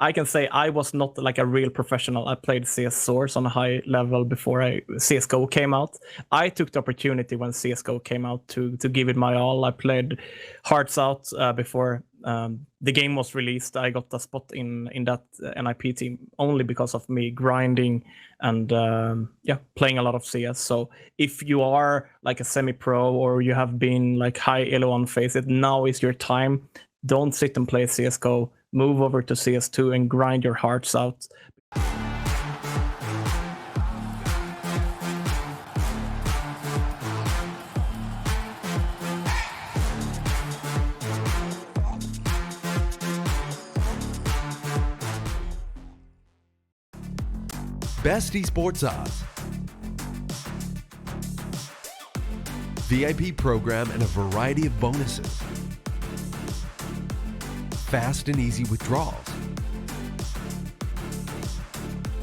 I can say I was not like a real professional. I played CS Source on a high level before CSGO came out. I took the opportunity when CSGO came out to give it my all. I played Hearts Out before the game was released. I got a spot in that NIP team only because of me grinding and playing a lot of CS. So if you are like a semi-pro or you have been like high elo on FACEIT, now is your time. Don't sit and play CSGO. Move over to CS2 and grind your hearts out. Best esports odds, VIP program and a variety of bonuses, fast and easy withdrawals,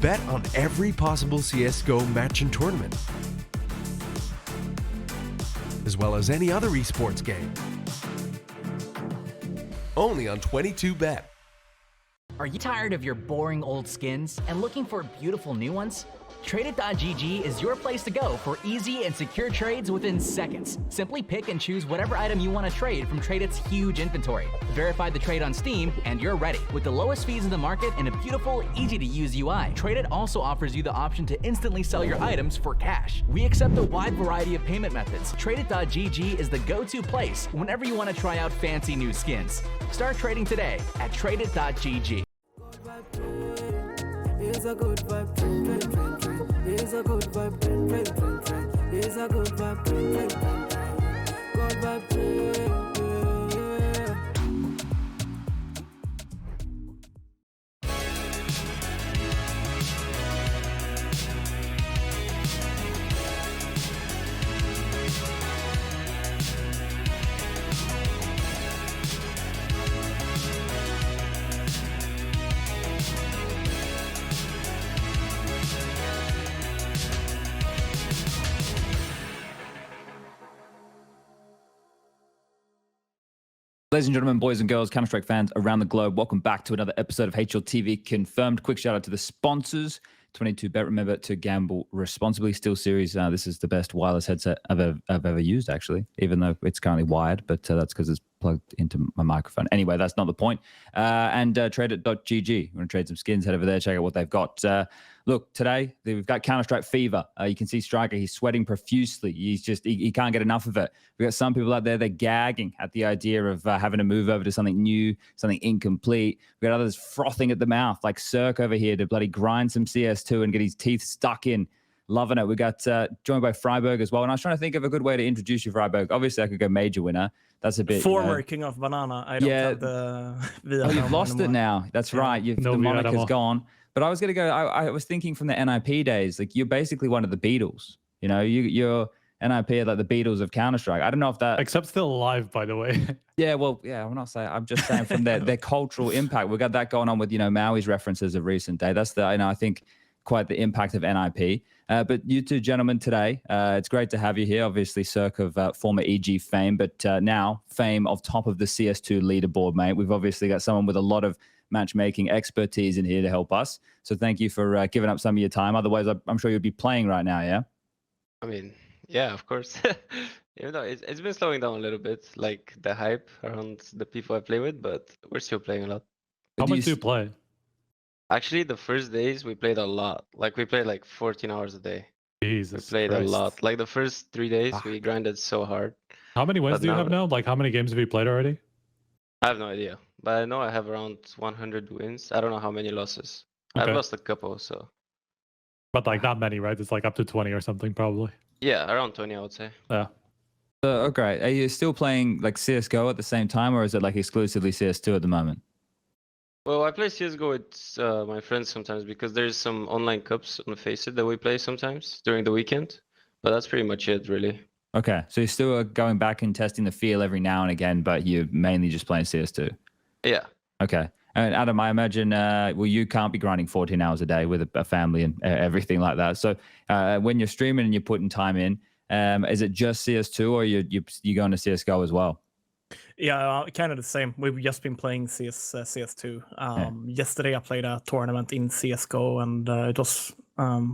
bet on every possible CSGO match and tournament, as well as any other esports game. Only on 22bet. Are you tired of your boring old skins and looking for beautiful new ones? Tradeit.gg is your place to go for easy and secure trades within seconds. Simply pick and choose whatever item you want to trade from Tradeit's huge inventory. Verify the trade on Steam and you're ready. With the lowest fees in the market and a beautiful, easy-to-use UI, Tradeit also offers you the option to instantly sell your items for cash. We accept a wide variety of payment methods. Tradeit.gg is the go-to place whenever you want to try out fancy new skins. Start trading today at Tradeit.gg. It's a good vibe, trend, trend, trend, trend. It's a good vibe, trend, trend, trend, trend. It's a good vibe, trend, trend, trend, trend. Good vibe, trend, yeah. Ladies and gentlemen, boys and girls, Counter-Strike fans around the globe, welcome back to another episode of HLTV Confirmed. Quick shout out to the sponsors, 22bet. Remember to gamble responsibly. SteelSeries, this is the best wireless headset I've ever used, actually, even though it's currently wired, but that's because it's plugged into my microphone. Anyway, that's not the point. And Tradeit.gg. You want to trade some skins, head over there, check out what they've got. Look, today we've got Counter-Strike fever. You can see Striker, he's sweating profusely. He's just, he can't get enough of it. We've got some people out there, they're gagging at the idea of having to move over to something new, something incomplete. We've got others frothing at the mouth, like CeRq over here to bloody grind some CS2 and get his teeth stuck in. Loving it. We got joined by friberg as well. And I was trying to think of a good way to introduce you, friberg. Obviously, I could go major winner. That's a bit... Former King of Banana. I don't have the... Oh, you've lost anymore. it now. That's right. The moniker's gone. But I was going to go... I was thinking from the NIP days, like you're basically one of the Beatles. You know, you're NIP are like the Beatles of Counter-Strike. I don't know if that... Except still alive, by the way. Yeah, well, yeah, I'm not saying... I'm just saying from their cultural impact. We've got that going on with, you know, Maui's references of recent day. That's the... You know, I think quite the impact of NIP. But you two gentlemen today, it's great to have you here. Obviously, CeRq of former EG fame, but now fame of top of the CS2 leaderboard, mate. We've obviously got someone with a lot of matchmaking expertise in here to help us. So thank you for giving up some of your time. Otherwise, I'm sure you'd be playing right now, yeah? I mean, yeah, of course. Even though it's been slowing down a little bit, like the hype around the people I play with, but we're still playing a lot. How much do you play? Actually, the first days we played a lot. Like we played like 14 hours a day. Jesus We played Christ. a lot. Like the first 3 days we grinded so hard. How many wins But do you now- have now? Like, how many games have you played already? I have no idea, but I know I have around 100 wins. I don't know how many losses. Okay. I've lost a couple, so But like, not many, right? It's like up to 20 or something, probably. yeah, around 20, I would say. Yeah. Okay. Are you still playing like CSGO at the same time, or is it like exclusively CS2 at the moment? Well, I play CSGO with my friends sometimes because there's some online cups on FACEIT that we play sometimes during the weekend. But that's pretty much it, really. Okay. So you're still going back and testing the feel every now and again, but you're mainly just playing CS2. Yeah. Okay. And Adam, I imagine, well, you can't be grinding 14 hours a day with a family and everything like that. So when you're streaming and you're putting time in, is it just CS2 or you going to CSGO as well? Yeah, kind of the same. We've just been playing CS2. Yesterday I played a tournament in CSGO, and it was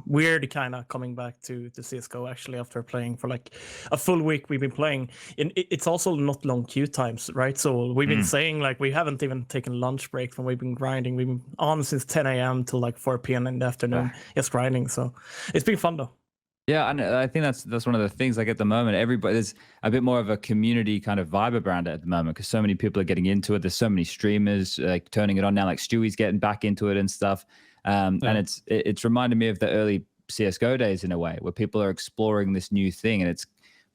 weird kind of coming back to CSGO actually after playing for like a full week. We've been playing. It's also not long queue times, right? So we've been saying like we haven't even taken lunch break when we've been grinding. We've been on since 10 a.m. till like 4 p.m. in the afternoon, just grinding. So it's been fun though. Yeah, and I think that's one of the things. Like at the moment, everybody, there's a bit more of a community kind of vibe around it at the moment because so many people are getting into it. There's so many streamers like turning it on now. Like Stewie's getting back into it and stuff. And it's reminded me of the early CSGO days in a way, where people are exploring this new thing, and it's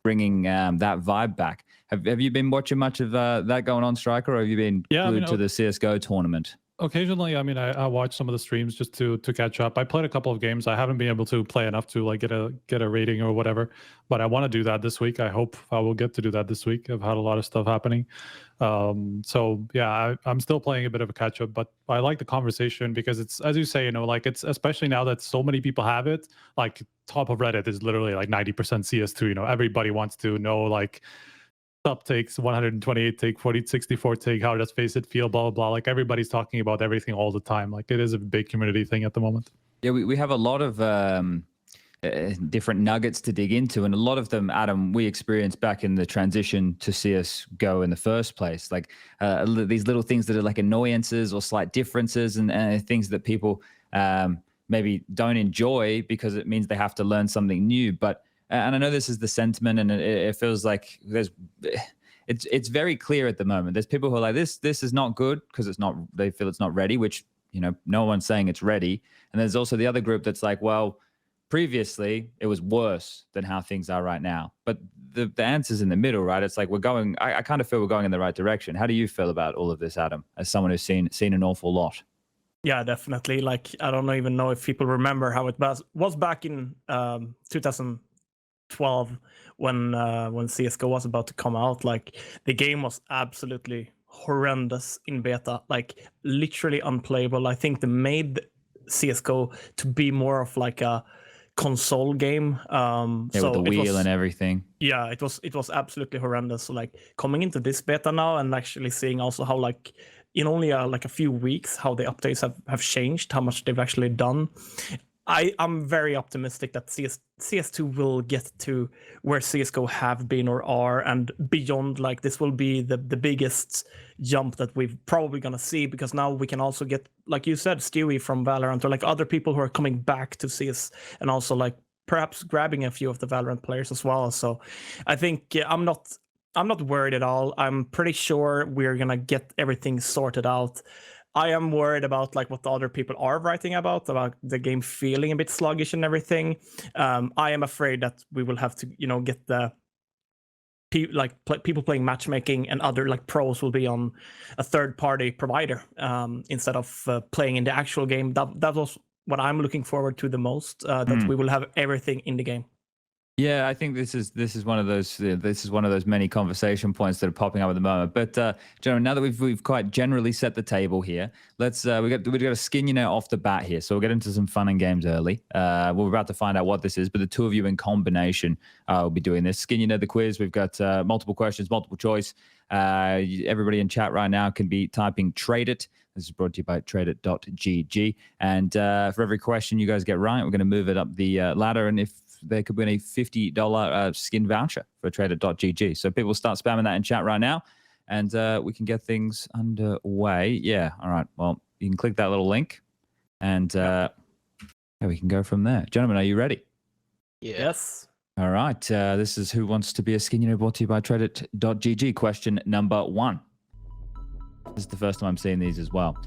bringing that vibe back. Have you been watching much of that going on, Striker, or have you been glued to the CSGO tournament? Occasionally, I mean, I watch some of the streams just to catch up. I played a couple of games. I haven't been able to play enough to like get a rating or whatever, but I want to do that this week. I hope I will get to do that this week. I've had a lot of stuff happening. So yeah, I'm still playing a bit of a catch up, but I like the conversation because it's, as you say, like it's, especially now that so many people have it, like top of Reddit is literally like 90% CS2, everybody wants to know like top takes, 128 take, 64 take, how does FACEIT feel, blah, blah, blah. Like everybody's talking about everything all the time. Like it is a big community thing at the moment. Yeah, we have a lot of different nuggets to dig into. And a lot of them, Adam, we experienced back in the transition to CSGO in the first place. Like these little things that are like annoyances or slight differences and things that people maybe don't enjoy because it means they have to learn something new. But and I know this is the sentiment, and it feels like it's very clear at the moment. There's people who are like, this is not good because it's not, they feel it's not ready, which, no one's saying it's ready. And there's also the other group that's like, well, previously it was worse than how things are right now. But the answer's in the middle, right? It's like I kind of feel we're going in the right direction. How do you feel about all of this, Adam, as someone who's seen an awful lot? Yeah, definitely. Like, I don't even know if people remember how it was back in 2012 when CSGO was about to come out. Like the game was absolutely horrendous in beta, like literally unplayable. I think they made CSGO to be more of like a console game. With the wheel and everything. Yeah, it was absolutely horrendous. So like coming into this beta now and actually seeing also how like in only like a few weeks how the updates have changed, how much they've actually done. I'm very optimistic that CS2 will get to where CSGO have been or are and beyond. Like this will be the biggest jump that we've probably gonna see, because now we can also get, like you said, Stewie from Valorant, or like other people who are coming back to CS, and also like perhaps grabbing a few of the Valorant players as well. So I think I'm not worried at all. I'm pretty sure we're gonna get everything sorted out. I am worried about like what the other people are writing about the game feeling a bit sluggish and everything. I am afraid that we will have to, get the people playing matchmaking and other like pros will be on a third-party provider instead of playing in the actual game. That was what I'm looking forward to the most. That we will have everything in the game. Yeah, I think this is one of those many conversation points that are popping up at the moment. But gentlemen, now that we've quite generally set the table here, let's we got a Skinionaire off the bat here. So we'll get into some fun and games early. We're about to find out what this is, but the two of you in combination will be doing this. Skinionaire the quiz. We've got multiple questions, multiple choice. Everybody in chat right now can be typing "trade it." This is brought to you by tradeit.gg. And for every question you guys get right, we're going to move it up the ladder. And if there could win a $50 skin voucher for tradeit.gg. So people start spamming that in chat right now, and we can get things underway. Yeah. All right. Well, you can click that little link, and we can go from there. Gentlemen, are you ready? Yes. All right. This is Who Wants to Be a Skinionaire, brought to you by tradeit.gg. Question number 1. This is the first time I'm seeing these as well.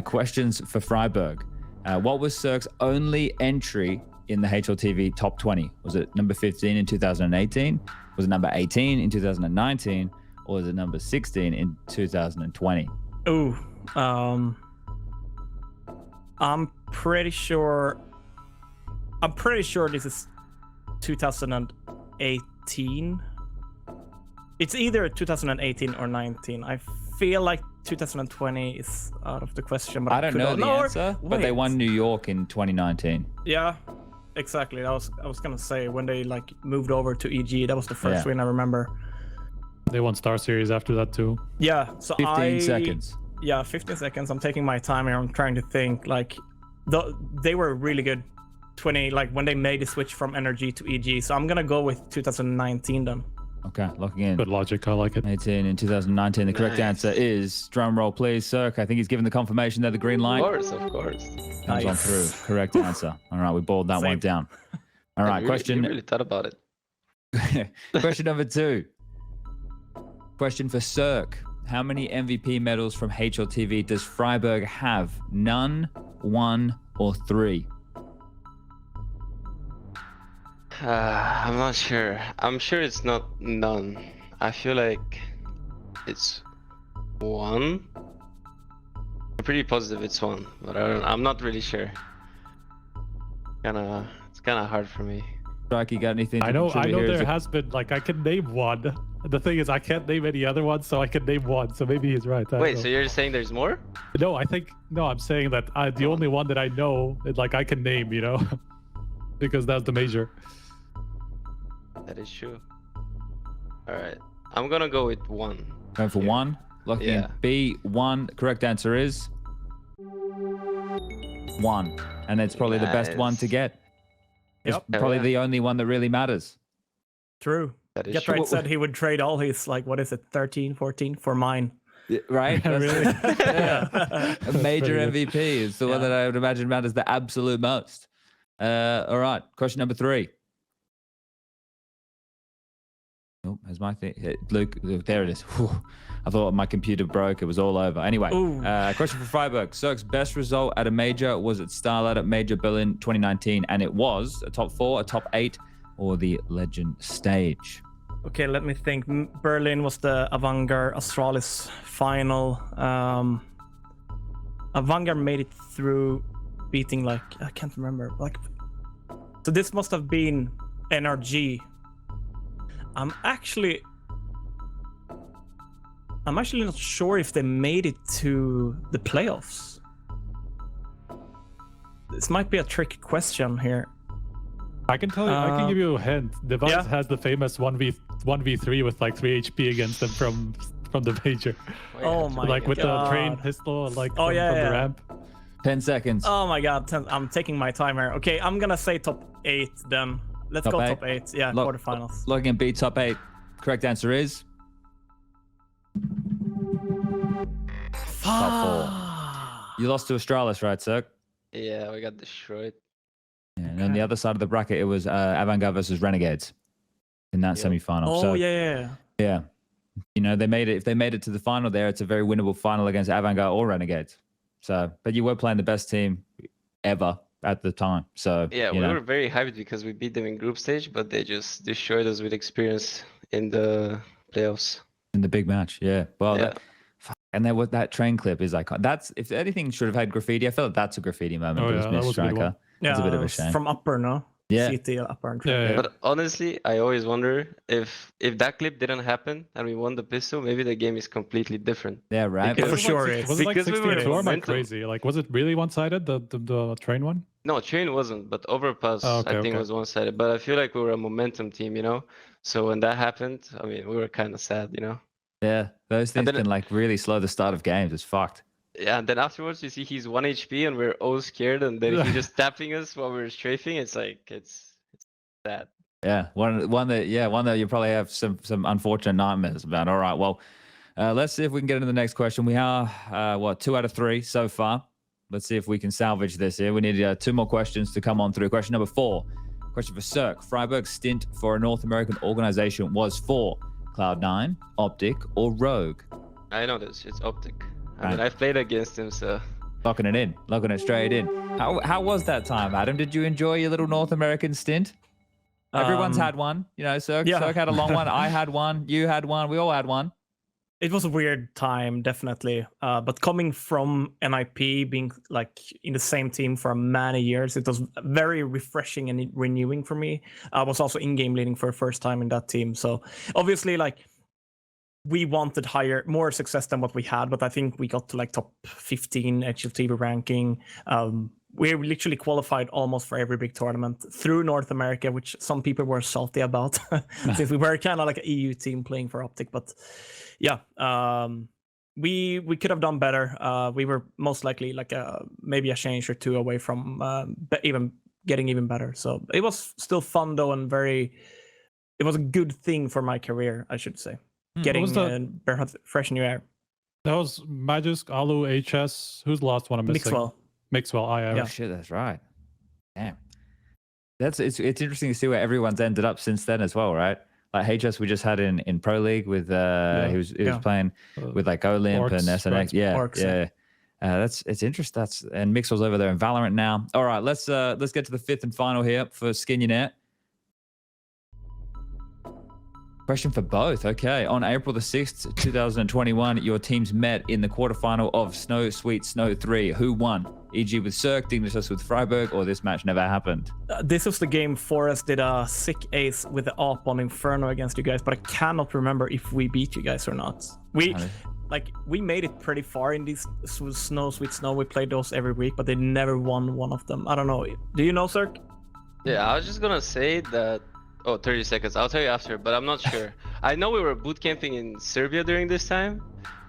Questions for friberg. What was CeRq's only entry in the HLTV top 20? Was it number 15 in 2018? Was it number 18 in 2019? Or was it number 16 in 2020? Ooh, I'm pretty sure this is 2018. It's either 2018 or 19. I feel like 2020 is out of the question, but I don't know the answer, but they won New York in 2019. Yeah, exactly. I was gonna say when they like moved over to EG, that was the first win I remember. They won SteelSeries after that too. Yeah, so 15 seconds. Yeah, 15 seconds. I'm taking my time here. I'm trying to think. Like, they were really good. 20, like when they made the switch from energy to EG. So I'm gonna go with 2019 then. Okay, locking in. Good logic. I like it. 18 in 2019. The correct answer is, drum roll please, CeRq. I think he's given the confirmation there, the green light. Of course. Comes on through. Correct answer. All right, we balled that one down. All right, You really thought about it. Question number 2. Question for CeRq. How many MVP medals from HLTV does friberg have? None, 1, or 3? I'm not sure. I'm sure it's not none. I feel like it's 1. I'm pretty positive it's 1, but I'm not really sure. It's kind of hard for me. CeRq, you got anything to I know contribute here? there has been, like, I can name one. The thing is, I can't name any other ones, so I can name one. So maybe he's right. Wait, so you're saying there's more? No, I'm saying that the only one that I know, like, I can name, you know, because that's the major. That is true. All right, I'm gonna go with 1. Going for 1. Locking in B1. Correct answer is 1. And it's probably the best one to get. It's probably the only one that really matters. True. That is Getright said he would trade all his, like, what is it, 13, 14 for mine. Right? Really? Yeah. A major Very MVP is the one that I would imagine matters the absolute most. All right. Question number 3. Oh, has my thing. Luke, there it is. Whew. I thought my computer broke. It was all over. Anyway, question for friberg. CeRq's best result at a major was at Starlight at Major Berlin 2019, and it was a top 4, a top 8, or the Legend stage. Okay, let me think. Berlin was the Avangard Astralis final. Avangard made it through beating, like, I can't remember. Like, so this must have been NRG. I'm actually not sure if they made it to the playoffs. This might be a tricky question here. I can tell you. I can give you a hint. Device has the famous 1v3 with like 3 HP against them from the major. Oh my god! Like with the train pistol, like from the ramp. 10 seconds. Oh my god! I'm taking my time here. Okay, I'm gonna say top 8 then. Let's go top 8. Yeah, quarterfinals. Looking at B top 8. Correct answer is top 4. You lost to Astralis, right, CeRq? Yeah, we got destroyed. Yeah, and on the other side of the bracket, it was Avangard versus Renegades in that semi-final. Oh, so, yeah. You know, they made it. If they made it to the final there, it's a very winnable final against Avangard or Renegades. So, but you were playing the best team ever at the time. So yeah, we were very hyped because we beat them in group stage, but they just destroyed us with experience in the playoffs. In the big match, yeah. Well, and then what that train clip is like. That's, if anything should have had graffiti. I feel like that's a graffiti moment. Oh, That was missed, Striker. It's a bit of a shame. From upper, no? Yeah. CT upper. Yeah. But honestly, I always wonder if that clip didn't happen and we won the pistol, maybe the game is completely different. Yeah, right. For sure is. Was it like Because we 16 were or am I momentum. crazy? Like, was it really one-sided, the train one? No, train wasn't, but overpass I think was one-sided. But I feel like we were a momentum team, you know. So when that happened, I mean, we were kind of sad, you know. Yeah, those things then can like really slow the start of games. It's fucked. Yeah, and then afterwards you see he's 1 HP and we're all scared, and then he's just tapping us while we're strafing. It's like it's sad. Yeah, one that you probably have some unfortunate nightmares about. All right, well, let's see if we can get into the next question. We are 2 out of 3 so far. Let's see if we can salvage this here. We need 2 more questions to come on through. Question number 4. Question for CeRq. friberg's stint for a North American organization was for Cloud9, Optic, or Rogue? I know this. It's Optic. I mean, I've played against him, so. Locking it straight in. How was that time, Adam? Did you enjoy your little North American stint? Everyone's had one, you know. CeRq had a long one. I had one. You had one. We all had one. It was a weird time, definitely. But coming from NIP, being like in the same team for many years, it was very refreshing and renewing for me. I was also in-game leading for the first time in that team. So obviously, like, we wanted more success than what we had, but I think we got to like top 15 HLTV ranking. we literally qualified almost for every big tournament through North America, which some people were salty about since we were kind of like an EU team playing for Optic. But yeah, we could have done better. We were most likely like maybe a change or two away from even getting even better. So it was still fun though, and it was a good thing for my career, I should say. Getting fresh new air. That was Magisk, Alu, HS. Who's the last one I'm missing? Mixwell, Oh shit, that's right. Damn. It's interesting to see where everyone's ended up since then as well, right? Like HS we just had in Pro League with he was playing with like Olymp and SNX. It's interesting. And Mixwell's over there in Valorant now. All right, let's get to the fifth and final here for Skinionaire. Question for both. Okay. On April the 6th, 2021, your teams met in the quarterfinal of Snow Sweet Snow 3. Who won? E.g. with CeRq, Dignitas with friberg, or this match never happened? This was the game Forrest did a sick ace with the AWP on Inferno against you guys, but I cannot remember if we beat you guys or not. We made it pretty far in these Snow Sweet Snow. We played those every week, but they never won one of them. I don't know. Do you know, CeRq? Yeah, I was just gonna say that. Oh, 30 seconds. I'll tell you after, but I'm not sure. I know we were boot camping in Serbia during this time,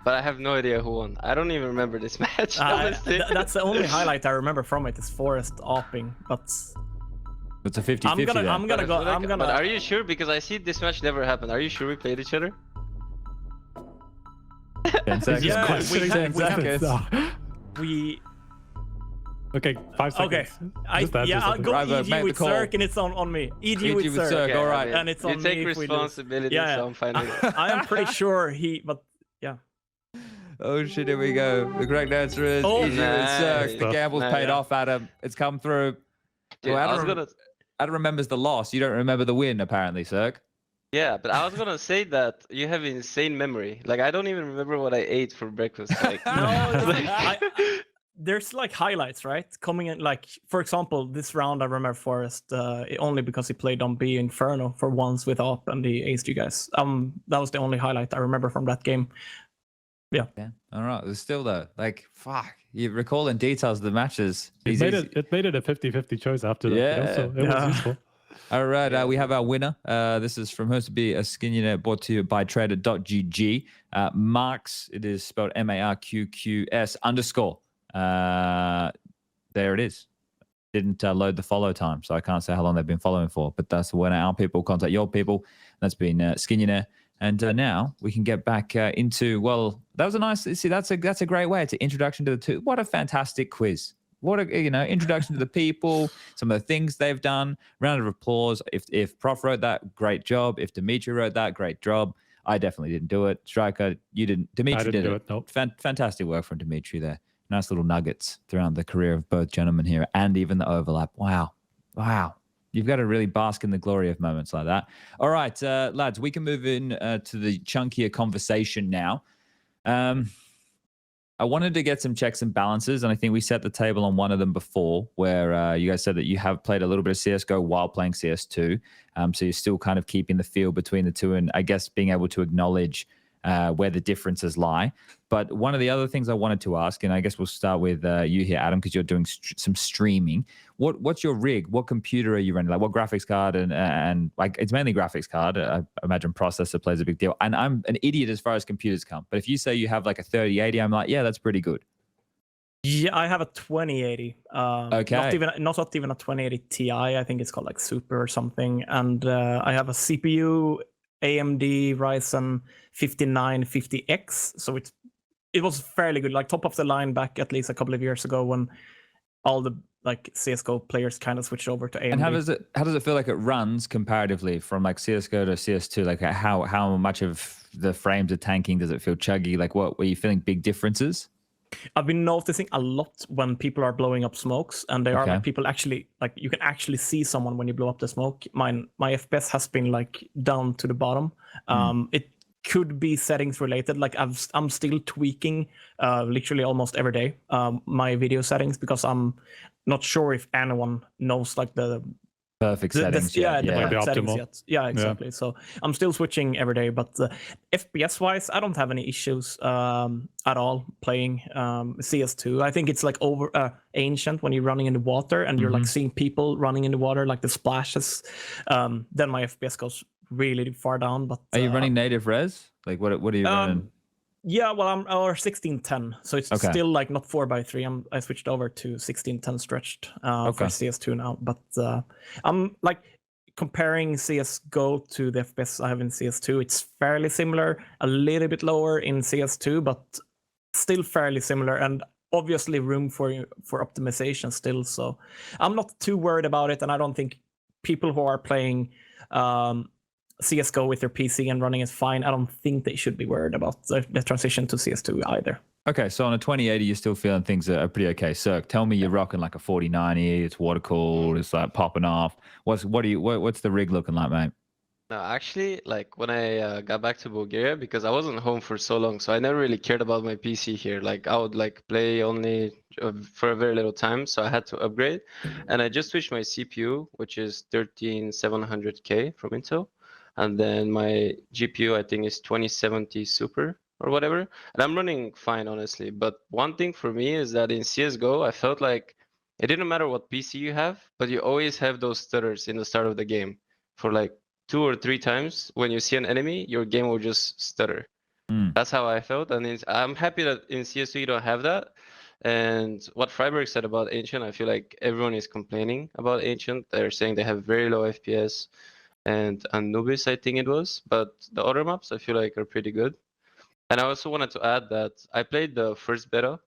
but I have no idea who won. I don't even remember this match. Honestly. That's the only highlight I remember from it is Forrest AWPing, but it's a 50-50. I'm gonna go. But are you sure? Because I see this match never happened. Are you sure we played each other? 10 seconds. Yeah, we Okay, 5 seconds. Okay, I'll go EG with CeRq and it's on me. EG with CeRq, okay, all right, I mean, and it's on me. You take responsibility, so I'm fine with it. I am pretty sure but yeah. Oh shit, here we go. The correct answer is EG with CeRq. The gamble's paid off, Adam. It's come through. Dude, well, Adam remembers the loss. You don't remember the win, apparently, CeRq. Yeah, but I was gonna say that you have insane memory. Like, I don't even remember what I ate for breakfast. Like, no, there's like highlights, right? Coming in, like, for example, this round I remember Forrest only because he played on B Inferno for once with AWP and he aced you guys. That was the only highlight I remember from that game. Yeah. All right. It was still though, like, fuck. You recall in details the matches. It made it a 50-50 choice after that. Yeah. So it was useful. All right, we have our winner. This is from Host to be a Skinionaire, brought to you by trader.gg. Marks, it is spelled MARQQS _ there it is. Didn't load the follow time, so I can't say how long they've been following for, but that's when our people contact your people. That's been Skinionaire. And now we can get back into, well, that was a nice, see, that's a great way to introduction to the two. What a fantastic quiz. What a, introduction to the people, some of the things they've done. Round of applause. If Prof wrote that, great job. If Dimitri wrote that, great job. I definitely didn't do it. Striker, you didn't. Dimitri did it. Nope. Fantastic work from Dimitri there. Nice little nuggets throughout the career of both gentlemen here, and even the overlap. Wow. You've got to really bask in the glory of moments like that. All right, lads, we can move in to the chunkier conversation now. I wanted to get some checks and balances, and I think we set the table on one of them before, where you guys said that you have played a little bit of CSGO while playing CS2, so you're still kind of keeping the feel between the two, and I guess being able to acknowledge where the differences lie. But one of the other things I wanted to ask, and I guess we'll start with you here, Adam, because you're doing some streaming. What's your rig? What computer are you running? Like, what graphics card? And like, it's mainly graphics card. I imagine processor plays a big deal. And I'm an idiot as far as computers come. But if you say you have like a 3080, I'm like, yeah, that's pretty good. Yeah, I have a 2080. Okay. Not even a 2080 Ti. I think it's called like Super or something. And I have a CPU AMD Ryzen 5950X. So it was fairly good, like top of the line back at least a couple of years ago when all the like CSGO players kind of switched over to AMD. And how does it feel like it runs comparatively from like CSGO to CS2? Like how much of the frames are tanking? Does it feel chuggy? Like what were you feeling big differences? I've been noticing a lot when people are blowing up smokes, and there are like people actually, like, you can actually see someone when you blow up the smoke. My FPS has been like down to the bottom. It could be settings related. Like I'm still tweaking literally almost every day my video settings, because I'm not sure if anyone knows like the perfect the settings. yeah, the Like the perfect settings optimal. yet. Yeah, exactly. So I'm still switching every day, but FPS wise, I don't have any issues at all playing CS2. I think it's like ancient when you're running in the water and you're like seeing people running in the water, like the splashes. Then my FPS goes really far down. But Are you running native res? Like what are you running? Yeah, well, I'm or 1610, so it's Okay. still like not 4x3. I switched over to 1610 stretched for CS2 now, but I'm like comparing CSGO to the FPS I have in CS2. It's fairly similar, a little bit lower in CS2, but still fairly similar, and obviously room for optimization still. So I'm not too worried about it, and I don't think people who are playing CSGO with their PC and running it fine, I don't think they should be worried about the transition to CS2 either. Okay, so on a 2080, you're still feeling things are pretty okay. CeRq, tell me you're rocking like a 4090. It's water cooled. It's like popping off. What's the rig looking like, mate? No, actually, like when I got back to Bulgaria, because I wasn't home for so long, so I never really cared about my PC here. Like I would like play only for a very little time, so I had to upgrade, and I just switched my CPU, which is 13700K from Intel, and then my GPU I think is 2070 Super or whatever, and I'm running fine honestly. But one thing for me is that in CS:GO, I felt like it didn't matter what PC you have, but you always have those stutters in the start of the game for like 2 or 3 times. When you see an enemy, your game will just stutter. That's how I felt, and I'm happy that in CS2 you don't have that. And what friberg said about Ancient, I feel like everyone is complaining about Ancient. They're saying they have very low FPS, and Anubis I think it was, but the other maps I feel like are pretty good. And I also wanted to add that I played the first beta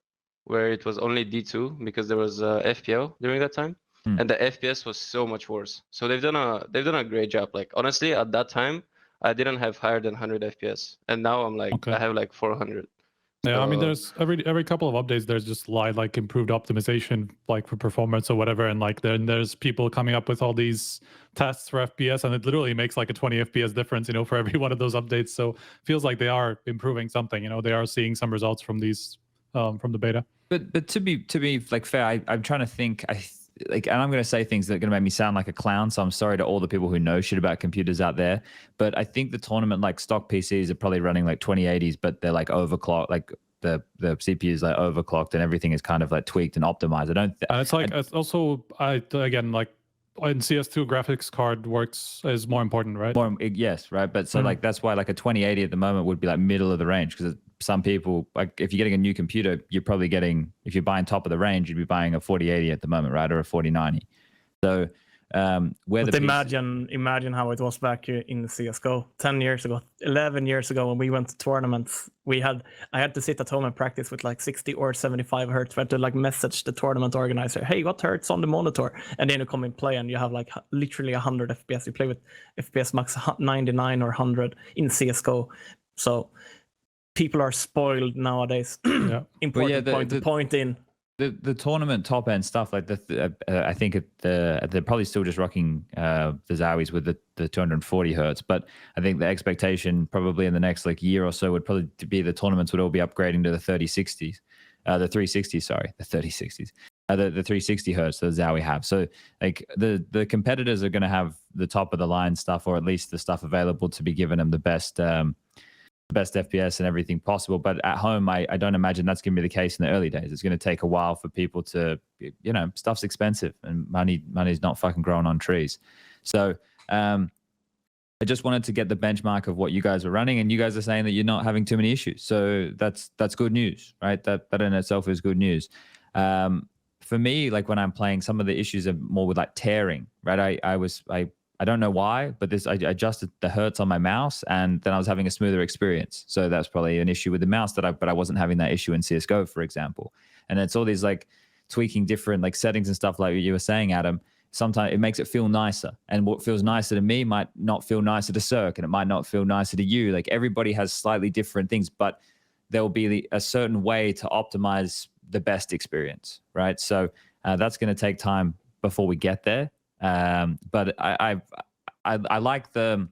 where it was only D2 because there was FPL during that time. And the FPS was so much worse. So they've done a great job. Like honestly, at that time, I didn't have higher than 100 FPS, and now I'm like I have like 400. Yeah, I mean, So- there's every couple of updates, there's just like improved optimization, like for performance or whatever, and like then there's people coming up with all these tests for FPS, and it literally makes like a 20 FPS difference, for every one of those updates. So feels like they are improving something. They are seeing some results from these from the beta. But to be like fair, I'm trying to think. And I'm going to say things that are going to make me sound like a clown. So I'm sorry to all the people who know shit about computers out there. But I think the tournament, like stock PCs, are probably running like 2080s, but they're like overclocked. Like the CPU is like overclocked, and everything is kind of like tweaked and optimized. It's also again like in CS2 graphics card is more important, right? Yes, right. But so like that's why like a 2080 at the moment would be like middle of the range, because some people, like if you're getting a new computer, you're probably getting, if you're buying top of the range, you'd be buying a 4080 at the moment, right, or a 4090. So imagine how it was back in CSGO 10 years ago, 11 years ago when we went to tournaments. I had to sit at home and practice with like 60 or 75 hertz. I had to like message the tournament organizer, hey, what hertz on the monitor? And then you come and play and you have like literally 100 FPS. You play with FPS max 99 or 100 in CSGO. So people are spoiled nowadays. Yeah. Important point to point in. The tournament top end stuff, like I think they're probably still just rocking the Zowies with the 240 hertz. But I think the expectation probably in the next like year or so would probably be the tournaments would all be upgrading to the 3060s, the 360s. Sorry, the 3060s, the 360 hertz that Zowie have. So like the competitors are going to have the top of the line stuff, or at least the stuff available to be giving them the best FPS and everything possible. But at home, I don't imagine that's going to be the case in the early days. It's going to take a while for people to, stuff's expensive, and money's not fucking growing on trees. So I just wanted to get the benchmark of what you guys are running, and you guys are saying that you're not having too many issues. So that's good news, right? That in itself is good news. For me, like when I'm playing, some of the issues are more with like tearing, right? I don't know why, but I adjusted the hertz on my mouse, and then I was having a smoother experience. So that's probably an issue with the mouse but I wasn't having that issue in CSGO, for example. And it's all these like tweaking different like settings and stuff like you were saying, Adam. Sometimes it makes it feel nicer, and what feels nicer to me might not feel nicer to CeRq, and it might not feel nicer to you. Like everybody has slightly different things, but there will be a certain way to optimize the best experience, right? So that's going to take time before we get there. But I like the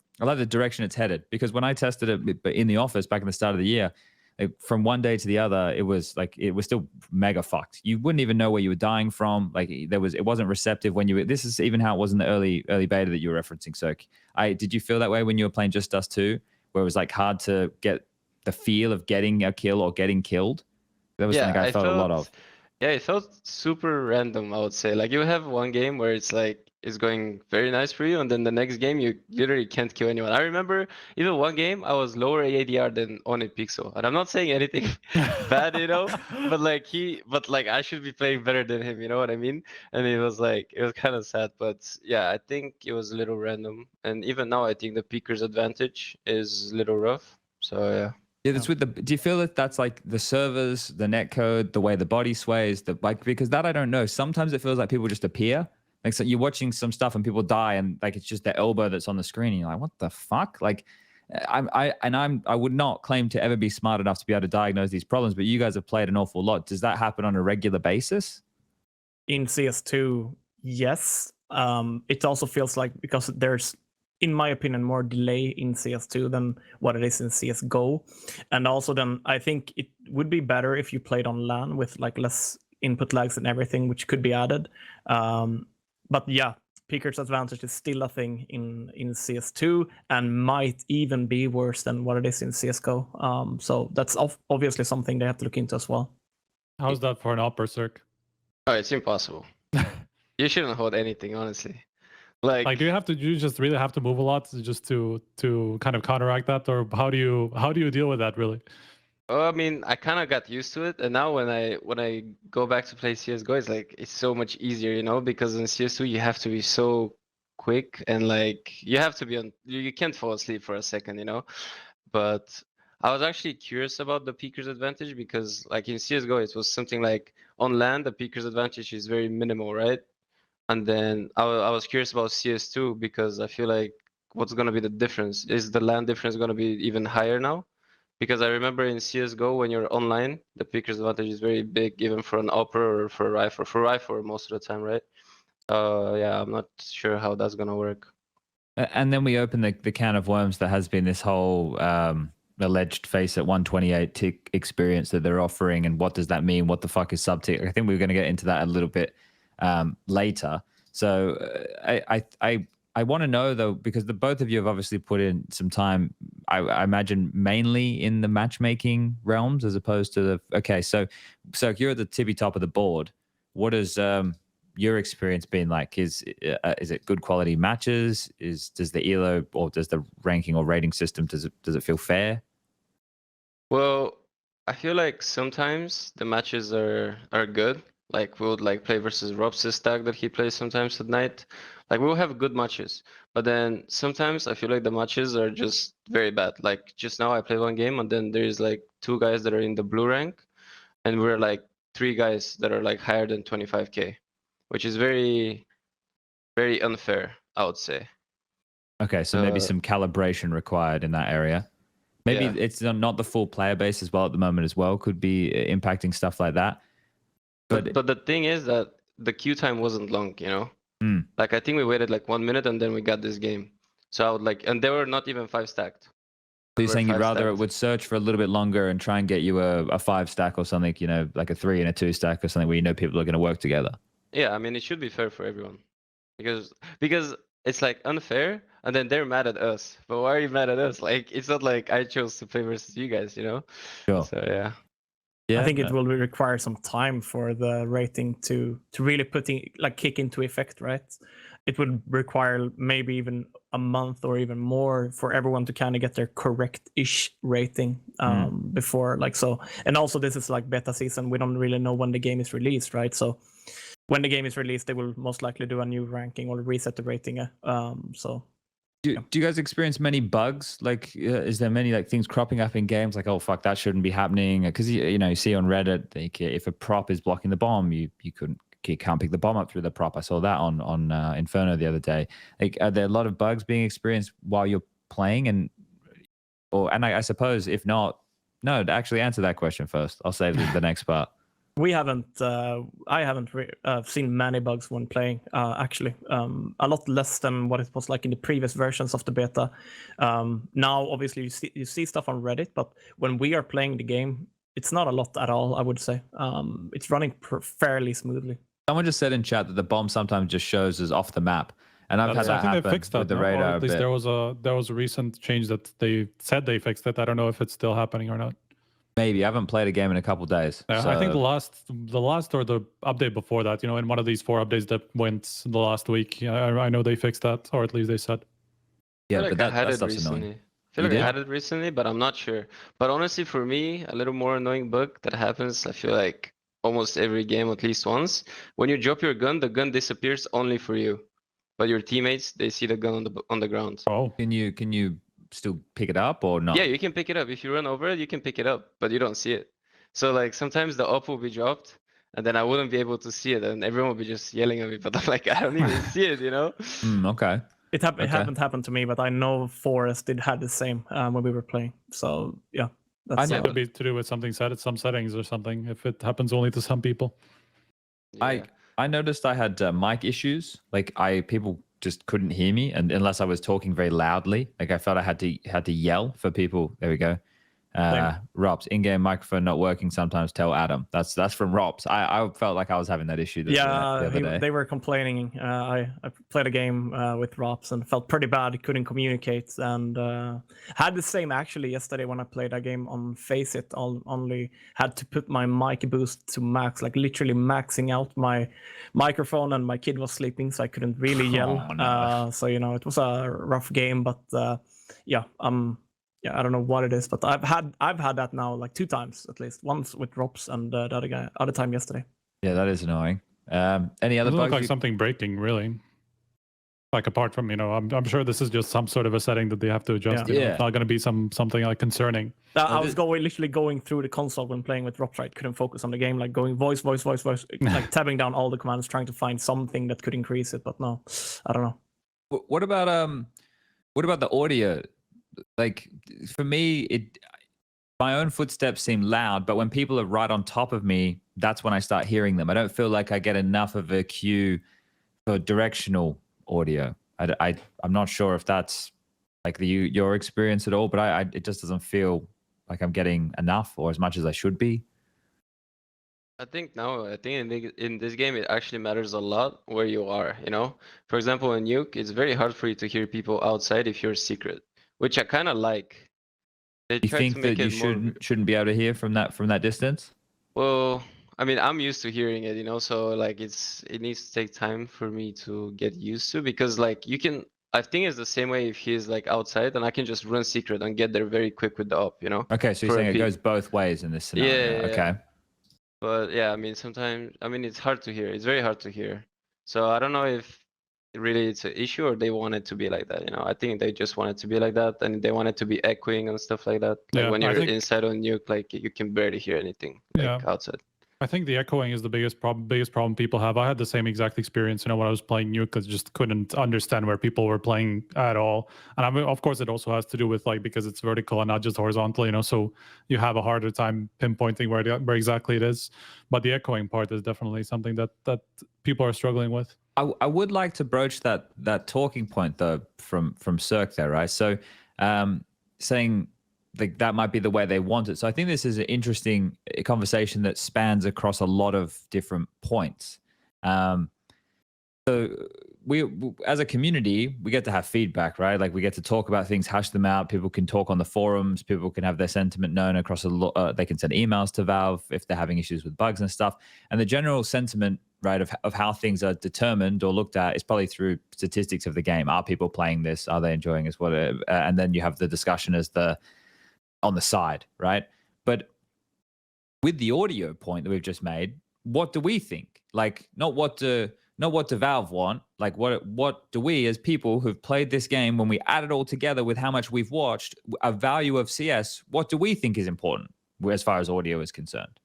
direction it's headed, because when I tested it in the office back in the start of the year, like, from one day to the other, it was still mega fucked. You wouldn't even know where you were dying from. Like it wasn't receptive when you were. This is even how it was in the early beta that you were referencing. So did you feel that way when you were playing Just Us 2, where it was like hard to get the feel of getting a kill or getting killed? That was something I felt a lot of. Yeah, it felt super random, I would say. Like you have one game where it's like it's going very nice for you, and then the next game you literally can't kill anyone. I remember even one game I was lower ADR than Oni Pixel, and I'm not saying anything bad, you know, but like I should be playing better than him, you know what I mean? And it was kind of sad, but yeah, I think it was a little random, and even now I think the peeker's advantage is a little rough. So yeah. Yeah, that's with the. Do you feel that that's like the servers, the netcode, the way the body sways, because that I don't know. Sometimes it feels like people just appear. Like so you're watching some stuff and people die, and like it's just their elbow that's on the screen, and you're like, what the fuck? Like, I would not claim to ever be smart enough to be able to diagnose these problems, but you guys have played an awful lot. Does that happen on a regular basis? In CS2, yes. It also feels like because there's, in my opinion, more delay in CS2 than what it is in CSGO. And also then I think it would be better if you played on LAN with like less input lags and everything, which could be added. But yeah, Peeker's advantage is still a thing in CS2 and might even be worse than what it is in CSGO. So that's obviously something they have to look into as well. How's that for an upper CeRq? Oh, it's impossible. You shouldn't hold anything, honestly. Like do you just really have to move a lot just to kind of counteract that, or how do you deal with that really? I mean, I kind of got used to it, and now when I go back to play CS:GO, it's so much easier, you know, because in CS2 you have to be so quick and like you have to be on. You can't fall asleep for a second, you know. But I was actually curious about the peeker's advantage because, like in CS:GO, it was something like on land the peeker's advantage is very minimal, right? And then I was curious about CS2 because I feel like what's gonna be the difference? Is the land difference gonna be even higher now? Because I remember in CSGO when you're online, the peeker's advantage is very big, even for an upper or for a rifle. For rifle most of the time, right? Yeah, I'm not sure how that's gonna work. And then we open the can of worms that has been this whole alleged FACEIT 128 tick experience that they're offering, and what does that mean? What the fuck is sub-tick? I think we're going to get into that a little bit later. So I want to know though, because the both of you have obviously put in some time, I imagine mainly in the matchmaking realms as opposed to the, okay, so you're at the tippy top of the board. What has your experience been like? Is it good quality matches? Does the ELO or does the ranking or rating system, does it feel fair? Well, I feel like sometimes the matches are good. Like we would like play versus Rob's stack that he plays sometimes at night. Like we'll have good matches, but then sometimes I feel like the matches are just very bad. Like just now I played one game and then there's like 2 guys that are in the blue rank, and we're like 3 guys that are like higher than 25k, which is very, very unfair, I would say. Okay, so maybe some calibration required in that area. Maybe it's not the full player base as well at the moment as well. Could be impacting stuff like that. But the thing is that the queue time wasn't long, you know? Like I think we waited like 1 minute and then we got this game. So I would like, and they were not even 5 stacked. So you're saying you'd rather it would search for a little bit longer and try and get you a 5 stack or something, you know, like a 3 and a 2 stack or something where you know people are going to work together. Yeah, I mean, it should be fair for everyone. Because it's like unfair and then they're mad at us. But why are you mad at us? Like, it's not like I chose to play versus you guys, you know? Sure. So yeah. I think it will require some time for the rating to really kick into effect, right? It would require maybe even a month or even more for everyone to kind of get their correct-ish rating before, like, so. And also this is like beta season. We don't really know when the game is released, right? So when the game is released, they will most likely do a new ranking or reset the rating. Do you guys experience many bugs? Like, is there many like things cropping up in games? Like, oh fuck, that shouldn't be happening. Because you see on Reddit, like, if a prop is blocking the bomb, you can't pick the bomb up through the prop. I saw that on Inferno the other day. Like, are there a lot of bugs being experienced while you're playing? And I suppose if not, no, actually answer that question first. I'll save the next part. We haven't. I haven't seen many bugs when playing. Actually, a lot less than what it was like in the previous versions of the beta. Now, obviously, you see stuff on Reddit, but when we are playing the game, it's not a lot at all. I would say it's running fairly smoothly. Someone just said in chat that the bomb sometimes just shows as off the map, and I've had I that think happen they fixed that, with the no? Or radar. at least there was a recent change that they said they fixed it. I don't know if it's still happening or not. Maybe I haven't played a game in a couple days. So... I think the last or the update before that, you know, in one of these 4 updates that went the last week, I know they fixed that, or at least they said. Yeah, I feel but like I had that it stuff's recently. annoying. I feel You like did? I had it recently, but I'm not sure. But honestly, for me, a little more annoying bug that happens, I feel like almost every game at least once. When you drop your gun, the gun disappears only for you. But your teammates, they see the gun on the ground. Oh, Can you still pick it up or not? Yeah, you can pick it up. If you run over it, you can pick it up, but you don't see it. So like sometimes the up will be dropped and then I wouldn't be able to see it and everyone will be just yelling at me, but I'm like, I don't even see it, you know? Okay. It haven't happened to me, but I know Forest did have the same when we were playing. So yeah, that's know. could be to do with something set at some settings or something. If it happens only to some people. Yeah. I noticed I had mic issues. Like people just couldn't hear me, and unless I was talking very loudly, like I felt I had to yell for people. There we go. Robs, in-game microphone not working. Sometimes tell Adam. That's from Robs. I felt like I was having that issue. The other day. They were complaining. I played a game with Robs and felt pretty bad. Couldn't communicate and had the same actually yesterday when I played a game on FACEIT. Only had to put my mic boost to max, like literally maxing out my microphone, and my kid was sleeping, so I couldn't really yell. No. So you know, it was a rough game, but yeah, I don't know what it is, but I've had that now like 2 times at least. Once with Robs and the other time yesterday. Yeah, that is annoying. Any other It bugs? looked like something breaking, really. Like apart from, you know, I'm sure this is just some sort of a setting that they have to adjust. Yeah. You know, it's not going to be something like concerning. I was literally going through the console when playing with Robs. Right, couldn't focus on the game, like going voice, like tabbing down all the commands, trying to find something that could increase it. But no, I don't know. What about the audio? Like for me, my own footsteps seem loud, but when people are right on top of me, that's when I start hearing them. I don't feel like I get enough of a cue for directional audio. I'm not sure if that's like your experience at all, but it just doesn't feel like I'm getting enough or as much as I should be. I think in this game, it actually matters a lot where you are, you know? For example, in Nuke, it's very hard for you to hear people outside if you're secret, which I kind of like. They You try think to that make you it shouldn't be able to hear from that distance? Well, I mean, I'm used to hearing it, you know, so like it needs to take time for me to get used to, because like I think it's the same way if he's like outside and I can just run secret and get there very quick with the up, you know? Okay, so you're saying it goes both ways in this scenario. Yeah. Okay. But yeah, I mean, sometimes, it's hard to hear. It's very hard to hear. So I don't know if really it's an issue or they want it to be like that, you know? I think they just want it to be like that and they want it to be echoing and stuff like that. Like when you're inside on Nuke, like you can barely hear anything outside. I think the echoing is the biggest problem people have. I had the same exact experience, you know, when I was playing Nuke, because just couldn't understand where people were playing at all. And I mean, of course, it also has to do with like because it's vertical and not just horizontal, you know, so you have a harder time pinpointing where exactly it is. But the echoing part is definitely something that people are struggling with. I would like to broach that talking point though from CeRq there, right? So saying that might be the way they want it. So I think this is an interesting conversation that spans across a lot of different points. So we as a community, we get to have feedback, right? Like we get to talk about things, hash them out. People can talk on the forums. People can have their sentiment known across they can send emails to Valve if they're having issues with bugs and stuff. And the general sentiment, right, of how things are determined or looked at is probably through statistics of the game. Are people playing this? Are they enjoying this? Whatever. And then you have the discussion on the side, right? But with the audio point that we've just made, what do we think? Like, not what do Valve want? Like, what do we as people who've played this game, when we add it all together with how much we've watched, a value of CS, what do we think is important as far as audio is concerned?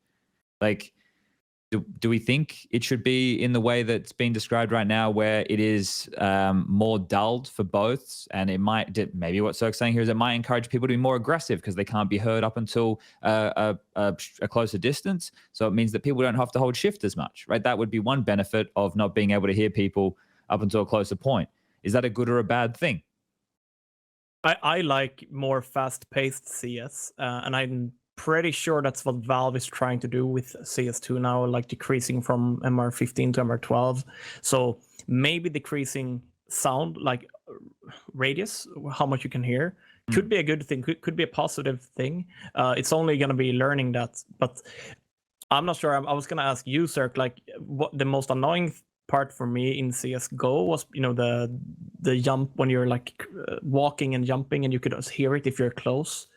Like, Do we think it should be in the way that's being described right now, where it is more dulled for both? And it might, maybe what CeRq's saying here is it might encourage people to be more aggressive because they can't be heard up until a closer distance. So it means that people don't have to hold shift as much, right? That would be one benefit of not being able to hear people up until a closer point. Is that a good or a bad thing? I like more fast-paced CS, and I'm pretty sure that's what Valve is trying to do with CS2 now, like decreasing from MR15 to MR12. So maybe decreasing sound, like radius, how much you can hear, could be a good thing, could be a positive thing. It's only going to be learning that, but I'm not sure. I was going to ask you, CeRq, like what the most annoying part for me in CSGO was, the jump when you're like walking and jumping and you could hear it if you're close.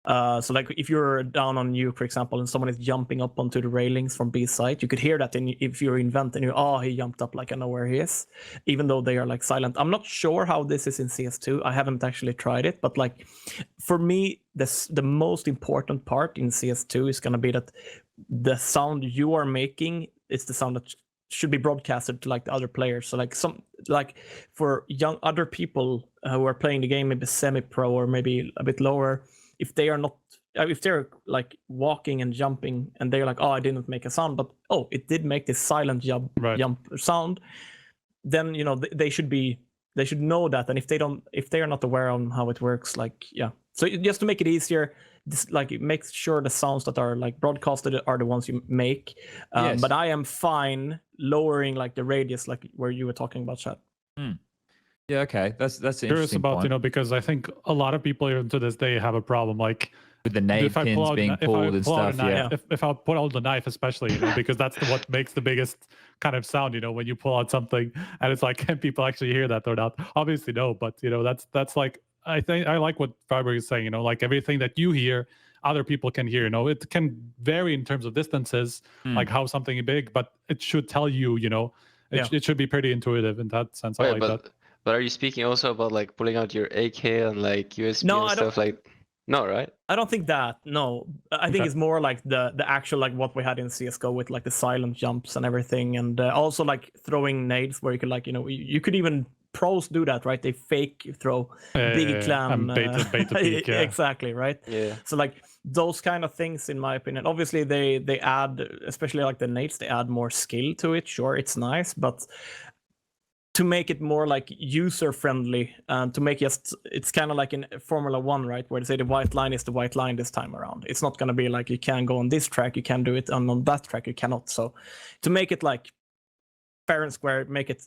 So like if you're down on you, for example, and someone is jumping up onto the railings from B side, you could hear that. And if you're in vent and he jumped up, like I know where he is, even though they are like silent. I'm not sure how this is in CS2. I haven't actually tried it, but like for me, the most important part in CS2 is gonna be that the sound you are making is the sound that should be broadcasted to like the other players. So like for young other people who are playing the game, maybe semi-pro or maybe a bit lower, if they're like walking and jumping and they're like, I didn't make a sound, but it did make this silent jump sound, then they should know that. And if they are not aware on how it works, like so just to make it easier, like it makes sure the sounds that are like broadcasted are the ones you make. Yes. But I am fine lowering like the radius, like where you were talking about, chat. Yeah, okay, that's an interesting Curious about point. Because I think a lot of people even to this day have a problem like With the nade pins being pulled and stuff. If I pull out the knife, especially, because that's what makes the biggest kind of sound, when you pull out something and it's like, can people actually hear that or not? Obviously no, but that's like, I think I like what friberg is saying, like everything that you hear, other people can hear. It can vary in terms of distances, like how something is big, but it should tell you, it should be pretty intuitive in that sense. I like that. But are you speaking also about like pulling out your AK and like USB and stuff like? No, right? I don't think that. No, I think it's more like the actual like what we had in CS:GO with like the silent jumps and everything, and also like throwing nades where you could like you could even pros do that, right? They fake throw big clam, beta peek, exactly, right? Yeah. So like those kind of things, in my opinion, obviously they add, especially like the nades, they add more skill to it. Sure, it's nice, but to make it more like user friendly and to make it's kind of like in Formula 1, right, where they say the white line is the white line this time around. It's not going to be like you can go on this track, you can do it, and on that track you cannot. So to make it like fair and square, make it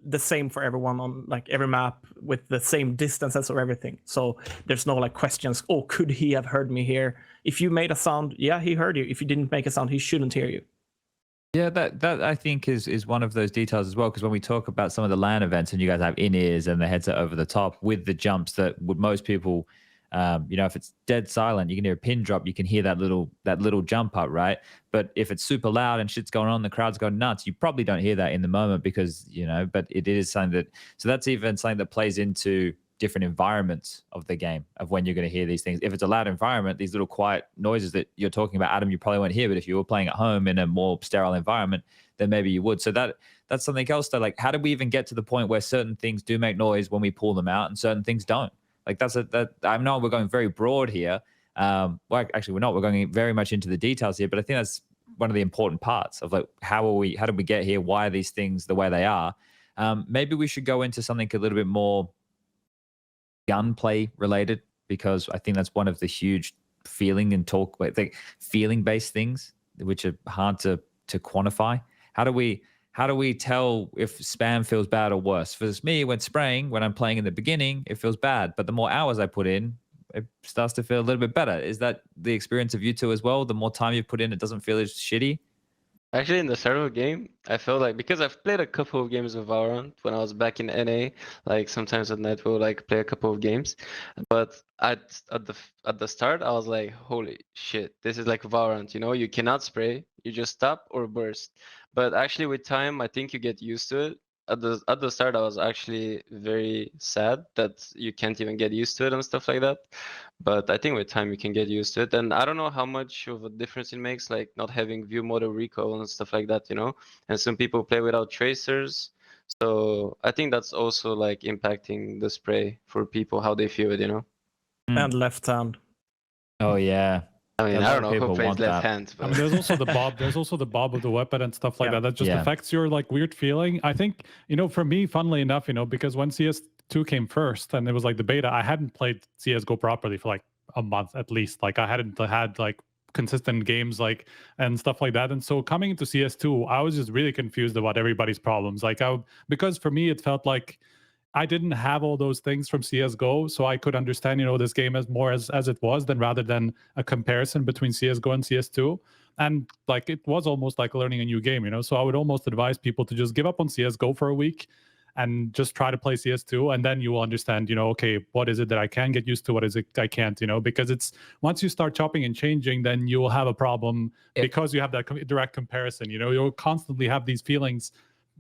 the same for everyone on like every map with the same distances or everything. So there's no like questions, could he have heard me here? If you made a sound, yeah, he heard you. If you didn't make a sound, he shouldn't hear you. Yeah, that I think is one of those details as well, because when we talk about some of the LAN events and you guys have in-ears and the headset over the top with the jumps that would most people, if it's dead silent, you can hear a pin drop, you can hear that little jump up, right? But if it's super loud and shit's going on, the crowd's going nuts, you probably don't hear that in the moment because, but it is something that, so that's even something that plays into different environments of the game of when you're going to hear these things. If it's a loud environment, these little quiet noises that you're talking about, Adam, you probably won't hear, but if you were playing at home in a more sterile environment, then maybe you would. So that's something else though. Like, how did we even get to the point where certain things do make noise when we pull them out and certain things don't? Like I know we're going very broad here. Well, actually we're not, we're going very much into the details here, but I think that's one of the important parts of like, how did we get here? Why are these things the way they are? Maybe we should go into something a little bit more gunplay related, because I think that's one of the huge feeling and talk, like feeling based things, which are hard to quantify. How do we tell if spam feels bad or worse? For me, when I'm playing in the beginning, it feels bad, but the more hours I put in, it starts to feel a little bit better. Is that the experience of you two as well? The more time you put in, it doesn't feel as shitty? Actually, in the start of the game, I felt like, because I've played a couple of games of Valorant when I was back in NA, like sometimes at night we'll like play a couple of games, but at the start I was like, holy shit, this is like Valorant, you cannot spray, you just stop or burst. But actually with time, I think you get used to it, at the start I was actually very sad that you can't even get used to it and stuff like that. But I think with time you can get used to it. And I don't know how much of a difference it makes, like not having view model recoil and stuff like that, you know. And some people play without tracers. So I think that's also like impacting the spray for people, how they feel it, you know. And left hand. Oh yeah. I mean, A I lot don't of know people who plays want left that. hand, I but mean, there's also the bob. There's also the bob of the weapon and stuff like Yeah. that. That just Yeah. affects your like weird feeling. I think, you know, for me, funnily enough, you know, because when CS2 came first and it was like the beta, I hadn't played CSGO properly for like a month at least. Like I hadn't had like consistent games like and stuff like that. And so coming into CS2, I was just really confused about everybody's problems. Like because for me, it felt like I didn't have all those things from CSGO, so I could understand, you know, this game as more as it was than rather than a comparison between CSGO and CS2. And like it was almost like learning a new game, you know. So I would almost advise people to just give up on CSGO for a week and just try to play CS2, and then you will understand, you know, okay, what is it that I can get used to, what is it I can't, you know, because it's once you start chopping and changing, then you will have a problem because you have that direct comparison, you know, you'll constantly have these feelings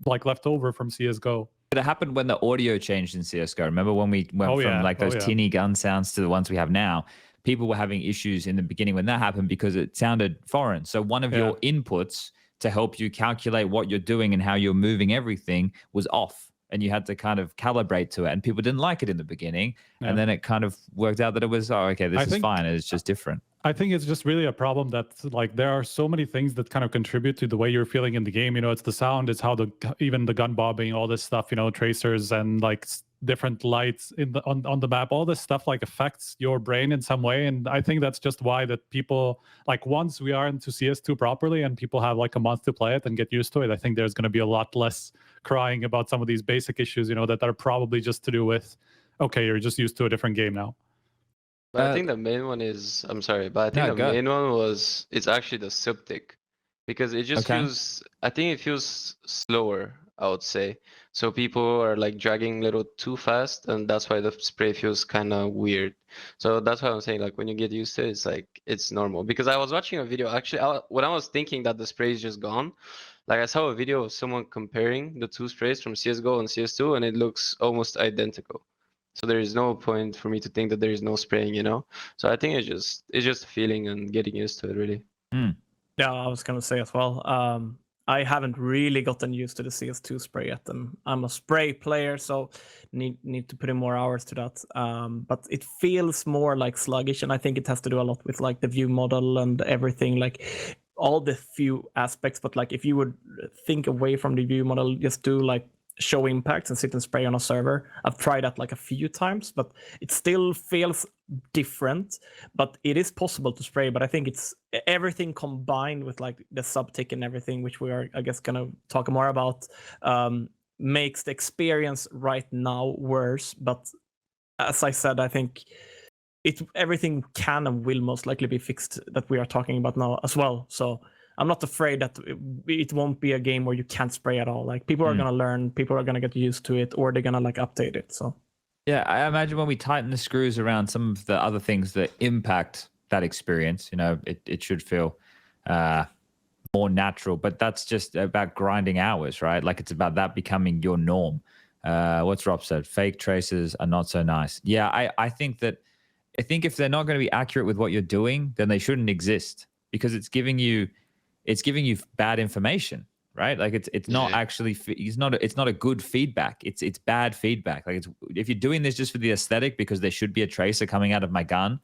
like left over from CSGO. But it happened when the audio changed in CSGO. Remember when we went from like those tinny gun sounds to the ones we have now? People were having issues in the beginning when that happened because it sounded foreign. So one of your inputs to help you calculate what you're doing and how you're moving everything was off. And you had to kind of calibrate to it. And people didn't like it in the beginning. Yeah. And then it kind of worked out that it was, oh, okay, this is fine. It's just different. I think it's just really a problem that like there are so many things that kind of contribute to the way you're feeling in the game. You know, it's the sound, it's how even the gun bobbing, all this stuff, you know, tracers and like different lights in the on the map, all this stuff like affects your brain in some way. And I think that's just why that people like once we are into CS2 properly and people have like a month to play it and get used to it, I think there's going to be a lot less crying about some of these basic issues, you know, that are probably just to do with, okay, you're just used to a different game now. But I think the main one is, I'm sorry, but I think the main one was, it's actually the subtick. Because it just feels, I think it feels slower, I would say. So people are like dragging a little too fast, and that's why the spray feels kind of weird. So that's why I'm saying, like, when you get used to it, it's like, it's normal. Because I was watching a video, actually, when I was thinking that the spray is just gone, like I saw a video of someone comparing the two sprays from CSGO and CS2, and it looks almost identical. So there is no point for me to think that there is no spraying, you know? So I think it's just a feeling and getting used to it, really. Yeah, I was going to say as well. I haven't really gotten used to the CS2 spray yet, and I'm a spray player, so need to put in more hours to that. But it feels more like sluggish, and I think it has to do a lot with like the view model and everything, like all the few aspects. But like if you would think away from the view model, just do like show impacts and sit and spray on a server. I've tried that like a few times, but it still feels different. But it is possible to spray, but I think it's everything combined with like the subtick and everything, which we are, I guess, gonna talk more about, makes the experience right now worse. But as I said, I think everything can and will most likely be fixed that we are talking about now as well. So I'm not afraid that it won't be a game where you can't spray at all. Like people are gonna learn, people are gonna get used to it, or they're gonna like update it. So yeah, I imagine when we tighten the screws around some of the other things that impact that experience, you know, it should feel more natural. But that's just about grinding hours, right? Like it's about that becoming your norm. What's Rob said? Fake traces are not so nice. Yeah, I think if they're not going to be accurate with what you're doing, then they shouldn't exist because it's giving you bad information, right? Like it's not actually, it's not a good feedback. It's bad feedback. Like if you're doing this just for the aesthetic because there should be a tracer coming out of my gun,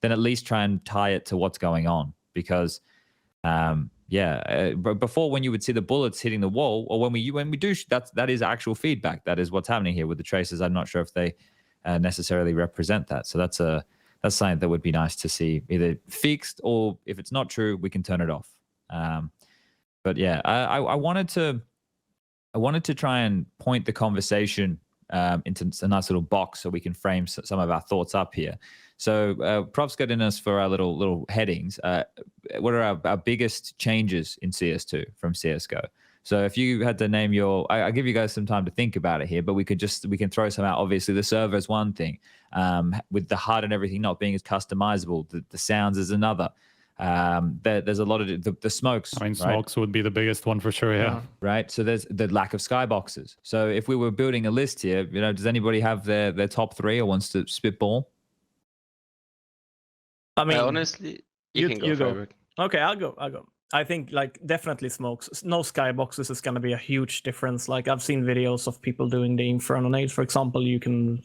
then at least try and tie it to what's going on. Because before when you would see the bullets hitting the wall, or when we do, that is actual feedback. That is what's happening here with the tracers. I'm not sure if they necessarily represent that. So that's something that would be nice to see either fixed, or if it's not true, we can turn it off. But yeah, I wanted to try and point the conversation into a nice little box so we can frame some of our thoughts up here. So props got in us for our little headings. What are our biggest changes in CS2 from CSGO? So if you had to name I'll give you guys some time to think about it here, but we can throw some out. Obviously, the server is one thing, with the HUD and everything not being as customizable. The sounds is another. There's a lot of the smokes. I mean, right? smokes would be the biggest one for sure. Yeah. Right. So there's the lack of skyboxes. So if we were building a list here, does anybody have their top 3 or wants to spitball? I mean, honestly, you can go, Friberg. Okay, I'll go. I think like definitely smokes. No skyboxes is gonna be a huge difference. Like I've seen videos of people doing the Inferno nades, for example. You can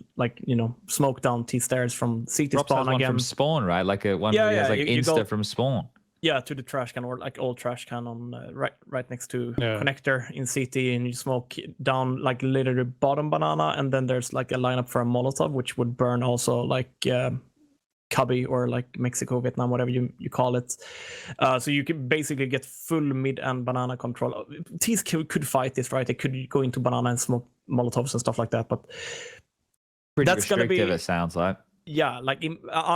smoke down T stairs from CT Drops spawn has one again. from spawn, right? Like one where he has like insta go, from spawn. Yeah, to the trash can or like old trash can on right next to connector in CT, and you smoke down like literally bottom banana, and then there's like a lineup for a Molotov, which would burn also like Cubby or like Mexico, Vietnam, whatever you call it. So you can basically get full mid and banana control. T's could fight this, right? They could go into banana and smoke Molotovs and stuff like that, but pretty that's gonna be. It sounds like. Yeah, like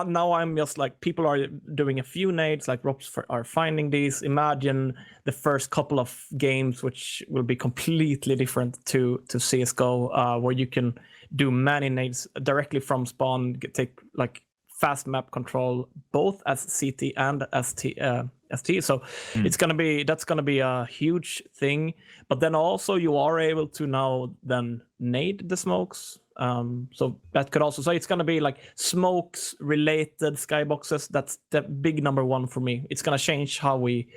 now I'm just like people are doing a few nades, like Rops are finding these. Imagine the first couple of games, which will be completely different to CSGO, where you can do many nades directly from spawn, take like fast map control both as CT and ST. So that's gonna be a huge thing. But then also you are able to now then nade the smokes. So that could also, so it's gonna be like smokes related skyboxes. That's the big number one for me. It's gonna change how we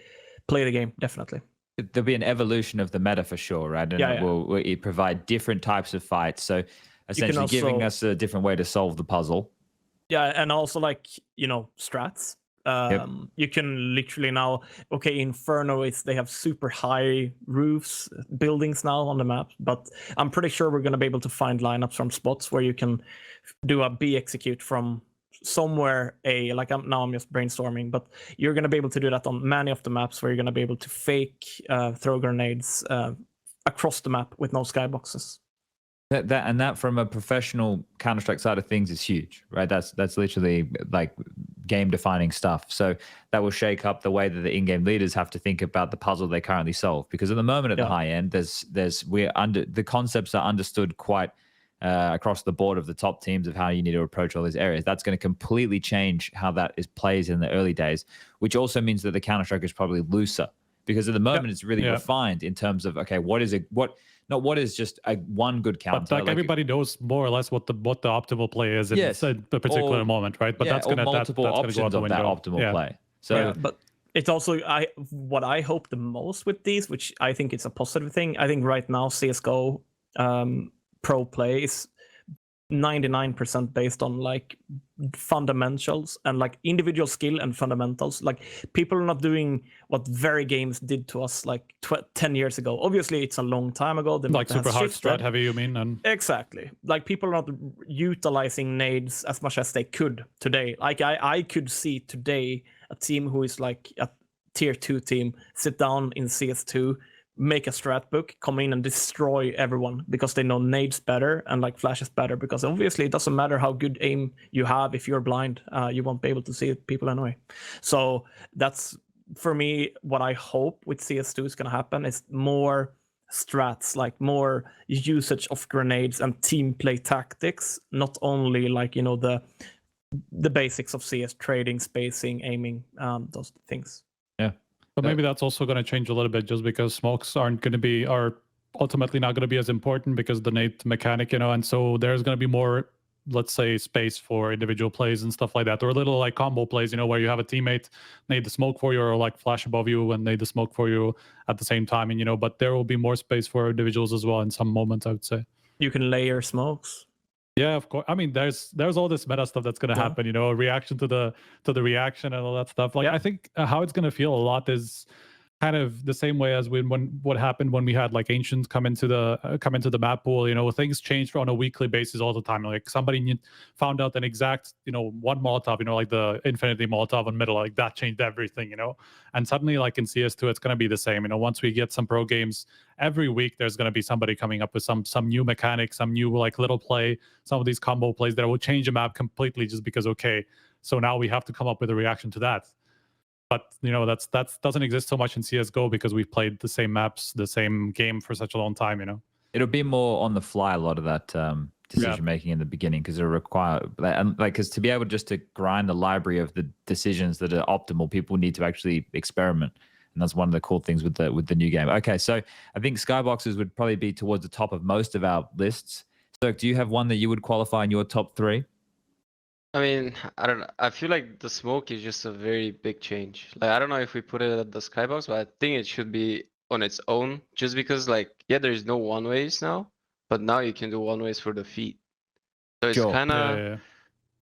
play the game, definitely. There'll be an evolution of the meta for sure, right? And it will provide different types of fights. So essentially giving us a different way to solve the puzzle. Yeah, and also like, strats. You can literally now, Inferno they have super high roofs, buildings now on the map, but I'm pretty sure we're going to be able to find lineups from spots where you can do a B execute from somewhere I'm just brainstorming, but you're going to be able to do that on many of the maps where you're going to be able to fake throw grenades across the map with no skyboxes. That from a professional Counter-Strike side of things is huge, right? That's literally like game-defining stuff. So that will shake up the way that the in-game leaders have to think about the puzzle they currently solve. Because at the moment at the high end, the concepts are understood quite across the board of the top teams of how you need to approach all these areas. That's going to completely change how that plays in the early days, which also means that the Counter-Strike is probably looser. Because at the moment it's really refined in terms of what is just one good counter. But like everybody knows more or less what the optimal play is in a particular moment, right? But that's gonna multiple options of that optimal play. So, but it's also what I hope the most with these, which I think it's a positive thing. I think right now CSGO pro play is 99% based on like fundamentals and like individual skill and fundamentals. Like people are not doing what very games did to us like 10 years ago. Obviously it's a long time ago. Like super hard strat heavy, you mean? And exactly. Like people are not utilizing nades as much as they could today. Like I could see today a team who is like a tier 2 team sit down in CS2, make a strat book, come in and destroy everyone because they know nades better and like flashes better, because obviously it doesn't matter how good aim you have. If you're blind, you won't be able to see people anyway. So that's, for me, what I hope with CS2 is going to happen is more strats, like more usage of grenades and team play tactics, not only like, the basics of CS, trading, spacing, aiming, those things. But maybe that's also going to change a little bit, just because smokes are ultimately not going to be as important because the nade mechanic, and so there's going to be more, let's say, space for individual plays and stuff like that, or little like combo plays, where you have a teammate nade the smoke for you or like flash above you and nade the smoke for you at the same time, but there will be more space for individuals as well in some moments, I would say. You can layer smokes. Yeah, of course. I mean, there's all this meta stuff that's going to happen, a reaction to the reaction and all that stuff. Like, I think how it's going to feel a lot is kind of the same way as when what happened when we had like ancients come into the map pool. Things change on a weekly basis all the time. Like somebody found out an exact one Molotov, like the infinity Molotov in middle, like that changed everything. And suddenly, like in CS2, it's going to be the same. Once we get some pro games, every week there's going to be somebody coming up with some new mechanic, some new like little play, some of these combo plays that will change the map completely, just because so now we have to come up with a reaction to that. But that doesn't exist so much in CSGO because we've played the same maps, the same game for such a long time. It'll be more on the fly, a lot of that decision making in the beginning because it require because to be able just to grind the library of the decisions that are optimal, people need to actually experiment. And that's one of the cool things with the new game. Okay, so I think skyboxes would probably be towards the top of most of our lists. So do you have one that you would qualify in your top 3? I mean, I don't know. I feel like the smoke is just a very big change. Like, I don't know if we put it at the skybox, but I think it should be on its own. Just because, like, yeah, there's no one ways now, but now you can do one ways for the feet. So it's Sure. kind of Yeah.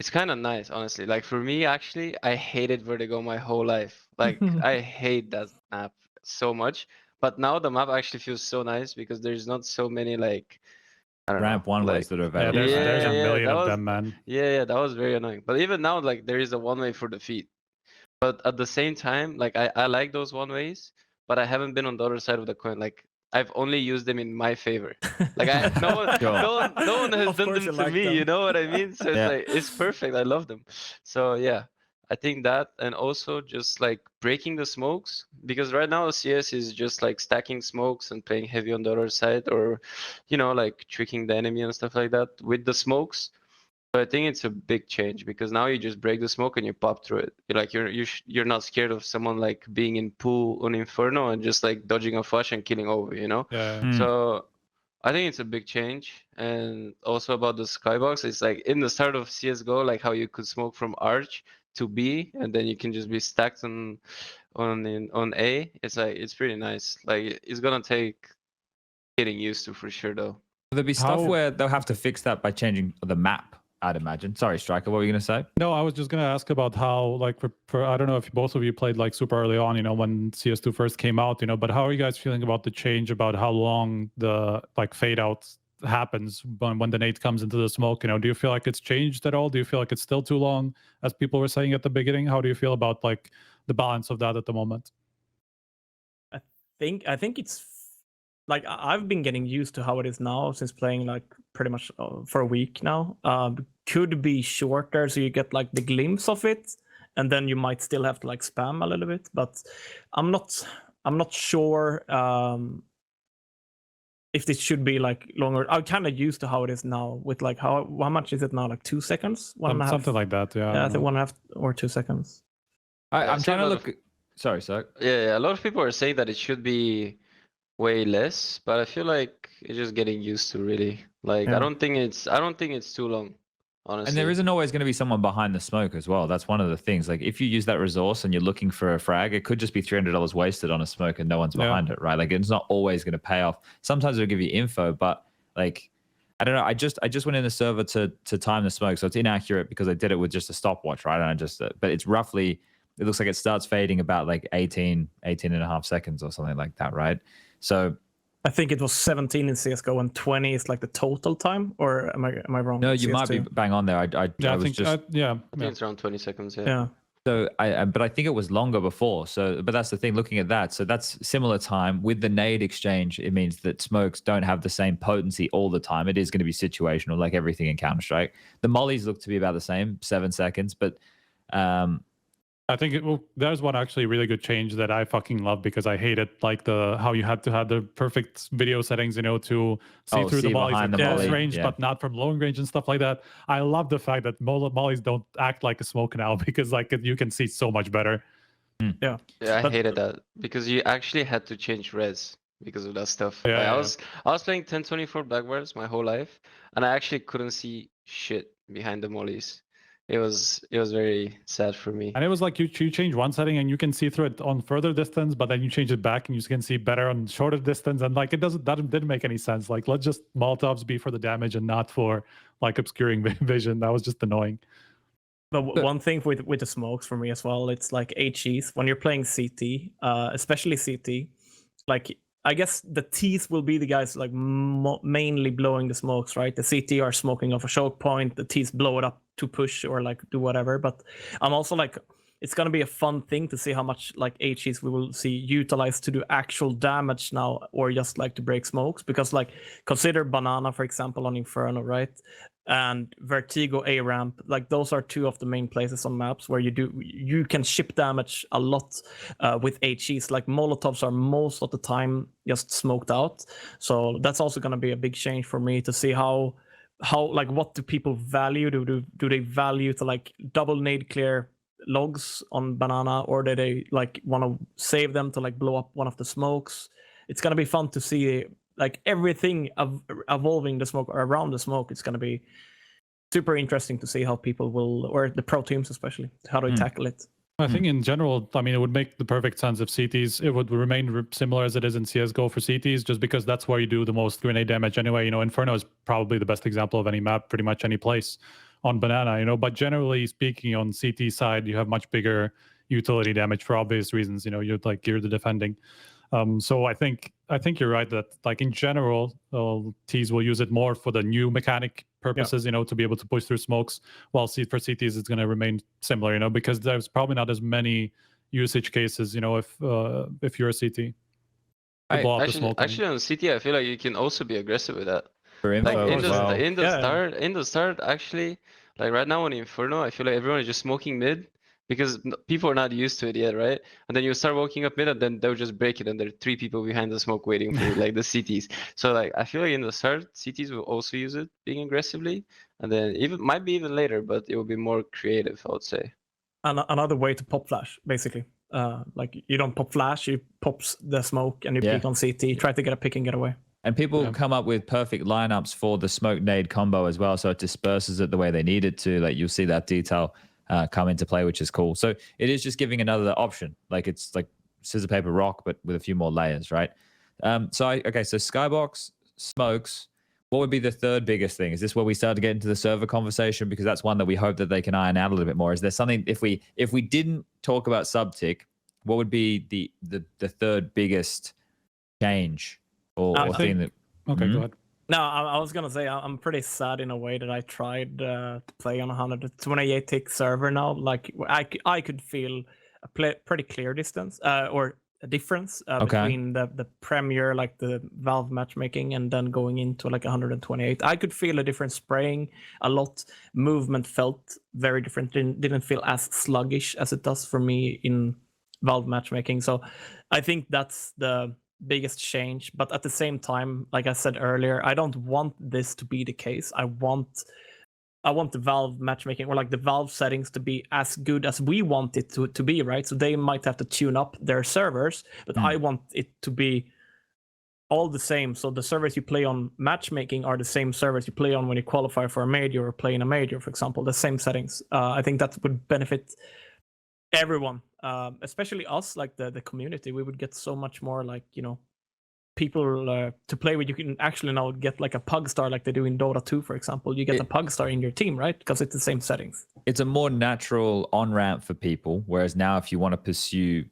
it's kind of nice, honestly. Like for me, actually, I hated Vertigo my whole life. Like I hate that map so much. But now the map actually feels so nice because there's not so many like I don't Ramp know, one ways like that are Yeah, available. there's a Yeah, million that of was- them, man. yeah, that was very annoying. But even now, like there is a one way for the feet. But at the same time, like I like those one ways, but I haven't been on the other side of the coin. Like I've only used them in my favor. Like no one, Sure. no one has Of done course them you to like me. them. You know what I mean? So it's Yeah. like it's perfect. I love them. So yeah, I think that, and also just like breaking the smokes, because right now CS is just like stacking smokes and playing heavy on the other side, or you know, like tricking the enemy and stuff like that with the smokes. So I think it's a big change because now you just break the smoke and you pop through it. You're like you're not scared of someone like being in pool on Inferno and just like dodging a flash and killing over, you know? Yeah. Hmm. So I think it's a big change. And also about the skybox, it's like in the start of CSGO, like how you could smoke from Arch to B and then you can just be stacked on A. It's like it's pretty nice. Like it's gonna take getting used to for sure though. There'll be stuff How- where they'll have to fix that by changing the map, I'd imagine. Sorry, Striker, what were you going to say? No, I was just gonna ask about how, like, for I don't know if both of you played like super early on, you know, when CS2 first came out, you know, but how are you guys feeling about the change about how long the like fade out happens when the nade comes into the smoke? You know, do you feel like it's changed at all? Do you feel like it's still too long, as people were saying at the beginning? How do you feel about like the balance of that at the moment? I think it's like I've been getting used to how it is now since playing like pretty much for a week now. Could be shorter, so you get like the glimpse of it, and then you might still have to like spam a little bit. But I'm not sure if this should be like longer. I'm kind of used to how it is now with like how much is it now? Like 2 seconds, 1.5, Something like that. Yeah. yeah, I think 1.5 or 2 seconds. Yeah, I'm I've trying seen to a lot look. Sorry, sir. Yeah, a lot of people are saying that it should be way less, but I feel like it's just getting used to really. Like Yeah. I don't think it's too long, honestly. And there isn't always going to be someone behind the smoke as well. That's one of the things. Like if you use that resource and you're looking for a frag, it could just be $300 wasted on a smoke and no one's behind it, right? Like it's not always going to pay off. Sometimes it'll give you info, but like I don't know. I just went in the server to time the smoke, so it's inaccurate because I did it with just a stopwatch, right? And I just but it's roughly. It looks like it starts fading about like 18 and a half seconds or something like that, right? So I think it was 17 in CSGO and 20 is like the total time, or am I wrong? no, you might be CS2? bang on there. I Yeah, I was think. just Yeah. I think it's around 20 seconds. Yeah. Yeah. so but I think it was longer before. So, but that's the thing. Looking at that, so that's similar time with the nade exchange. It means that smokes don't have the same potency all the time. It is going to be situational, like everything in Counter Strike. The mollies look to be about the same, 7 seconds, but I think there's one actually really good change that I fucking love because I hated like how you had to have the perfect video settings, you know, to see through the see mollies behind at the close molly, range, yeah. but not from long range and stuff like that. I love the fact that mollies don't act like a smoke now because like you can see so much better. Yeah. Yeah, I But- hated that because you actually had to change res because of that stuff. Yeah, Like, yeah, I was playing 1024 black bars my whole life, and I actually couldn't see shit behind the mollies. It was very sad for me. And it was like you change one setting and you can see through it on further distance, but then you change it back and you can see better on shorter distance. And like that didn't make any sense. Like let's just Molotovs be for the damage and not for like obscuring vision. That was just annoying. But one thing with the smokes for me as well, it's like HEs when you're playing CT, especially CT. Like I guess the Ts will be the guys like mainly blowing the smokes, right? The CT are smoking off a choke point. The Ts blow it up to push or like do whatever. But I'm also like, it's gonna be a fun thing to see how much like HEs we will see utilized to do actual damage now, or just like to break smokes. Because like consider Banana for example on Inferno, right? And Vertigo A ramp, like those are two of the main places on maps where you can ship damage a lot with HEs. Like Molotovs are most of the time just smoked out, so that's also going to be a big change for me to see how how, like, what do people value? Do they value to like double nade clear logs on banana, or do they like want to save them to like blow up one of the smokes? It's gonna be fun to see like everything evolving the smoke or around the smoke. It's gonna be super interesting to see how people will, or the pro teams especially, how they tackle it. I think in general, I mean, it would make the perfect sense if CTs, it would remain similar as it is in CSGO for CTs, just because that's where you do the most grenade damage anyway. You know, Inferno is probably the best example of any map, pretty much any place on banana, you know, but generally speaking on CT side, you have much bigger utility damage for obvious reasons. You know, you're the defending. So I think you're right that like in general, Ts will use it more for the new mechanic purposes, you know, to be able to push through smokes, while for CTs it's going to remain similar, you know, because there's probably not as many usage cases, you know, if you're a CT. Actually on CT, I feel like you can also be aggressive with that. For info Like as well. in the start, actually, like right now on Inferno, I feel like everyone is just smoking mid because people are not used to it yet, right? And then you start walking up mid, and then they'll just break it, and there are 3 people behind the smoke waiting for you, like the CTs. So like I feel like in the start, CTs will also use it being aggressively, and then might be even later, but it will be more creative, I would say. Another way to pop flash, basically. Like you don't pop flash, you pop the smoke and you peek on CT, try to get a pick and get away. And people come up with perfect lineups for the smoke nade combo as well, so it disperses it the way they need it to. Like you'll see that detail come into play, which is cool. So it is just giving another option. Like it's like scissor paper rock, but with a few more layers, right? So Skybox, smokes. What would be the third biggest thing? Is this where we start to get into the server conversation? Because that's one that we hope that they can iron out a little bit more. Is there something, if we didn't talk about subtick, what would be the third biggest change or thing that? Okay, go ahead. No, I was gonna say I'm pretty sad in a way that I tried to play on a 128 tick server now. Like I could feel a pretty clear distance or a difference between the Premier, like the Valve matchmaking, and then going into like 128. I could feel a difference spraying a lot. Movement felt very different. Didn't feel as sluggish as it does for me in Valve matchmaking. So I think that's the biggest change. But at the same time, like I said earlier, I don't want this to be the case. I want the Valve matchmaking, or like the Valve settings, to be as good as we want it to be, right? So they might have to tune up their servers, but I want it to be all the same. So the servers you play on matchmaking are the same servers you play on when you qualify for a major or play in a major, for example, the same settings. I think that would benefit everyone, especially us, like the community. We would get so much more, like, you know, people to play with. You can actually now get like a pug star like they do in Dota 2, for example. You get a pug star in your team, right? Because it's the same settings. It's a more natural on-ramp for people, whereas now if you want to pursue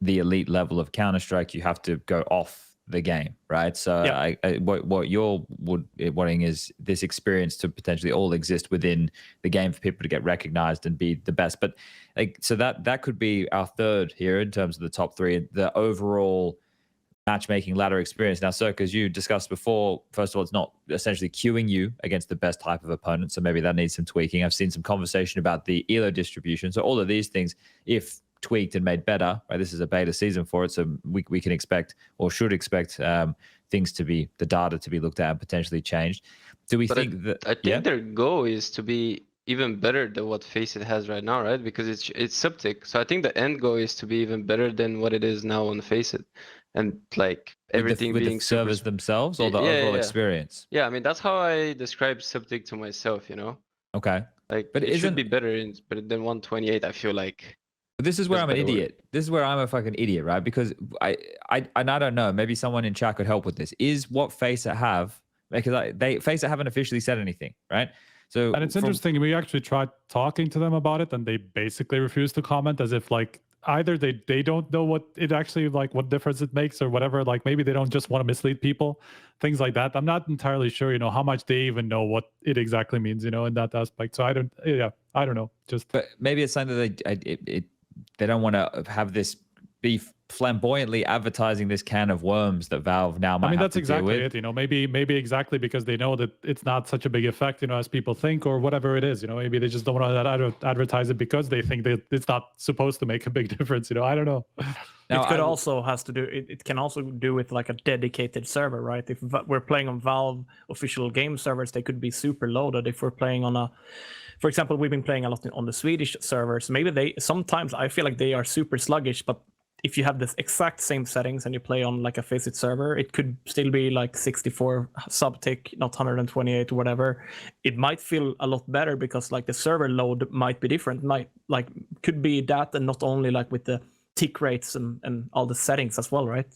the elite level of Counter-Strike, you have to go off the game, right? So what you're wanting is this experience to potentially all exist within the game for people to get recognized and be the best. But like, so that could be our third here in terms of the top 3, the overall matchmaking ladder experience. Now, CeRq, as you discussed before, first of all, it's not essentially queuing you against the best type of opponent, so maybe that needs some tweaking. I've seen some conversation about the elo distribution. So all of these things, if tweaked and made better, right? This is a beta season for it, so we can expect, or should expect, things to be, the data to be looked at and potentially changed. Do we think that? I think their goal is to be even better than what FACEIT has right now, right? Because it's subtick. So I think the end goal is to be even better than what it is now on FACEIT. And like everything with being the servers themselves, or the overall experience. Yeah, I mean that's how I describe subtick to myself, you know. Okay. Like, but it should be better than 128. I feel like. But this is where I'm an idiot. This is where I'm a fucking idiot, right? Because I don't know. Maybe someone in chat could help with this. Is what FACEIT have, because FACEIT haven't officially said anything, right? So, and it's interesting. We actually tried talking to them about it, and they basically refused to comment, as if like either they don't know what it actually, like what difference it makes or whatever. Like maybe they don't just want to mislead people, things like that. I'm not entirely sure, you know, how much they even know what it exactly means, you know, in that aspect. So I don't know. Just, but maybe it's something that they don't want to have this beef flamboyantly advertising this can of worms that Valve now might I mean, have that's to exactly deal with. it. You know, maybe exactly because they know that it's not such a big effect, you know, as people think, or whatever it is. You know, maybe they just don't want to advertise it because they think that it's not supposed to make a big difference. You know, I don't know. Now, it could also has to do. It can also do with like a dedicated server, right? If we're playing on Valve official game servers, they could be super loaded. If we're playing on a, for example, we've been playing a lot on the Swedish servers. Maybe they sometimes I feel like they are super sluggish, but if you have the exact same settings and you play on like a FACEIT server, it could still be like 64 sub-tick, not 128 or whatever. It might feel a lot better because like the server load might be different. Could be that, and not only like with the tick rates and all the settings as well, right?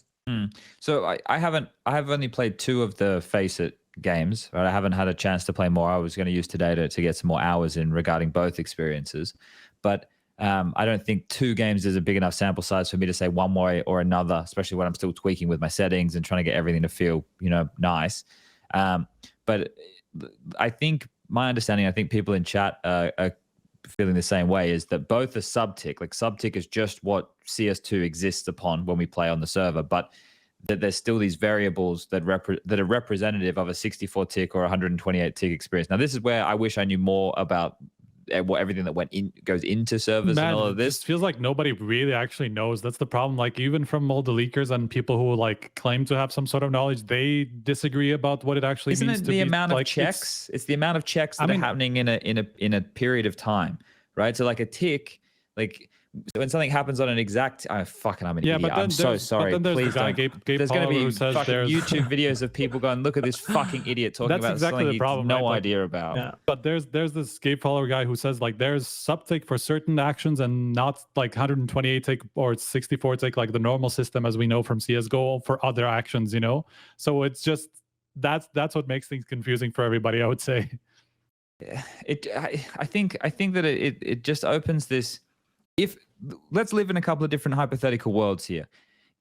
So I have only played 2 of the FACEIT games, right? I haven't had a chance to play more. I was going to use today to get some more hours in regarding both experiences, but I don't think 2 games is a big enough sample size for me to say one way or another, especially when I'm still tweaking with my settings and trying to get everything to feel, you know, nice. But I think my understanding, I think people in chat are feeling the same way, is that both the sub-tick, like sub-tick is just what CS2 exists upon when we play on the server, but that there's still these variables that are representative of a 64 tick or 128 tick experience. Now, this is where I wish I knew more about everything that goes into servers and all of this. It feels like nobody really actually knows. That's the problem. Like, even from all the leakers and people who like claim to have some sort of knowledge, they disagree about what it actually means. Isn't it the amount of checks? It's the amount of checks that are happening in a period of time, right? So like a tick, like when something happens on an exact, I'm an idiot. I'm so sorry. Please don't. There's going to be fucking YouTube videos of people going, look at this fucking idiot talking about exactly something the problem, he has no right? idea about. Yeah. But there's this Gabe follower guy who says like there's sub-tick for certain actions and not like 128 tick or 64 tick like the normal system as we know from CSGO for other actions, you know? So it's just that's what makes things confusing for everybody, I would say. I think that it just opens this. Let's live in a couple of different hypothetical worlds here.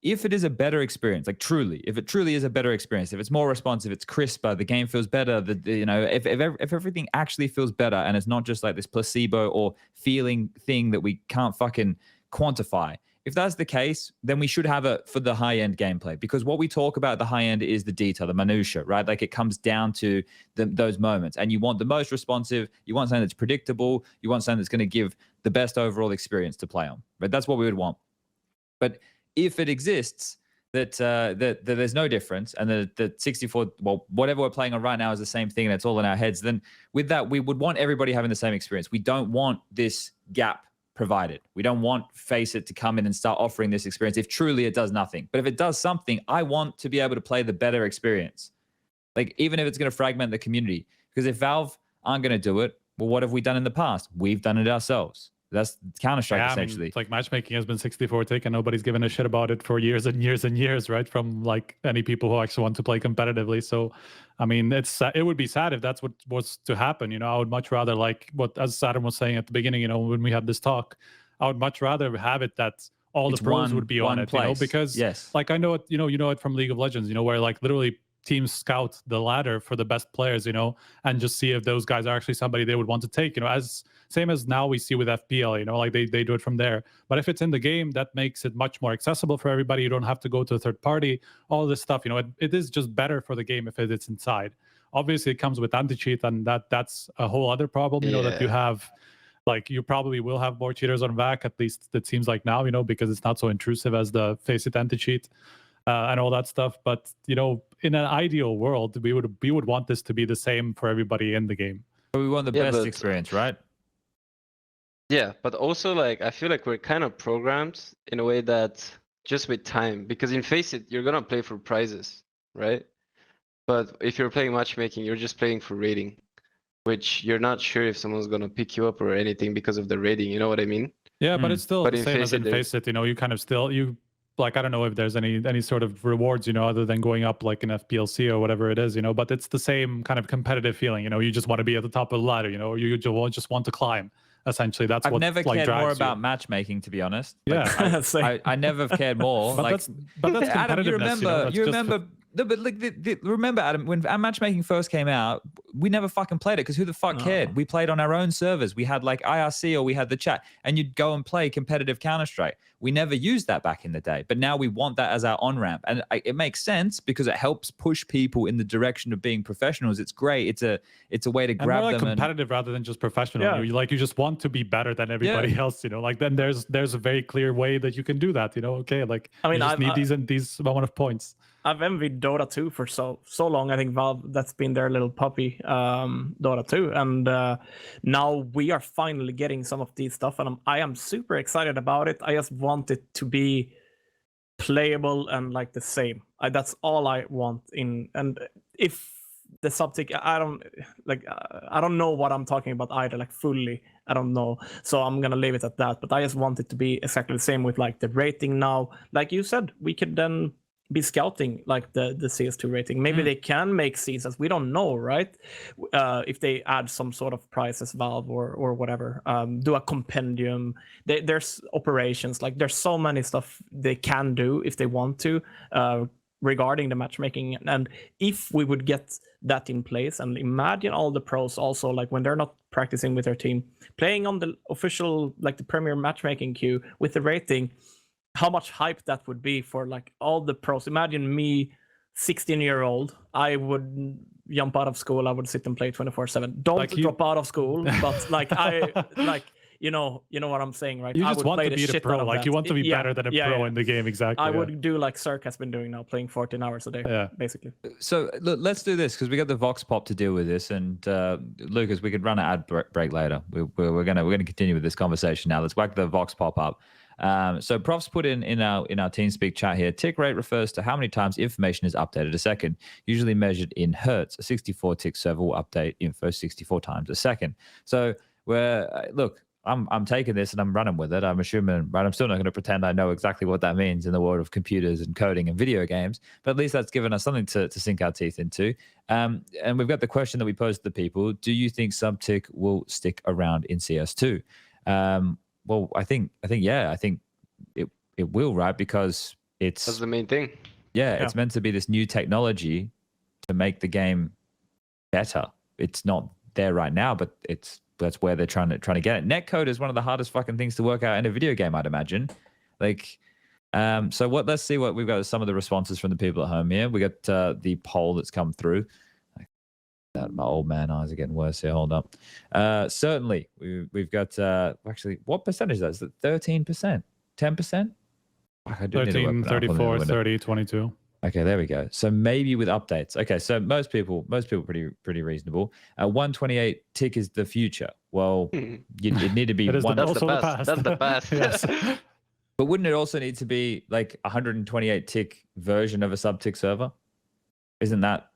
If it is a better experience, like if it truly is a better experience, if it's more responsive, it's crisper, the game feels better, if everything actually feels better and it's not just like this placebo or feeling thing that we can't fucking quantify. If that's the case, then we should have it for the high-end gameplay, because what we talk about at the high-end is the detail, the minutia, right? Like it comes down to those moments, and you want the most responsive, you want something that's predictable, you want something that's going to give the best overall experience to play on, right? That's what we would want. But if it exists that there's no difference, and the 64, well, whatever we're playing on right now is the same thing, and it's all in our heads, then with that, we would want everybody having the same experience. We don't want this gap provided. We don't want FACEIT to come in and start offering this experience if truly it does nothing. But if it does something, I want to be able to play the better experience. Like, even if it's going to fragment the community. Because if Valve aren't going to do it, well, what have we done in the past? We've done it ourselves. That's Counter-Strike, essentially. It's like matchmaking has been 64 tick and nobody's given a shit about it for years and years and years, right? From like any people who actually want to play competitively. So, I mean, it would be sad if that's what was to happen. You know, I would much rather, like what, as Saturn was saying at the beginning, you know, when we had this talk, I would much rather have it that all the pros would be on it, you know, because like I know it, you know it from League of Legends, you know, where like literally teams scout the ladder for the best players, you know, and just see if those guys are actually somebody they would want to take, you know, as same as now we see with FPL, you know, like they do it from there. But if it's in the game, that makes it much more accessible for everybody. You don't have to go to a third party, all this stuff, you know, it is just better for the game if it's inside. Obviously it comes with anti-cheat, and that's a whole other problem, you know, that you have. Like, you probably will have more cheaters on VAC, at least it seems like now, you know, because it's not so intrusive as the FACEIT anti-cheat and all that stuff. But, you know, in an ideal world, we would want this to be the same for everybody in the game. But we want the best experience, right? Yeah, but also, like, I feel like we're kind of programmed in a way that just with time, because in FACEIT, you're going to play for prizes, right? But if you're playing matchmaking, you're just playing for rating, which you're not sure if someone's going to pick you up or anything because of the rating, you know what I mean? Yeah, but it's still the same as in FACEIT, you know, you kind of still, like, I don't know if there's any sort of rewards, you know, other than going up like in FPLC or whatever it is, you know, but it's the same kind of competitive feeling, you know, you just want to be at the top of the ladder, you know, or you just want to climb. Essentially, that's what I've never cared more about matchmaking, to be honest. Yeah, I never have cared more. But like, that's competitiveness. Adam, you remember No, but like, remember, Adam, when our matchmaking first came out, we never fucking played it because who the fuck cared? We played on our own servers. We had like IRC or we had the chat, and you'd go and play competitive Counter-Strike. We never used that back in the day, but now we want that as our on-ramp. And it makes sense because it helps push people in the direction of being professionals. It's great. It's a way to grab more like them. competitive rather than just professional. Yeah. You just want to be better than everybody else, you know. Like then there's a very clear way that you can do that, you know. Okay, like I mean, you just need these amount of points. I've envied Dota 2 for so long. I think Valve, that's been their little puppy, Dota 2, and now we are finally getting some of these stuff, and I am super excited about it. I just want it to be playable and like the same. That's all I want and if the subtick, I don't know what I'm talking about either, like fully. I don't know, so I'm gonna leave it at that. But I just want it to be exactly the same with like the rating now. Like you said, we could then be scouting like the CS2 rating. Maybe they can make seasons. We don't know, right? If they add some sort of price as Valve or whatever, do a compendium. There's operations, like there's so many stuff they can do if they want to regarding the matchmaking. And if we would get that in place, and imagine all the pros also, like when they're not practicing with their team, playing on the official, like the premier matchmaking queue with the rating, how much hype that would be for like all the pros. Imagine me, 16-year-old, I would jump out of school, I would sit and play 24/7. Don't like drop out of school, but like you know what I'm saying, right? You just I would want play to the be a shit pro, out of like that. you want to be better than a pro in the game, exactly. I would do like CeRq has been doing now, playing 14 hours a day, basically. So look, let's do this because we got the Vox Pop to deal with this, and Lucas, we could run an ad break later. We're gonna continue with this conversation now. Let's whack the Vox Pop up. So Prof's put in our TeamSpeak chat here, tick rate refers to how many times information is updated a second, usually measured in hertz. A 64 tick server will update info 64 times a second. So look, I'm taking this and I'm running with it. I'm assuming, right? I'm still not going to pretend I know exactly what that means in the world of computers and coding and video games, but at least that's given us something to sink our teeth into. And we've got the question that we posed to the people: do you think subtick will stick around in CS2? Well, I think yeah. I think it will, right? Because that's the main thing. Yeah, it's meant to be this new technology to make the game better. It's not there right now, but that's where they're trying to get it. Netcode is one of the hardest fucking things to work out in a video game, I'd imagine. Like, so let's see what we've got. Some of the responses from the people at home here. We got the poll that's come through. My old man eyes are getting worse here. Hold up. Certainly, we've got actually, what percentage is that? Is it 13%? 10%? 13, 34, 30, 22. Okay, there we go. So maybe with updates. Okay, so most people pretty reasonable. 128 tick is the future. Well, it need to be that's the past. That's the past. Yes. But wouldn't it also need to be like 128 tick version of a sub-tick server? Isn't that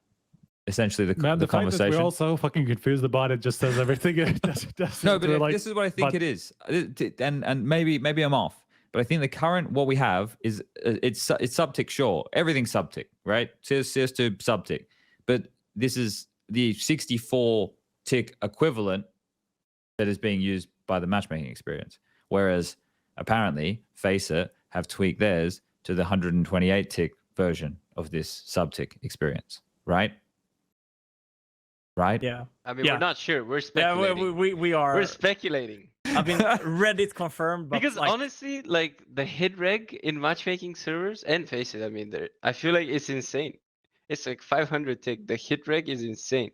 essentially the conversation? We're all so fucking confused about it. Just says everything. No, but this is what I think it is, and maybe I'm off. But I think the current what we have is it's subtick, sure, everything's subtick, right? CS2 subtick, but this is the 64 tick equivalent that is being used by the matchmaking experience. Whereas apparently FACEIT have tweaked theirs to the 128 tick version of this subtick experience, right? Right? Yeah. I mean, we're not sure. We're speculating. Yeah, we are. We're speculating. I mean, Reddit confirmed, but because honestly, like the hit reg in matchmaking servers and FACEIT, I mean, I feel like it's insane. It's like 500 tick. The hit reg is insane.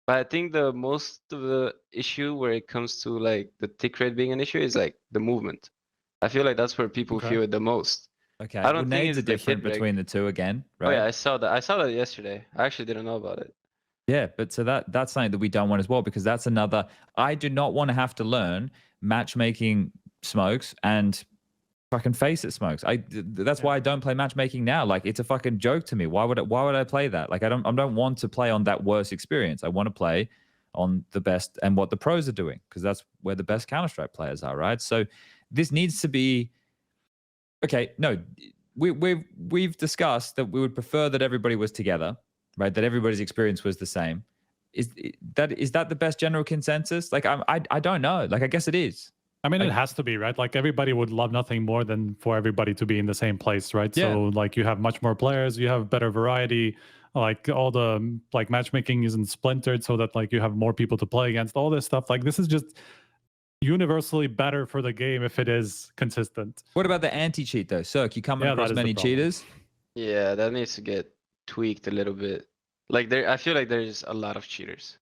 But I think the most of the issue where it comes to like the tick rate being an issue is like the movement. I feel like that's where people feel it the most. Okay. I don't think nades are different between the two again, right? Oh yeah, I saw that. I saw that yesterday. I actually didn't know about it. Yeah, but so that's something that we don't want as well, because that's another. I do not want to have to learn matchmaking smokes and fucking FACEIT smokes. That's why I don't play matchmaking now. Like, it's a fucking joke to me. Why would I play that? Like, I don't want to play on that worst experience. I want to play on the best and what the pros are doing, because that's where the best Counter-Strike players are, right? So this needs to be okay. No, we've discussed that we would prefer that everybody was together, right? That everybody's experience was the same. Is that the best general consensus? Like, I don't know. Like, I guess it is. I mean, it has to be, right? Like everybody would love nothing more than for everybody to be in the same place, right? Yeah. So like you have much more players, you have better variety, like all the like matchmaking isn't splintered so that like you have more people to play against, all this stuff. Like this is just universally better for the game if it is consistent. What about the anti-cheat though? CeRq, you coming Yeah, across that is the many problem. cheaters? Yeah, that needs to get tweaked a little bit. Like I feel like there's a lot of cheaters.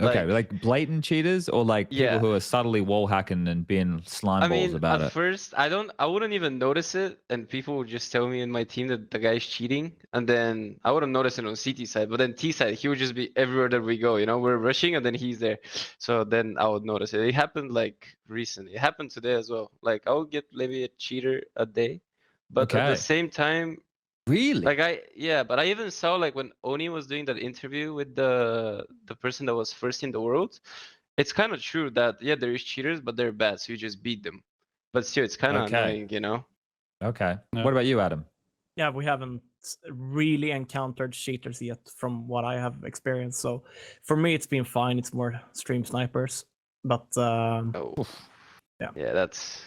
Okay, like blatant cheaters or like people Yeah. who are subtly wall hacking and being slime I balls mean, about at it. first, I wouldn't even notice it, and people would just tell me in my team that the guy's cheating, and then I wouldn't notice it on CT side, but then T side, he would just be everywhere that we go, you know, we're rushing, and then he's there, so then I would notice it. It happened like recently. It happened today as well. Like I would get maybe a cheater a day, but at the Okay. same time, Really? like but I even saw like when Oni was doing that interview with the person that was first in the world. It's kind of true that yeah, there is cheaters, but they're bad, so you just beat them. But still, it's kind of Okay. annoying, you know. Okay. Yeah. What about you, Adam? Yeah, we haven't really encountered cheaters yet from what I have experienced. So for me, it's been fine. It's more stream snipers. But Oh, Yeah. yeah, that's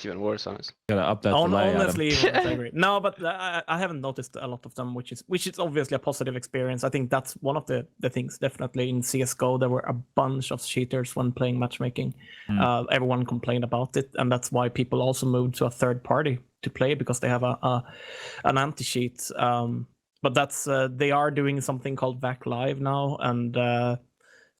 even worse, honestly. Gotta up that delay, honestly, Adam. even I agree. No, but I haven't noticed a lot of them, which is obviously a positive experience. I think that's one of the things. Definitely in CSGO, there were a bunch of cheaters when playing matchmaking. Everyone complained about it, and that's why people also moved to a third party to play because they have an anti-cheat. But that's they are doing something called VAC Live now, and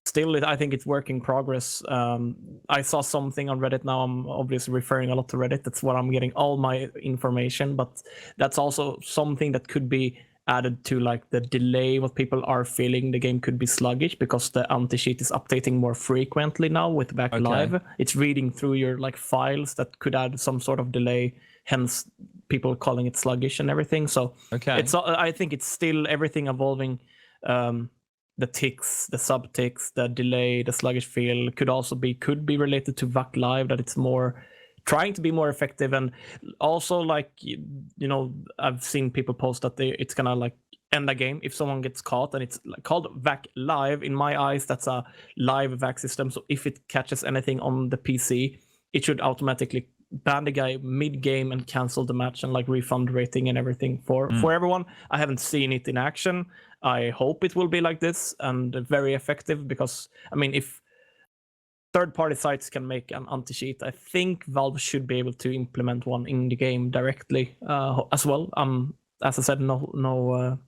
still, I think it's work in progress. I saw something on Reddit now. I'm obviously referring a lot to Reddit. That's where I'm getting all my information. But that's also something that could be added to like the delay. What people are feeling the game could be sluggish because the anti-cheat is updating more frequently now with VAC Live. It's reading through your like files that could add some sort of delay. Hence, people calling it sluggish and everything. So it's I think it's still everything evolving. The ticks, the sub ticks, the delay, the sluggish feel could be related to VAC Live, that it's more trying to be more effective. And also like, you know, I've seen people post that it's gonna like end a game if someone gets caught, and it's called VAC Live. In my eyes, that's a live VAC system. So if it catches anything on the PC, it should automatically ban the guy mid-game and cancel the match and like refund rating and everything for everyone. I haven't seen it in action. I hope it will be like this and very effective, because I mean, if third-party sites can make an anti-cheat, I think Valve should be able to implement one in the game directly as well. As I said, no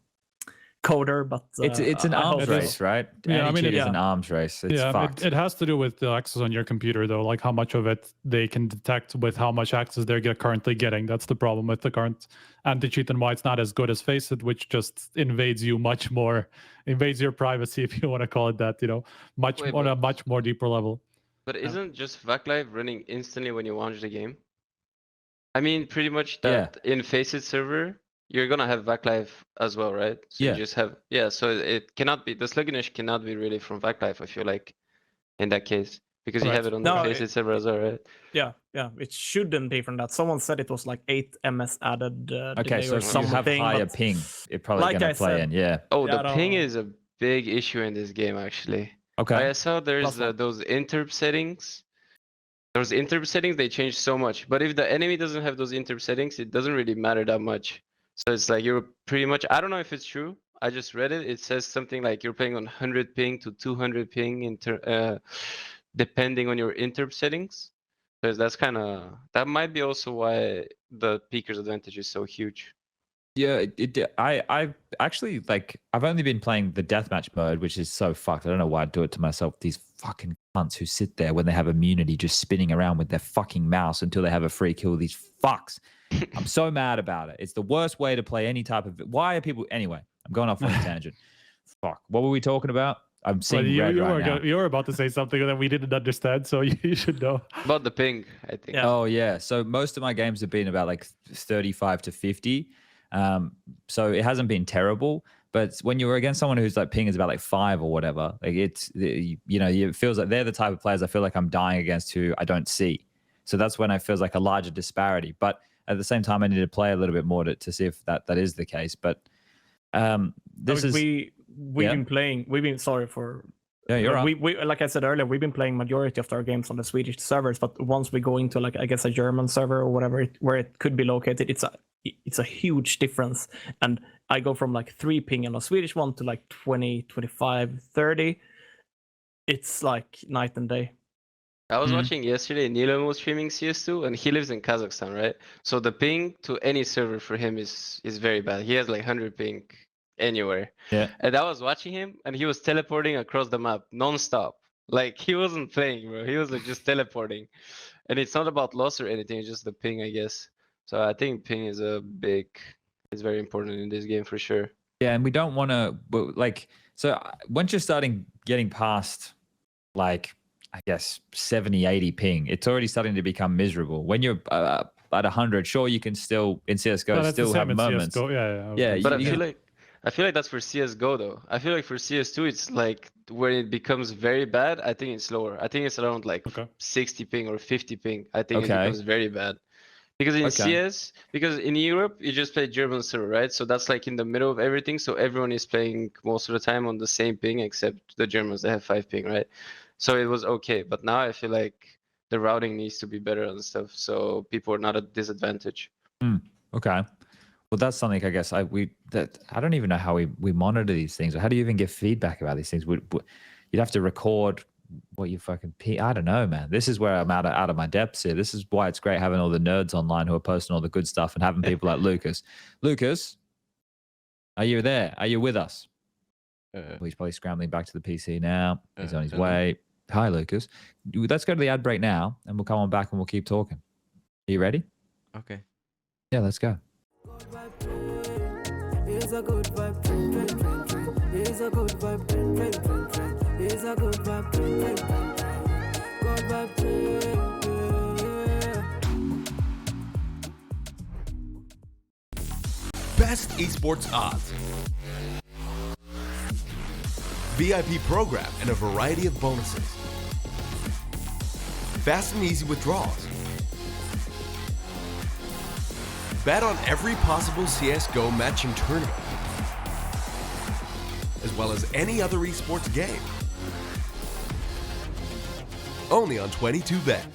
coder, but it's an arms race, right? Yeah, I mean, it's an arms race. It's fucked. It has to do with the access on your computer, though, like how much of it they can detect with how much access they're currently getting. That's the problem with the current anti-cheat, and why it's not as good as FACEIT, which just invades your privacy, if you want to call it that, you know, on a much more deeper level. But isn't just VAC Live running instantly when you launch the game? I mean, pretty much that in FACEIT server, you're gonna have VAC Live as well, right? So you just have so it cannot be, the sluggishness cannot be really from VAC Live, I feel like, in that case, because you have it on the FACEIT server as well, right? Yeah, it shouldn't be from that. Someone said it was like 8 ms added. Okay, so if you have higher ping, it's probably like gonna play in. Yeah. Oh, the ping is a big issue in this game, actually. Okay. I saw there's those interp settings. Those interp settings, they change so much. But if the enemy doesn't have those interp settings, it doesn't really matter that much. So it's like you're pretty much, I don't know if it's true. I just read it. It says something like you're playing on 100 ping to 200 ping depending on your interp settings. Because that might be also why the peaker's advantage is so huge. Yeah, I actually, like, I've only been playing the deathmatch mode, which is so fucked. I don't know why I do it to myself. These fucking cunts who sit there when they have immunity just spinning around with their fucking mouse until they have a free kill. These fucks. I'm so mad about it. It's the worst way to play any type of... Why are people... Anyway, I'm going off on a tangent. Fuck. What were we talking about? I'm seeing red right now. You were about to say something that we didn't understand, so you should know. About the ping, I think. Yeah. Oh, yeah. So most of my games have been about like 35 to 50. So it hasn't been terrible. But when you're against someone who's like ping is about like 5 or whatever, like it's, you know, it feels like they're the type of players I feel like I'm dying against who I don't see. So that's when it feels like a larger disparity. But at the same time, I need to play a little bit more to see if that is the case. But we've been playing. We've been Yeah, you're right. We like I said earlier, we've been playing majority of our games on the Swedish servers, but once we go into like I guess a German server or whatever where it could be located, it's a huge difference. And I go from like 3 ping on a Swedish one to like 20, 25, 30. It's like night and day. I was watching yesterday, Nilam was streaming CS2, and he lives in Kazakhstan, right? So the ping to any server for him is very bad. He has like 100 ping anywhere. Yeah. And I was watching him, and he was teleporting across the map non-stop. Like, he wasn't playing, bro. He was like just teleporting. And it's not about loss or anything, it's just the ping, I guess. So I think ping is very important in this game for sure. Yeah, and we don't want to, like, so once you're starting getting past, like, I guess 70, 80 ping, it's already starting to become miserable. When you're at 100, sure, you can still in CSGO still have moments. CSGO, yeah. But I feel like that's for CSGO though. I feel like for CS2, it's like when it becomes very bad. I think it's lower. I think it's around like 60 ping or 50 ping. I think it becomes very bad. Because in CS, because in Europe, you just play German server, right? So that's like in the middle of everything. So everyone is playing most of the time on the same ping, except the Germans, they have 5 ping, right? So it was okay. But now I feel like the routing needs to be better and stuff. So people are not at disadvantage. Okay. Well, that's something I guess I don't even know how we monitor these things. Or how do you even give feedback about these things? You'd have to record what you fucking I don't know, man. This is where I'm out of my depths here. This is why it's great having all the nerds online who are posting all the good stuff and having people like Lucas. Lucas, are you there? Are you with us? Well, he's probably scrambling back to the PC now. He's on his way. Hi, Lucas. Let's go to the ad break now, and we'll come on back and we'll keep talking. Are you ready? Okay. Yeah, let's go. It's a good vibe, train. It's a good vibe, train. It's a good vibe, train. Good vibe, train. Best esports odds. VIP program and a variety of bonuses. Fast and easy withdrawals. Bet on every possible CSGO matching tournament, as well as any other esports game. Only on 22Bet.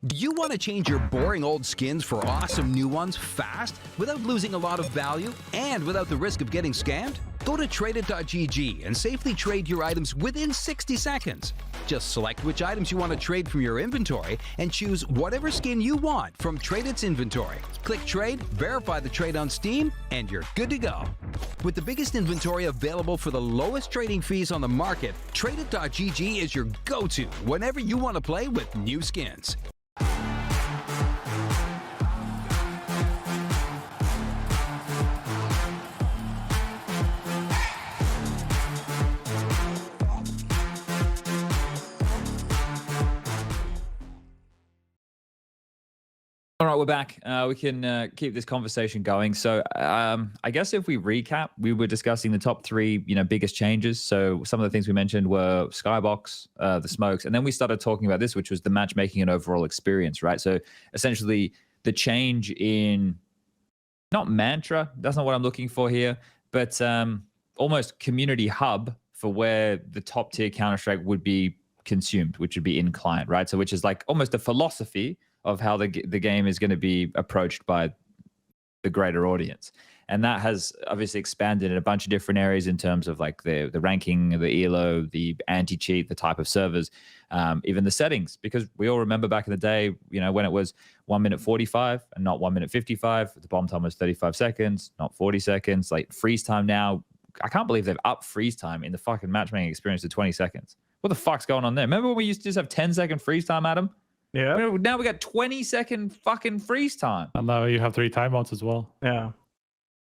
Do you want to change your boring old skins for awesome new ones fast, without losing a lot of value, and without the risk of getting scammed? Go to tradeit.gg and safely trade your items within 60 seconds. Just select which items you want to trade from your inventory and choose whatever skin you want from Tradeit's inventory. Click Trade, verify the trade on Steam, and you're good to go. With the biggest inventory available for the lowest trading fees on the market, tradeit.gg is your go-to whenever you want to play with new skins. All right, we're back. We can keep this conversation going. So I guess if we recap, we were discussing the top 3, biggest changes. So some of the things we mentioned were Skybox, the smokes, and then we started talking about this, which was the matchmaking and overall experience, right? So essentially the change in, not mantra, that's not what I'm looking for here, but almost community hub for where the top tier Counter-Strike would be consumed, which would be in client, right? So which is like almost a philosophy of how the game is going to be approached by the greater audience. And that has obviously expanded in a bunch of different areas in terms of like the ranking, the ELO, the anti-cheat, the type of servers, even the settings, because we all remember back in the day, when it was 1 minute 45 and not 1 minute 55, the bomb time was 35 seconds, not 40 seconds. Like freeze time now, I can't believe they've upped freeze time in the fucking matchmaking experience to 20 seconds. What the fuck's going on there? Remember when we used to just have 10-second freeze time, Adam? Yeah. Now we got 20-second fucking freeze time. And now you have 3 timeouts as well. Yeah.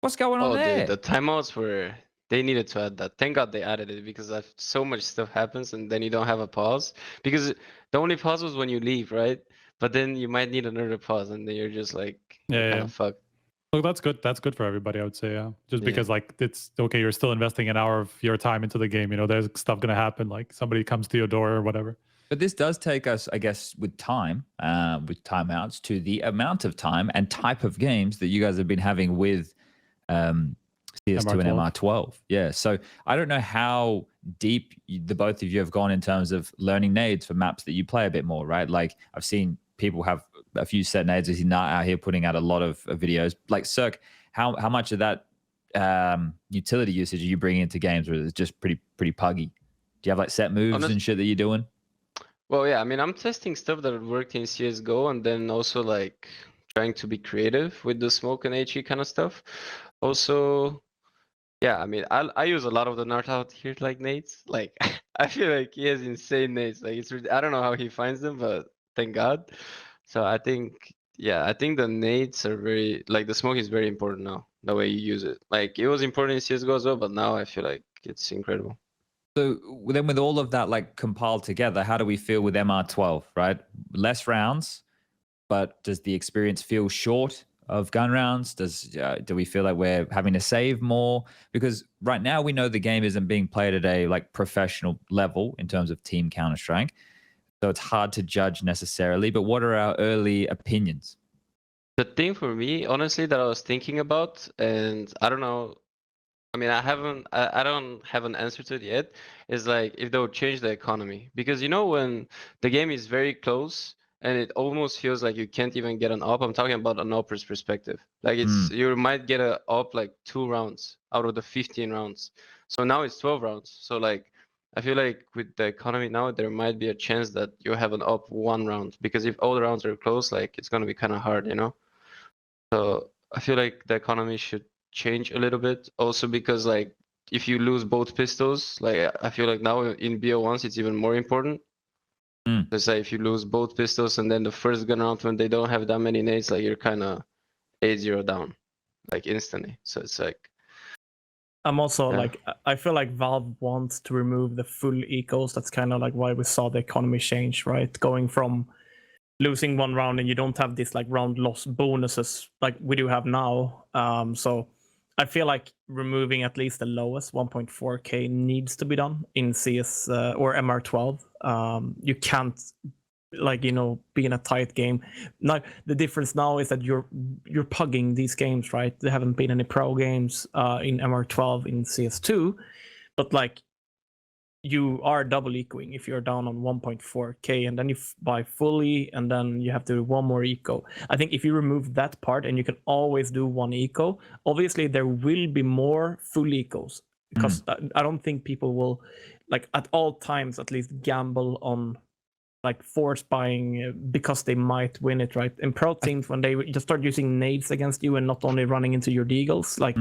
What's going on there? Dude, the timeouts they needed to add that. Thank God they added it, because so much stuff happens and then you don't have a pause. Because the only pause was when you leave, right? But then you might need another pause and then you're just like, kind of fucked. Look, that's good. That's good for everybody, I would say. Yeah, just because like it's okay. You're still investing an hour of your time into the game. There's stuff gonna happen. Like somebody comes to your door or whatever. But this does take us, I guess, with time, with timeouts, to the amount of time and type of games that you guys have been having with CS2 and MR12. Yeah. So I don't know how deep the both of you have gone in terms of learning nades for maps that you play a bit more, right? Like I've seen people have a few set nades. He's not out here putting out a lot of videos. Like CeRq, how much of that utility usage are you bringing into games, or is it just pretty puggy? Do you have like set moves and shit that you're doing? Well, yeah, I mean, I'm testing stuff that worked in CSGO and then also like trying to be creative with the smoke and HE kind of stuff. Also, yeah, I mean, I use a lot of the nerd out here like nades. Like, I feel like he has insane nades. Like, I don't know how he finds them, but thank God. So I think, yeah, I think the nades are very, like the smoke is very important now, the way you use it. Like, it was important in CSGO as well, but now I feel like it's incredible. So then with all of that like compiled together, how do we feel with MR12, right? Less rounds, but does the experience feel short of gun rounds? Do we feel like we're having to save more? Because right now we know the game isn't being played at a like professional level in terms of team Counter-Strike. So it's hard to judge necessarily, but what are our early opinions? The thing for me, honestly, that I was thinking about, and I don't know, I mean, I don't have an answer to it yet, is like if they would change the economy. Because you know when the game is very close and it almost feels like you can't even get an up. I'm talking about an upper's perspective. Like you might get a up like 2 rounds out of the 15 rounds. So now it's 12 rounds. So like I feel like with the economy now, there might be a chance that you have an up 1 round. Because if all the rounds are close, like it's gonna be kind of hard, you know? So I feel like the economy should change a little bit. Also because like if you lose both pistols, like I feel like now in BO1s it's even more important. Because like, if you lose both pistols and then the first gun round when they don't have that many nades, like you're kind of 8-0 down, like instantly. So it's like. I'm also like, I feel like Valve wants to remove the full ecos. That's kind of like why we saw the economy change, right? Going from losing 1 round and you don't have this like round loss bonuses like we do have now. So I feel like removing at least the lowest 1.4k needs to be done in CS or MR12. You can't like, you know, be in a tight game. Now the difference now is that you're pugging these games, right? There haven't been any pro games in MR12 in CS2, but like you are double ecoing if you're down on 1.4k and then you buy fully and then you have to do 1 more eco. I think if you remove that part and you can always do 1 eco, obviously there will be more full ecos because I don't think people will like at all times at least gamble on like force buying because they might win it, right? And pro teams, when they just start using nades against you and not only running into your deagles, like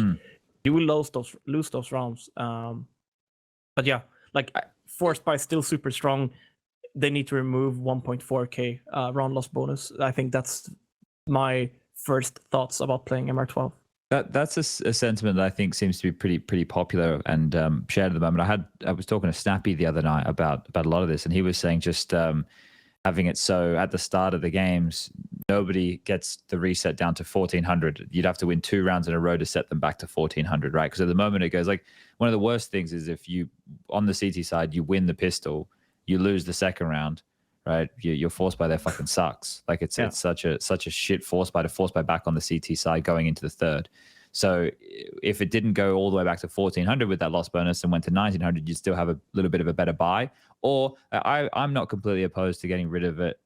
you will lose those rounds. But yeah, like force buy is still super strong. They need to remove 1.4k round loss bonus. I think that's my first thoughts about playing MR12. That's a sentiment that I think seems to be pretty popular and shared at the moment. I was talking to Snappy the other night about a lot of this, and he was saying just having it so at the start of the games, nobody gets the reset down to 1400. You'd have to win 2 rounds in a row to set them back to 1400, right? Because at the moment it goes like one of the worst things is if you on the CT side you win the pistol, you lose the second round, right? Your force buy there fucking sucks. Like it's such a shit force buy to force buy back on the CT side going into the third. So if it didn't go all the way back to 1400 with that loss bonus and went to 1900, you'd still have a little bit of a better buy. Or I'm not completely opposed to getting rid of it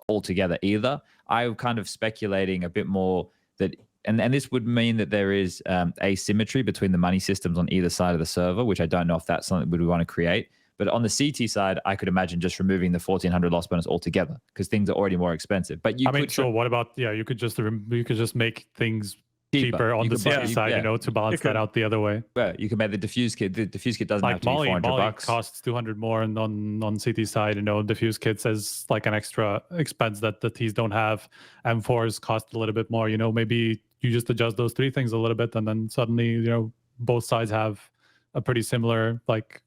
altogether either. I'm kind of speculating a bit more that, and this would mean that there is asymmetry between the money systems on either side of the server, which I don't know if that's something we want to create. But on the CT side, I could imagine just removing the 1400 loss bonus altogether because things are already more expensive. But you so what about, you could just make things cheaper on the CT side, you know, to balance that out the other way. Well, you can make the diffuse kit. The diffuse kit doesn't have to be $400. Molly costs 200 more on CT side. You know, diffuse kits as like an extra expense that the Ts don't have. M4s cost a little bit more. You know, maybe you just adjust those 3 things a little bit, and then suddenly, you know, both sides have a pretty similar like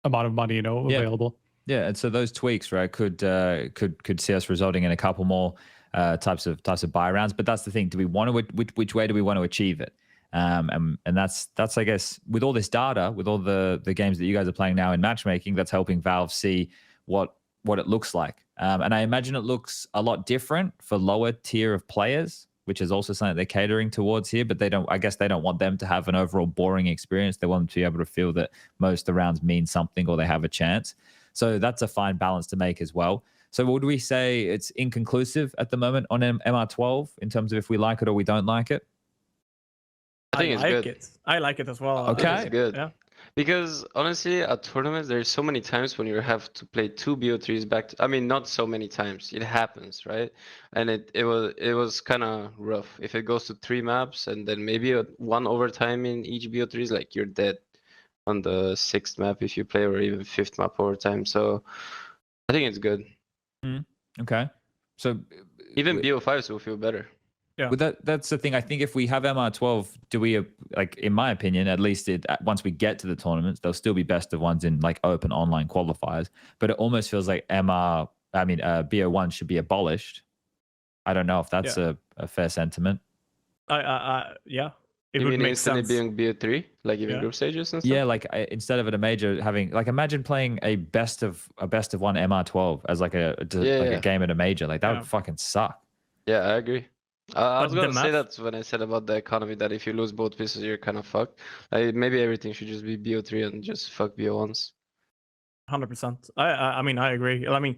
amount of money, you know, available. Yeah, and so those tweaks, right, could see us resulting in a couple more types of buy rounds. But that's the thing: do we want to which way do we want to achieve it? And that's I guess with all this data, with all the games that you guys are playing now in matchmaking, that's helping Valve see what it looks like. And I imagine it looks a lot different for lower tier of players which is also something they're catering towards here. But I guess they don't want them to have an overall boring experience. They want them to be able to feel that most of the rounds mean something or they have a chance. So that's a fine balance to make as well. So would we say it's inconclusive at the moment on MR12 in terms of if we like it or we don't like it? I think it's good. I like it as well. Okay. It's good. Yeah. Because honestly, at tournaments, there's so many times when you have to play 2 BO3s back to, I mean, not so many times. It happens, right? And it was kind of rough. If it goes to 3 maps and then maybe 1 overtime in each BO3s, like you're dead on the 6th map if you play, or even 5th map overtime. So I think it's good. Okay. So even BO5s will feel better. Yeah. But that's the thing. I think if we have MR12, do we, like, in my opinion, at least once we get to the tournaments, there'll still be best of ones in like open online qualifiers. But it almost feels like BO1 should be abolished. I don't know if that's a fair sentiment. Yeah. It You would mean make instantly sense. being BO3, like even group stages and stuff? Yeah, like instead of at a major having, like, imagine playing a best of one MR12 as like a game at a major. Like that would fucking suck. Yeah, I agree. I was But the gonna say math- that when I said about the economy, that if you lose both pieces, you're kind of fucked. Maybe everything should just be BO3 and just fuck BO1s. 100%. I mean, I agree. I mean,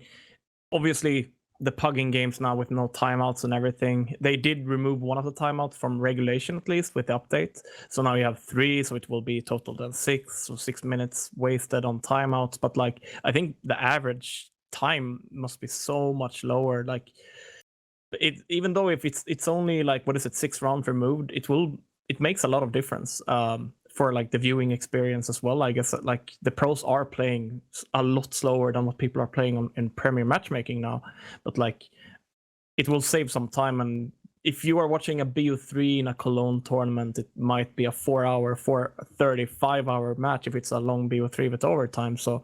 obviously, the pugging games now with no timeouts and everything, they did remove one of the timeouts from regulation, at least with the update. So now you have 3, so it will be total then 6, so 6 minutes wasted on timeouts. But like, I think the average time must be so much lower. Like, even though if it's only like, what is it, 6 rounds removed, it makes a lot of difference for like the viewing experience as well. I guess like the pros are playing a lot slower than what people are playing in Premier matchmaking now, but like it will save some time. And if you are watching a BO3 in a Cologne tournament, it might be a 4-hour, 35-hour match if it's a long BO3 with overtime. So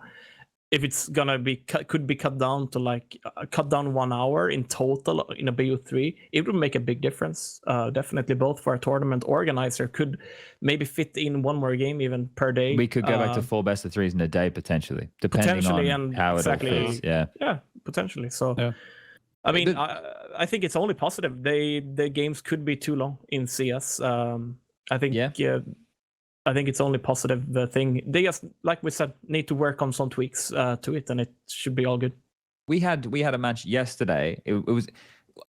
if it's gonna be could be cut down to like cut down 1 hour in total in a BO3, it would make a big difference. Definitely, both for a tournament organizer, could maybe fit in one more game even per day. We could go back to 4 best of 3s in a day potentially, depending on how it all fits. Yeah, potentially. So, Yeah. I mean, I think it's only positive. The games could be too long in CS. I think I think it's only positive. The thing they just, like we said, need to work on some tweaks to it, and it should be all good. We had a match yesterday. It was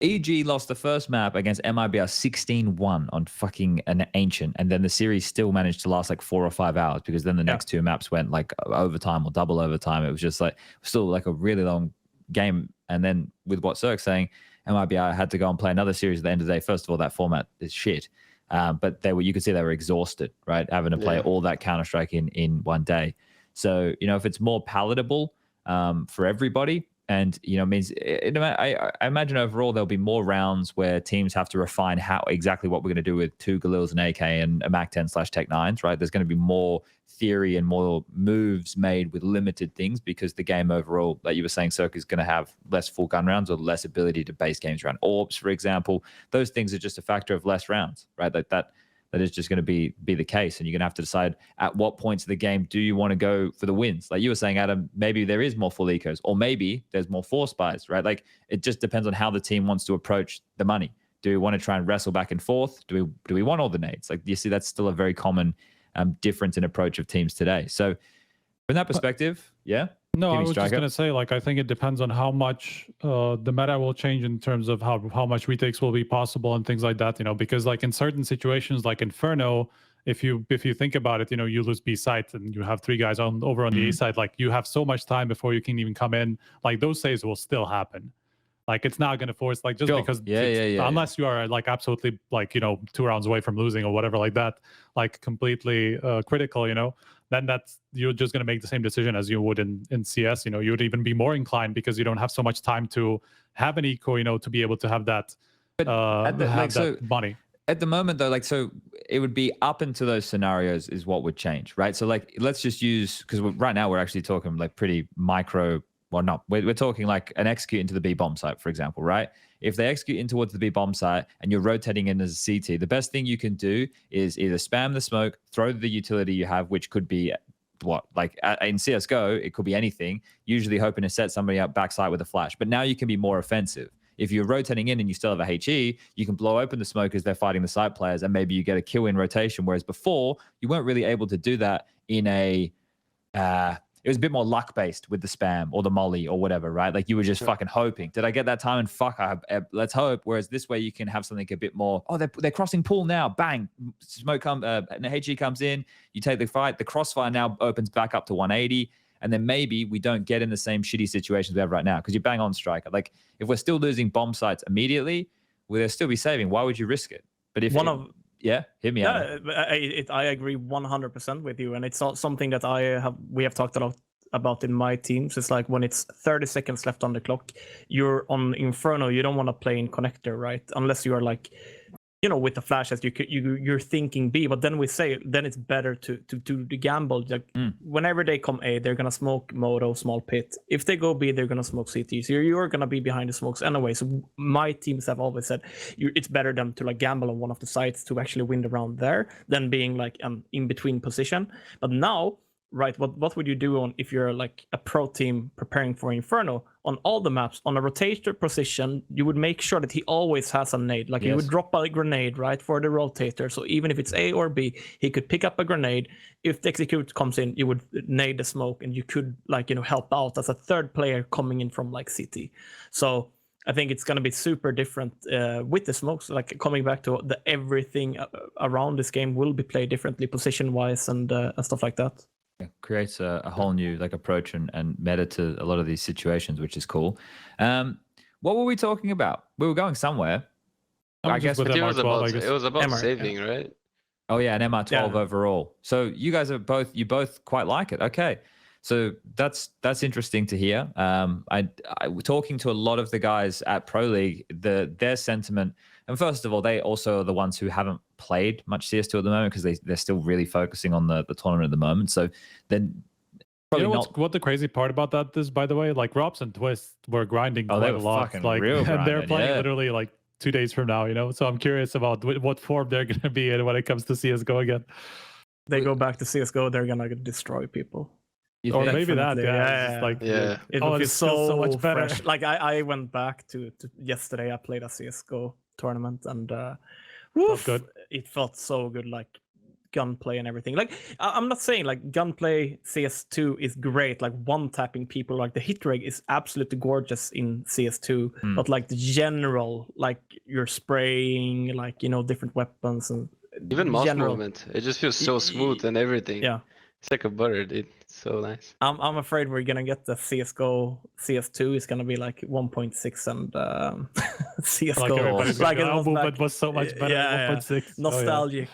EG lost the first map against MIBR 16-1 on fucking an ancient, and then the series still managed to last like 4 or 5 hours because then the next 2 maps went like overtime or double overtime. It was just like still like a really long game. And then with what CeRq saying, MIBR had to go and play another series at the end of the day. First of all, that format is shit. But you could see they were exhausted, right? Having to play all that Counter-Strike in one day. So, if it's more palatable for everybody, and, means I imagine overall there'll be more rounds where teams have to refine exactly what we're going to do with 2 Galils, an AK, and a MAC-10/Tech-9s, right? There's going to be more theory and more moves made with limited things because the game overall, like you were saying, CeRq is going to have less full gun rounds or less ability to base games around orbs, for example. Those things are just a factor of less rounds, right? Like that is just going to be the case. And you're going to have to decide at what points of the game do you want to go for the wins. Like you were saying, Adam, maybe there is more full ecos, or maybe there's more force buys, right? Like it just depends on how the team wants to approach the money. Do we want to try and wrestle back and forth? Do we want all the nades? Like you see, that's still a very common difference in approach of teams today. So from that perspective, No, I was just going to say, like, I think it depends on how much the meta will change in terms of how much retakes will be possible and things like that, because like in certain situations like Inferno, if you think about it, you lose B site and you have 3 guys over on the A side, like you have so much time before you can even come in. Like those saves will still happen. Like it's not going to force, like just because unless you are like absolutely like 2 rounds away from losing or whatever like that, like completely critical, then you're just going to make the same decision as you would in CS. You would even be more inclined because you don't have so much time to have an eco, to be able to have that money. At the moment though, like, so it would be up into those scenarios is what would change, right? So like, let's just use, because right now we're actually talking like pretty micro. Well, not. We're talking like an execute into the B bomb site, for example, right? If they execute in towards the B bomb site and you're rotating in as a CT, the best thing you can do is either spam the smoke, throw the utility you have, which could be like in CSGO, it could be anything, usually hoping to set somebody up backside with a flash. But now you can be more offensive. if you're rotating in and you still have a HE, you can blow open the smoke as they're fighting the side players, and maybe you get a kill in rotation. Whereas before, you weren't really able to do that in a it was a bit more luck based with the spam or the molly or whatever, right? Like you were just fucking hoping. Did I get that time? And fuck, let's hope. Whereas this way you can have something a bit more. Oh, they're crossing pool now. Bang, smoke comes. An HE comes in. You take the fight. The crossfire now opens back up to 180, and then maybe we don't get in the same shitty situations we have right now because you bang on striker. Like if we're still losing bomb sites immediately, we'll still be saving. Why would you risk it? But if yeah, hit me out. I agree 100% with you, and it's not something that we have talked a lot about in my teams. It's like when it's 30 seconds left on the clock, you're on Inferno. You don't want to play in connector, right? Unless you are like, with the flashes, you're thinking B. But then we say then it's better to do the gamble. Like whenever they come A, they're gonna smoke Moto, small pit. If they go B, they're gonna smoke CT. So you're gonna be behind the smokes anyway. So my teams have always said it's better than to like gamble on one of the sites to actually win the round there than being like in between position. But now, right, what would you do if you're like a pro team preparing for Inferno on all the maps on a rotator position? You would make sure that he always has a nade. Like you would drop a grenade right for the rotator. So even if it's A or B, he could pick up a grenade. If the execute comes in, you would nade the smoke, and you could help out as a third player coming in from like CT. So I think it's going to be super different with the smokes. Like coming back to everything around this game will be played differently position wise and stuff like that. It creates a whole new like approach and meta to a lot of these situations, which is cool. What were we talking about? We were going somewhere. I guess it was about saving, right? Oh yeah, an MR12 overall. So you guys are both quite like it. Okay, so that's interesting to hear. I talking to a lot of the guys at Pro League, their sentiment. And first of all, they also are the ones who haven't played much CS2 at the moment because they're still really focusing on the tournament at the moment. So then, what the crazy part about that is, by the way, like Robs and Twist were grinding quite a lot, like, and they're playing literally like 2 days from now. So I'm curious about what form they're gonna be in when it comes to CS:GO again. They go back to CS:GO, they're gonna destroy people. Or maybe that, it will be so much better. Fresh. Like I went back to yesterday. I played a CS:GO tournament, and it felt so good, like gunplay and everything. Like I'm not saying like gunplay CS2 is great, like one tapping people, like the hit rate is absolutely gorgeous in CS2, but like the general, like you're spraying like different weapons and even mouse movement, it just feels so smooth and everything. It's like a butter, dude. It's so nice. I'm afraid we're gonna get the CS:GO CS2 is gonna be like 1.6 and CS:GO like it was so much better than 1.6. Nostalgic.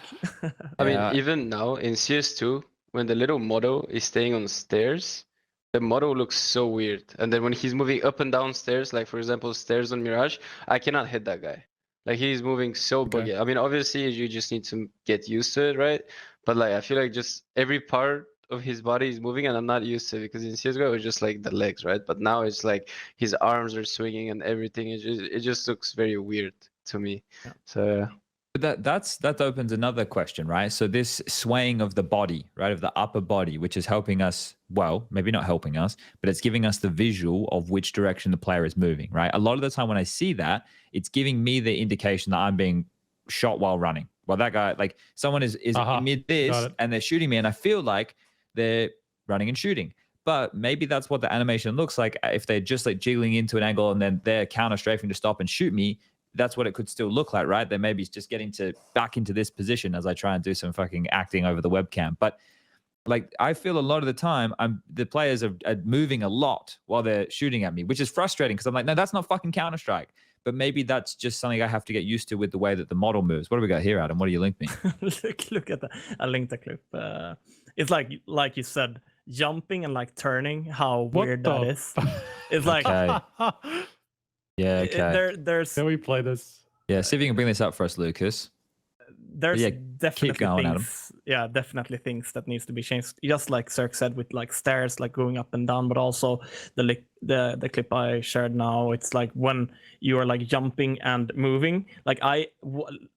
I mean, even now in CS2, when the little Moto is staying on stairs, the Moto looks so weird. And then when he's moving up and down stairs, like for example stairs on Mirage, I cannot hit that guy. Like he's moving so buggy. I mean, obviously you just need to get used to it, right? But like I feel like just every part of his body is moving, and I'm not used to it because in CSGO it was just like the legs, right? But now it's like his arms are swinging and everything. It just looks very weird to me. So that opens another question, right? So this swaying of the body, right, of the upper body, which is helping us, well, maybe not helping us, but it's giving us the visual of which direction the player is moving, right? A lot of the time when I see that, it's giving me the indication that I'm being shot while running. Well, that guy, like someone is mid this and they're shooting me, and I feel like they're running and shooting. But maybe that's what the animation looks like if they're just like jiggling into an angle and then they're counter strafing to stop and shoot me. That's what it could still look like, right? They maybe just getting back into this position as I try and do some fucking acting over the webcam. But like I feel a lot of the time the players are moving a lot while they're shooting at me, which is frustrating because I'm like, no, that's not fucking Counter-Strike. But maybe that's just something I have to get used to with the way that the model moves. What do we got here, Adam? What do you link me? Look at that. I linked the clip. It's like you said, jumping and like turning. How weird that is. It's like yeah, okay. There's. Can we play this? Yeah, see if you can bring this up for us, Lucas. There's definitely things. Yeah, definitely things that needs to be changed. Just like CeRq said, with like stairs, like going up and down, but also the clip I shared now. It's like when you are like jumping and moving. Like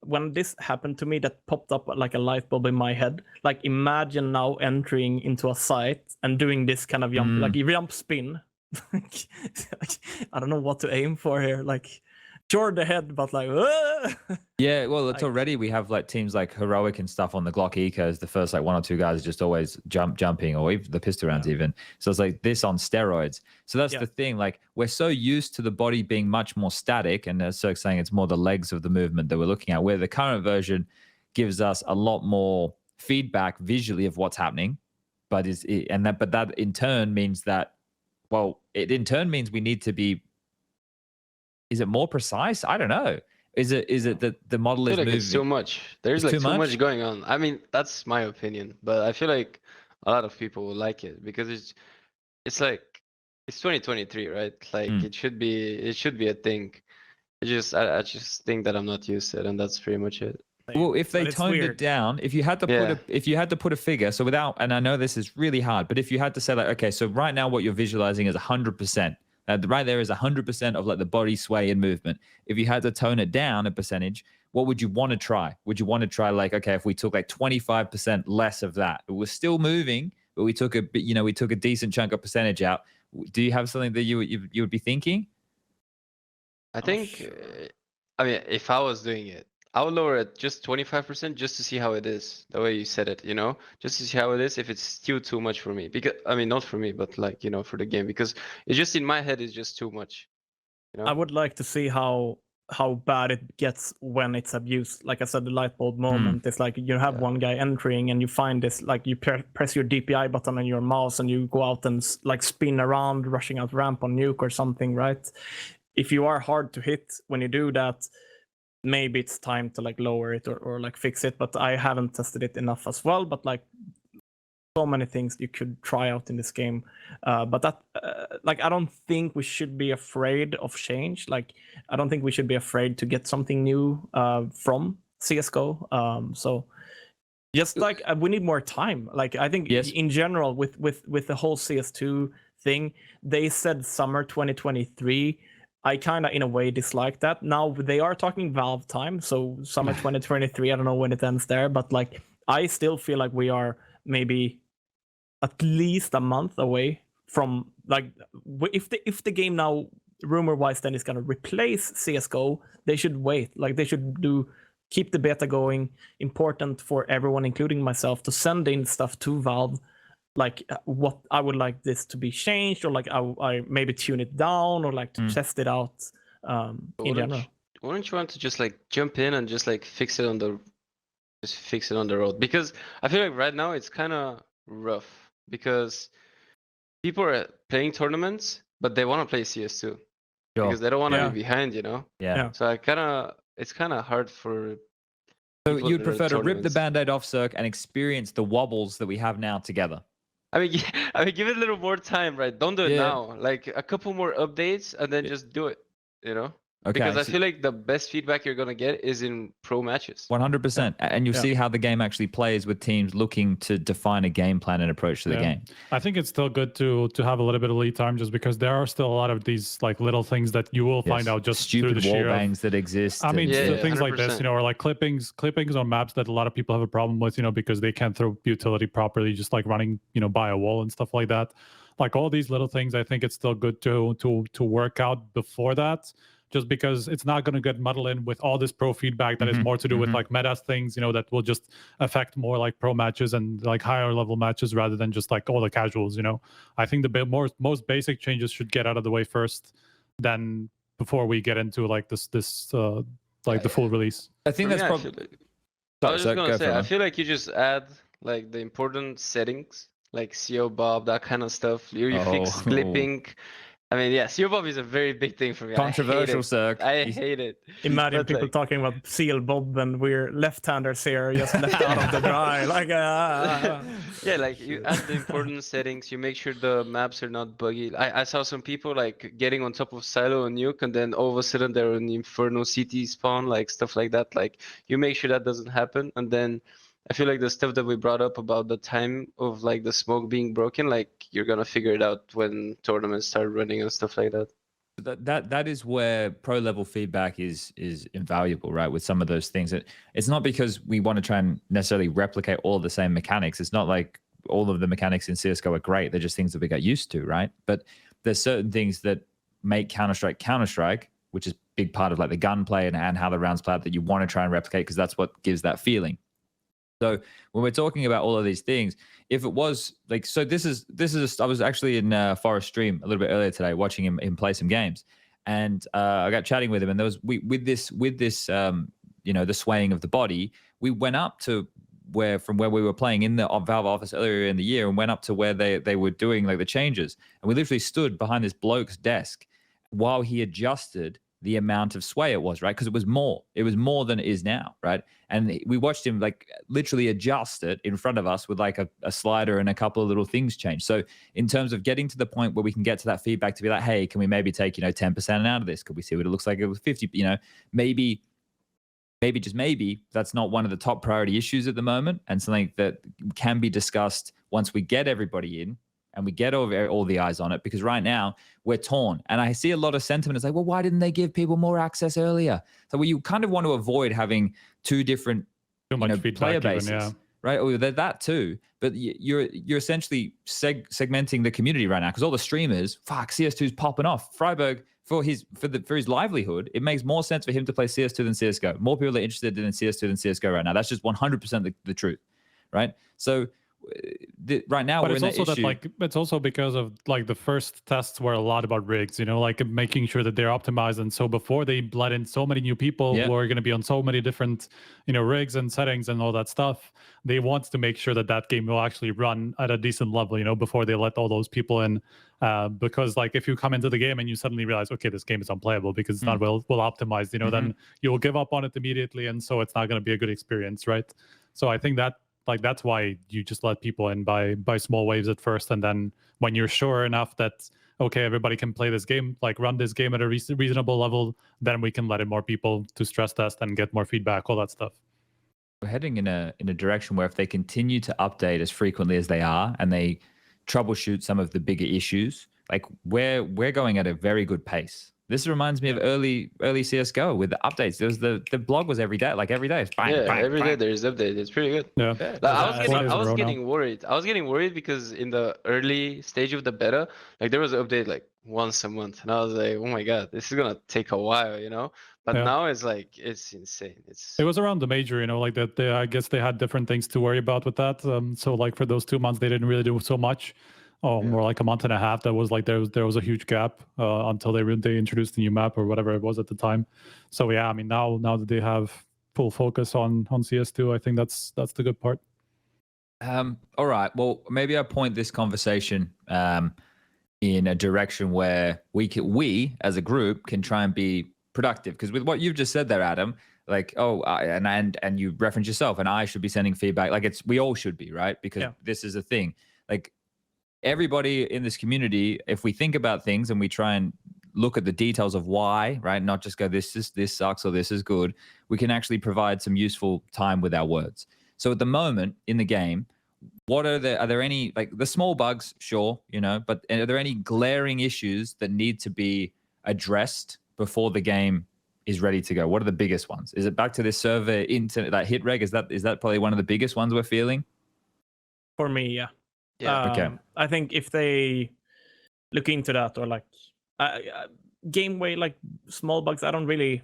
when this happened to me, that popped up like a light bulb in my head. Like imagine now entering into a site and doing this kind of jump, like you jump spin. I don't know what to aim for here. Like sure the head, but like, Yeah, well, it's already we have like teams like Heroic and stuff on the Glock Ecos. The first like 1 or 2 guys are just always jumping, or even the pistol rounds even. So it's like this on steroids. So that's the thing. Like we're so used to the body being much more static, and as CeRq saying, it's more the legs of the movement that we're looking at. Where the current version gives us a lot more feedback visually of what's happening, but that in turn means that, well, it in turn means we need to be. Is it more precise? I don't know. Is it that the model is moving? It's too much. There's like too much going on. I mean, that's my opinion, but I feel like a lot of people will like it because it's like it's 2023, right? Like it should be a thing. I just think that I'm not used to it, and that's pretty much it. Well, if they toned it down, if you had to put a figure, so without, and I know this is really hard, but if you had to say like, okay, so right now what you're visualizing is 100%. Right there is 100% of like the body sway and movement. If you had to tone it down a percentage, what would you want to try? Would you want to try like, okay, if we took like 25% less of that, it was still moving, but we took a decent chunk of percentage out. Do you have something that you would be thinking? I think, I mean, if I was doing it, I would lower it just 25% just to see how it is. The way you said it, just to see how it is. If it's still too much for me, because I mean, not for me, but like for the game, because it's just in my head, it's just too much. I would like to see how bad it gets when it's abused. Like I said, the light bulb moment is like you have one guy entering and you find this, like you press your DPI button on your mouse and you go out and like spin around, rushing out ramp on nuke or something, right? If you are hard to hit when you do that, maybe it's time to like lower it or like fix it, but I haven't tested it enough as well. But like so many things you could try out in this game, but that like I don't think we should be afraid of change. Like I don't think we should be afraid to get something new from CSGO. So just like we need more time. Like I think in general with the whole CS2 thing, they said summer 2023. I kind of, in a way, dislike that. Now they are talking Valve time, so summer 2023. I don't know when it ends there, but like I still feel like we are maybe at least a month away from like if the game now rumor-wise then is gonna replace CS:GO, they should wait. Like they should keep the beta going. Important for everyone, including myself, to send in stuff to Valve. Like what I would like this to be changed, or like I maybe tune it down, or like to test it out in general. Wouldn't you want to just like jump in and just like fix it on the road? Because I feel like right now it's kind of rough because people are playing tournaments, but they want to play CS2 because they don't want to be behind, Yeah. So it's kind of hard for. So you'd prefer to rip the band-aid off, CeRq, and experience the wobbles that we have now together. I mean, give it a little more time, right? Don't do it now. Like a couple more updates, and then just do it. Okay. Because I feel like the best feedback you're gonna get is in pro matches. 100%, and you'll see how the game actually plays with teams looking to define a game plan and approach to the game. I think it's still good to have a little bit of lead time, just because there are still a lot of these like little things that you will find out just stupid through the wall sheer bangs that exist. I mean, things 100%. like this, or like clippings on maps that a lot of people have a problem with, because they can't throw utility properly, just like running, by a wall and stuff like that. Like all these little things, I think it's still good to work out before that. Just because it's not going to get muddled in with all this pro feedback that is more to do with like meta things, that will just affect more like pro matches and like higher level matches rather than just like all the casuals. I think the most basic changes should get out of the way first, then before we get into like this like the full release. I think that's probably. I was just gonna say, I feel like you just add like the important settings, like CO Bob, that kind of stuff. You fix clipping. I mean, CO Bob is a very big thing for me. Controversial, CeRq. I hate it. Imagine people talking about seal Bob and we're left-handers here, just left out of the dry. Like, Yeah, like you add the important settings. You make sure the maps are not buggy. I saw some people like getting on top of Silo and Nuke, and then all of a sudden they're in Inferno CT spawn, like stuff like that. Like you make sure that doesn't happen, and then. I feel like the stuff that we brought up about the time of like the smoke being broken, like you're gonna figure it out when tournaments start running and stuff like that. That is where pro level feedback is invaluable, right? With some of those things, it's not because we want to try and necessarily replicate all of the same mechanics. It's not like all of the mechanics in CS:GO are great. They're just things that we got used to, right? But there's certain things that make Counter-Strike, which is a big part of like the gunplay and how the rounds play out that you want to try and replicate because that's what gives that feeling. So when we're talking about all of these things, if it was like, so this is I was actually in Forest stream a little bit earlier today watching him play some games, and I got chatting with him, and there was with this you know, the swaying of the body, we went up to from where we were playing in the Valve office earlier in the year and went up to where they were doing like the changes, and we literally stood behind this bloke's desk while he adjusted the amount of sway it was, right? Because it was more than it is now, right? And we watched him like literally adjust it in front of us with like a slider and a couple of little things change. So in terms of getting to the point where we can get to that feedback to be like, hey, can we maybe take, you know, 10% out of this? Could we see what it looks like? It was 50, you know, maybe just maybe that's not one of the top priority issues at the moment, and something that can be discussed once we get everybody in and we get all the eyes on it, because right now we're torn. And I see a lot of sentiment. It's like, well, why didn't they give people more access earlier? So you kind of want to avoid having two different player bases, right? Or that too. But you're essentially segmenting the community right now, because all the streamers, CS2's popping off. Friberg, for his livelihood, it makes more sense for him to play CS2 than CSGO. More people are interested in CS2 than CSGO right now. That's just 100% the truth, right? So right now, but we're it's in also issue. that like it's also because of like the first tests were a lot about rigs, you know, like making sure that they're optimized. And so before they bled in so many new people who are going to be on so many different, you know, rigs and settings and all that stuff, they want to make sure that that game will actually run at a decent level, you know, before they let all those people in. Because like if you come into the game and you suddenly realize, okay, this game is unplayable because it's not well optimized, you know, then you will give up on it immediately, and so it's not going to be a good experience, right? So I think that like that's why you just let people in by small waves at first, and then when you're sure enough that okay, everybody can play this game, like run this game at a reasonable level, then we can let in more people to stress test and get more feedback, all that stuff. We're heading in a direction where if they continue to update as frequently as they are and they troubleshoot some of the bigger issues, like we're going at a very good pace. This reminds me of early CSGO with the updates. There was the blog was every day, like every day. Bang, bang, every bang. day there's update. It's pretty good. Yeah. Like, I was getting worried. I was getting worried because in the early stage of the beta, like there was an update like once a month, and I was like, oh my god, this is gonna take a while, you know. But now it's like it's insane. It was around the major, you know, like that. I guess they had different things to worry about with that. So like for those 2 months, they didn't really do so much. More like a month and a half. That was like there was a huge gap until they introduced the new map or whatever it was at the time. So yeah, I mean now that they have full focus on CS2, I think that's the good part. All right. Well, maybe I point this conversation in a direction where we as a group can try and be productive. Because with what you've just said there, Adam, like and you reference yourself, and I should be sending feedback. Like we all should be, right? Because this is a thing. Like everybody in this community, if we think about things and we try and look at the details of why, right, not just go this sucks or this is good, we can actually provide some useful time with our words. So at the moment in the game, are there any, like the small bugs, sure, you know, but are there any glaring issues that need to be addressed before the game is ready to go? What are the biggest ones? Is it back to this server internet, that hit reg? Is that probably one of the biggest ones we're feeling? For me, yeah. Okay. I think if they look into that, or like game way, like small bugs, I don't really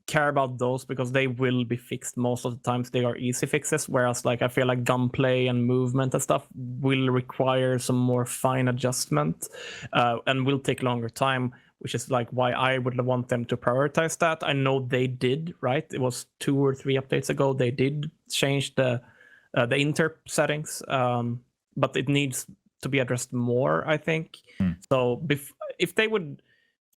care about those because they will be fixed most of the times. They are easy fixes, whereas like I feel like gunplay and movement and stuff will require some more fine adjustment and will take longer time, which is like why I would want them to prioritize that. I know they did, right? It was 2 or 3 updates ago they did change the inter settings, but it needs to be addressed more, I think. So if they would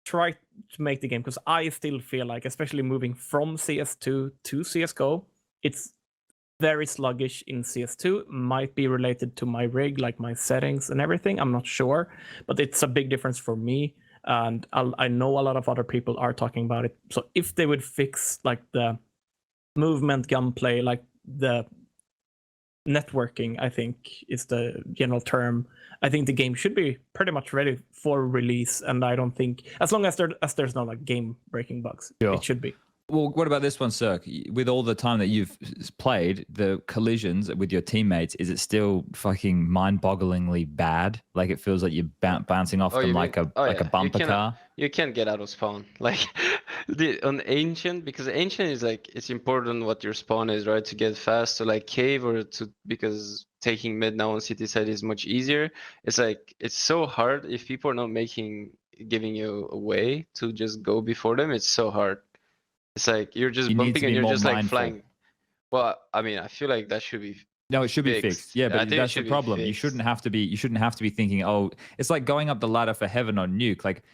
try to make the game, because I still feel like, especially moving from CS2 to CSGO, it's very sluggish in CS2. Might be related to my rig, like my settings and everything. I'm not sure, but it's a big difference for me. And I know a lot of other people are talking about it. So if they would fix like the movement, gunplay, like the networking, I think is the general term, I think the game should be pretty much ready for release. And I don't think, as long as there's no like game breaking bugs, it should be. Well, what about this one, CeRq? With all the time that you've played, the collisions with your teammates, is it still fucking mind-bogglingly bad? Like it feels like you're bouncing off them like a bumper car? You can't get out of spawn. Like On ancient, because ancient is like it's important what your spawn is, right? To get fast to like cave or to because taking mid now on city side is much easier. It's like it's so hard if people are not giving you a way to just go before them. It's so hard. It's like you're just You need to bumping be and you're more just like mindful. flying. Well, I mean, I feel like that should be No, it should be fixed. Yeah, I but think it that's the should be problem. You fixed. shouldn't have to be. You shouldn't have to be thinking, oh, it's like going up the ladder for heaven on Nuke. Like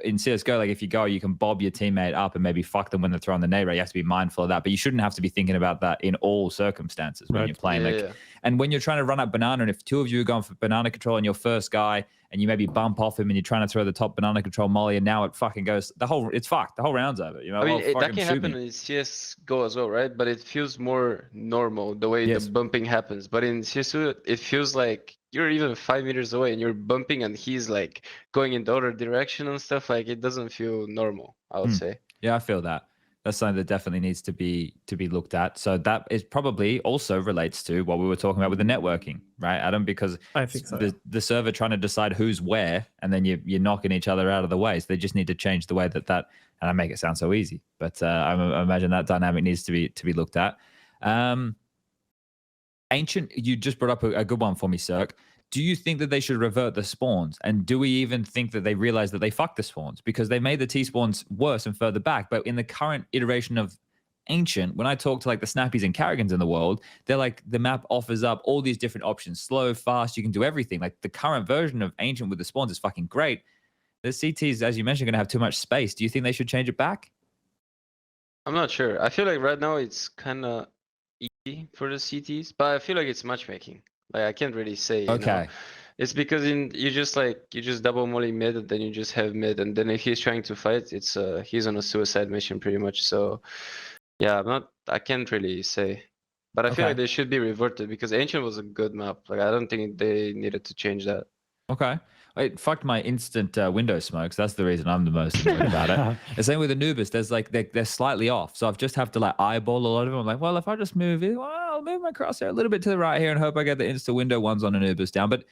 in CSGO, like if you go, you can bob your teammate up and maybe fuck them when they're throwing the nade. Right? You have to be mindful of that, but you shouldn't have to be thinking about that in all circumstances when you're playing. Yeah. And when you're trying to run up banana, and if two of you are going for banana control and you're first guy, and you maybe bump off him and you're trying to throw the top banana control molly, and now it fucking goes it's fucked. The whole round's over. You know, I mean, well, that can happen in CSGO as well, right? But it feels more normal the way the bumping happens. But in CS2, it feels like you're even 5 meters away and you're bumping, and he's like going in the other direction and stuff. Like it doesn't feel normal, I would say. Yeah, I feel that. That's something that definitely needs to be looked at. So that is probably also relates to what we were talking about with the networking, right, Adam? Because I think so, the server trying to decide who's where, and then you're knocking each other out of the way. So they just need to change the way that, and I make it sound so easy, but I imagine that dynamic needs to be looked at. Ancient, you just brought up a good one for me, CeRq. Do you think that they should revert the spawns? And do we even think that they realize that they fucked the spawns? Because they made the T-spawns worse and further back. But in the current iteration of Ancient, when I talk to like the Snappies and Carrigans in the world, they're like, the map offers up all these different options. Slow, fast, you can do everything. Like the current version of Ancient with the spawns is fucking great. The CTs, as you mentioned, are going to have too much space. Do you think they should change it back? I'm not sure. I feel like right now it's kind of easy for the CTs, but I feel like it's matchmaking. Like I can't really say. Okay. Know? It's because you just double molly mid, and then you just have mid, and then if he's trying to fight, it's he's on a suicide mission pretty much. So yeah, I can't really say, but I feel like they should be reverted because Ancient was a good map. Like I don't think they needed to change that. Okay. It fucked my instant window smokes. That's the reason I'm the most annoyed about it. The same with Anubis. There's like they're slightly off, so I've just have to like eyeball a lot of them. I'm like, well, if I just move it, well, I'll move my crosshair a little bit to the right here and hope I get the insta window ones on Anubis down. But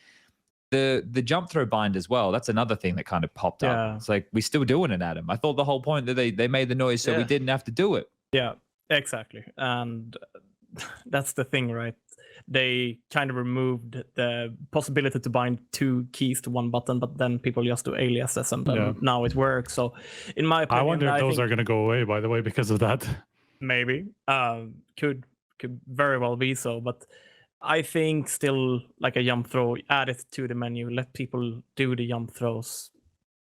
the jump throw bind as well. That's another thing that kind of popped up. It's like we're still doing it, Adam. I thought the whole point that they made the noise so we didn't have to do it. Yeah, exactly. And that's the thing, right? They kind of removed the possibility to bind 2 keys to 1 button, but then people just do aliases, and then now it works. So, in my opinion, I wonder if those are going to go away, by the way, because of that. Maybe could very well be so, but I think still like a jump throw, add it to the menu, let people do the jump throws.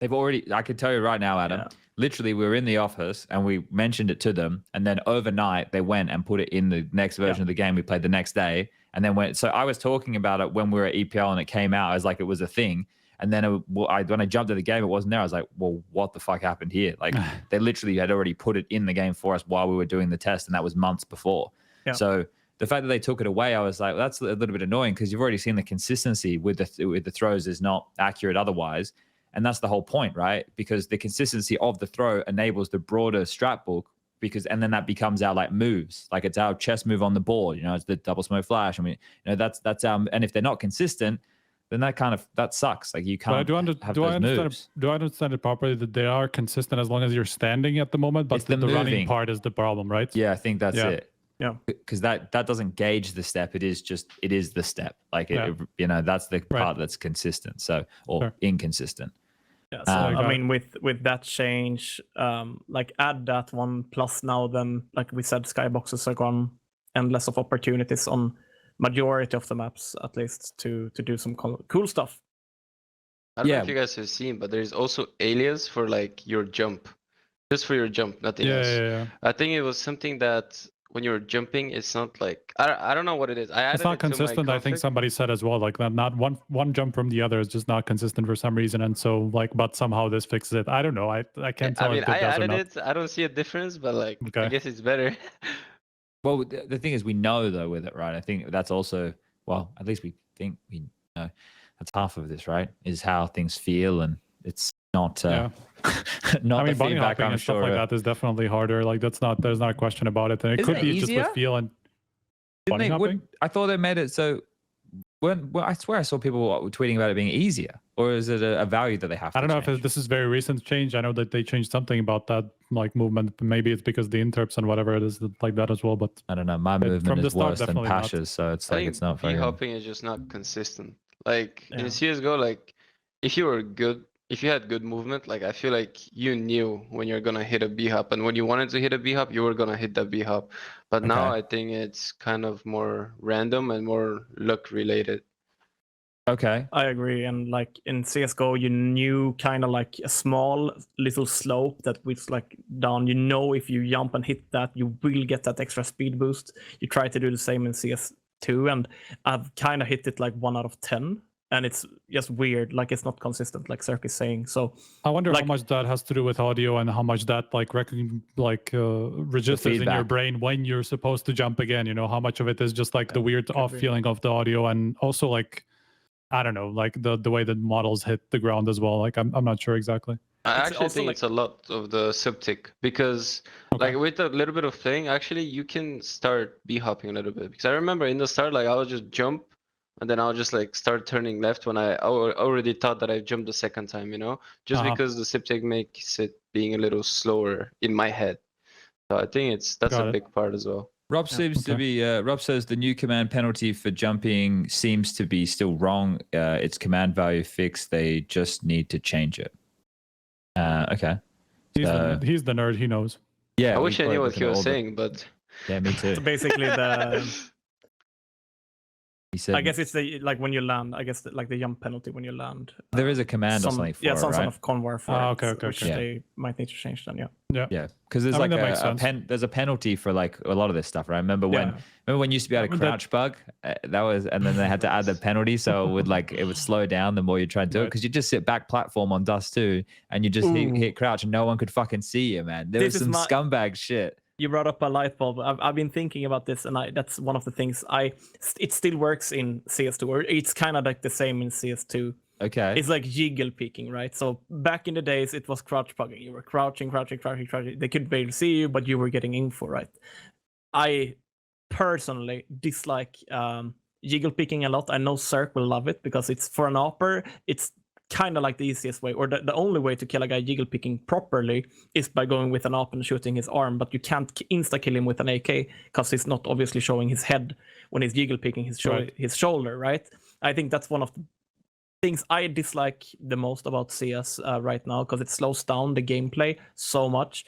They've already, I can tell you right now, Adam, literally we were in the office and we mentioned it to them, and then overnight they went and put it in the next version of the game we played the next day. And then so I was talking about it when we were at EPL and it came out as like it was a thing. And then when I jumped to the game, it wasn't there. I was like, well, what the fuck happened here? Like they literally had already put it in the game for us while we were doing the test, and that was months before. Yeah. So the fact that they took it away, I was like, well, that's a little bit annoying because you've already seen the consistency with the throws is not accurate otherwise. And that's the whole point, right? Because the consistency of the throw enables the broader strat book, and then that becomes our like moves, like it's our chess move on the board, you know, it's the double smoke flash. I mean, you know, that's our, and if they're not consistent, then that sucks. Like you can't do I understand it properly that they are consistent as long as you're standing at the moment, but the running part is the problem, right? Yeah, I think that's it. Yeah, because that doesn't gauge the step. It is the step. Like you know, that's the part that's consistent. So inconsistent. Yeah, so I mean, with that change, like add that one plus now, then like we said, skyboxes are gone, and less of opportunities on majority of the maps, at least to do some cool stuff. I don't know if you guys have seen, but there's also alias for like your jump, just for your jump, nothing else. Yeah. I think it was something that when you're jumping, it's not like I don't know what it is. It's not consistent. I think somebody said as well, like not one jump from the other is just not consistent for some reason, and so like, but somehow this fixes it. I don't know. I can't tell. I mean, if it does added or not. it. I don't see a difference, but like I guess it's better. Well, the thing is, we know though with it, right? I think that's also, well, at least we think we know. That's half of this, right? Is how things feel, and it's not. Not I mean, bunny feedback, hopping and stuff like that is definitely harder. Like there's not a question about it. And it could be just with feel and bunny hopping. I thought they made it so. I swear I saw people tweeting about it being easier. or is it a value that they have to I don't know change? if this is very recent change. I know that they changed something about that like movement. Maybe it's because the interps and whatever it is like that as well. But I don't know. My from movement the is start, worse than definitely not. Pasha's, so it's I like think it's not B very. hopping is just not consistent. Like Yeah. in CSGO, like if you were good, if you had good movement, like I feel like you knew when you're gonna hit a B hop, and when you wanted to hit a B hop, you were gonna hit that B hop. But now Okay. I think it's kind of more random and more luck related. Okay. I agree. And like in CSGO, you knew kind of like a small little slope that was like down. You know, if you jump and hit that, you will get that extra speed boost. You try to do the same in CS2, and I've kind of hit it like 1 out of 10. And it's just weird, like it's not consistent, like CeRq is saying. So I wonder like, how much that has to do with audio and how much that like registers in your feedback. brain when you're supposed to jump again. You know, how much of it is just like the weird off be. feeling of the audio, and also like I don't know, like the way that models hit the ground as well. Like I'm not sure exactly. I It's actually also think like- it's a lot of the subtick because Okay. like with a little bit of playing, actually you can start B hopping a little bit. Because I remember in the start, like I would just jump and then I'll just like start turning left when I already thought that I jumped the second time, you know, just because the subtick makes it being a little slower in my head. So I think that's Got a it. big part as well. Rob seems to be. Rob says the new command penalty for jumping seems to be still wrong. It's command value fixed. They just need to change it. Okay. He's the nerd. He knows. Yeah. I we wish I quote knew what looking he at was all the- saying, but Yeah, me too. so basically the He said I guess it's the like when you land. I guess like the jump penalty when you land. there is a command or something for yeah, it, some right? sort of convar for Ah, it, okay, okay, which okay. they might need to change then. Yeah. Yeah, because there's I mean, like that makes sense. there's a penalty for like a lot of this stuff, right? Remember when you used to be able to I mean, that- crouch bug? That was, and then they had to add the penalty, so it would slow down the more you try to do it, Right. because you just sit back platform on Dust 2 and you just hit crouch and no one could fucking see you, man. There This was is some my- scumbag shit. You brought up a light bulb. I've been thinking about this, and that's one of the things it still works in CS2, or it's kind of like the same in CS2. Okay. It's like jiggle peeking, right? So back in the days, it was crouch pugging. You were crouching. They could barely see you, but you were getting info, right? I personally dislike jiggle peeking a lot. I know CeRq will love it because it's for an AWPer. It's kind of like the easiest way, or the only way to kill a guy jiggle picking properly is by going with an AWP and shooting his arm, but you can't insta kill him with an AK because he's not obviously showing his head when he's jiggle picking his shoulder, right? I think that's one of the things I dislike the most about CS right now, because it slows down the gameplay so much.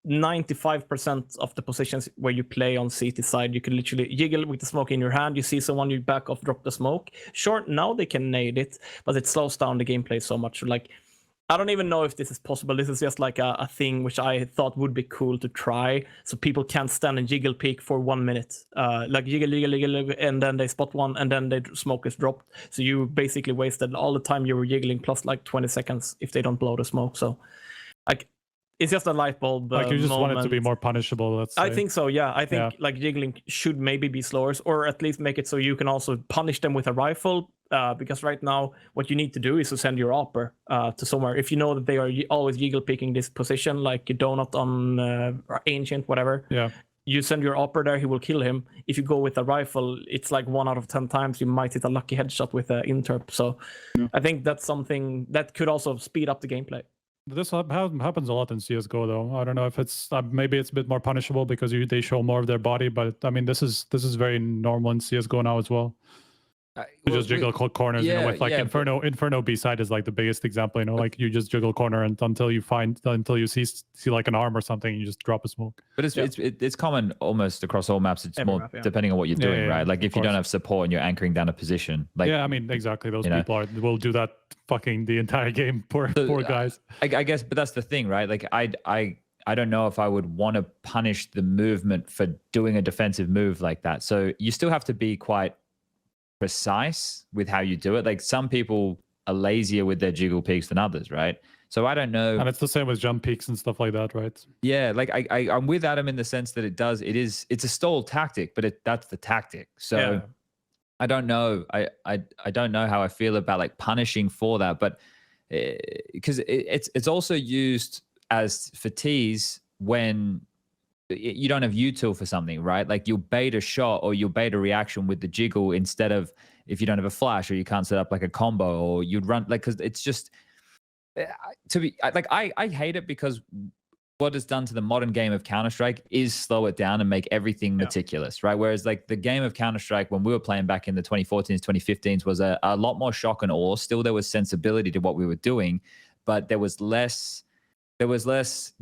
95% of the positions where you play on CT side, you can literally jiggle with the smoke in your hand. You see someone, you back off, drop the smoke. Sure, now they can nade it, but it slows down the gameplay so much. Like, I don't even know if this is possible. This is just like a thing which I thought would be cool to try, so people can't stand and jiggle peek for 1 minute. Like jiggle, and then they spot one, and then the smoke is dropped. So you basically wasted all the time you were jiggling plus like 20 seconds if they don't blow the smoke. So, like, it's just a light bulb. Like you just want it to be moment. more punishable. Let's say. I think so. Yeah, I think like jiggling should maybe be slower, or at least make it so you can also punish them with a rifle. Because right now, what you need to do is to send your AWPer to somewhere. If you know that they are always jiggle picking this position, like a donut on ancient, whatever. Yeah. You send your AWPer there, he will kill him. If you go with a rifle, it's like 1 out of 10 times you might hit a lucky headshot with an interp. So I think that's something that could also speed up the gameplay. This happens a lot in CS:GO, though. I don't know if it's maybe it's a bit more punishable because they show more of their body, but I mean this is very normal in CS:GO now as well. You just jiggle corners, you know, with like Inferno B side is like the biggest example, you know, like you just jiggle corner and until you see like an arm or something, you just drop a smoke. But it's common almost across all maps. It's Every more map, yeah. depending on what you're doing, right? Like if you course. don't have support and you're anchoring down a position, like Yeah, I mean exactly. Those you know. people will do that fucking the entire game. Poor guys. I guess, but that's the thing, right? Like I don't know if I would want to punish the movement for doing a defensive move like that. So you still have to be quite precise with how you do it. Like some people are lazier with their jiggle peaks than others, right? So I don't know. And it's the same with jump peaks and stuff like that, right? Yeah, like I'm with Adam in the sense that it's a stall tactic, but that's the tactic. So Yeah. I don't know. I don't know how I feel about like punishing for that, but because it's also used as for tease when you don't have util for something, right? Like you'll bait a shot or you'll bait a reaction with the jiggle instead of if you don't have a flash or you can't set up like a combo, or you'd run like, because it's just I hate it because what it's done to the modern game of Counter-Strike is slow it down and make everything meticulous, right? Whereas like the game of Counter-Strike when we were playing back in the 2014s, 2015s was a lot more shock and awe. Still, there was sensibility to what we were doing, but there was less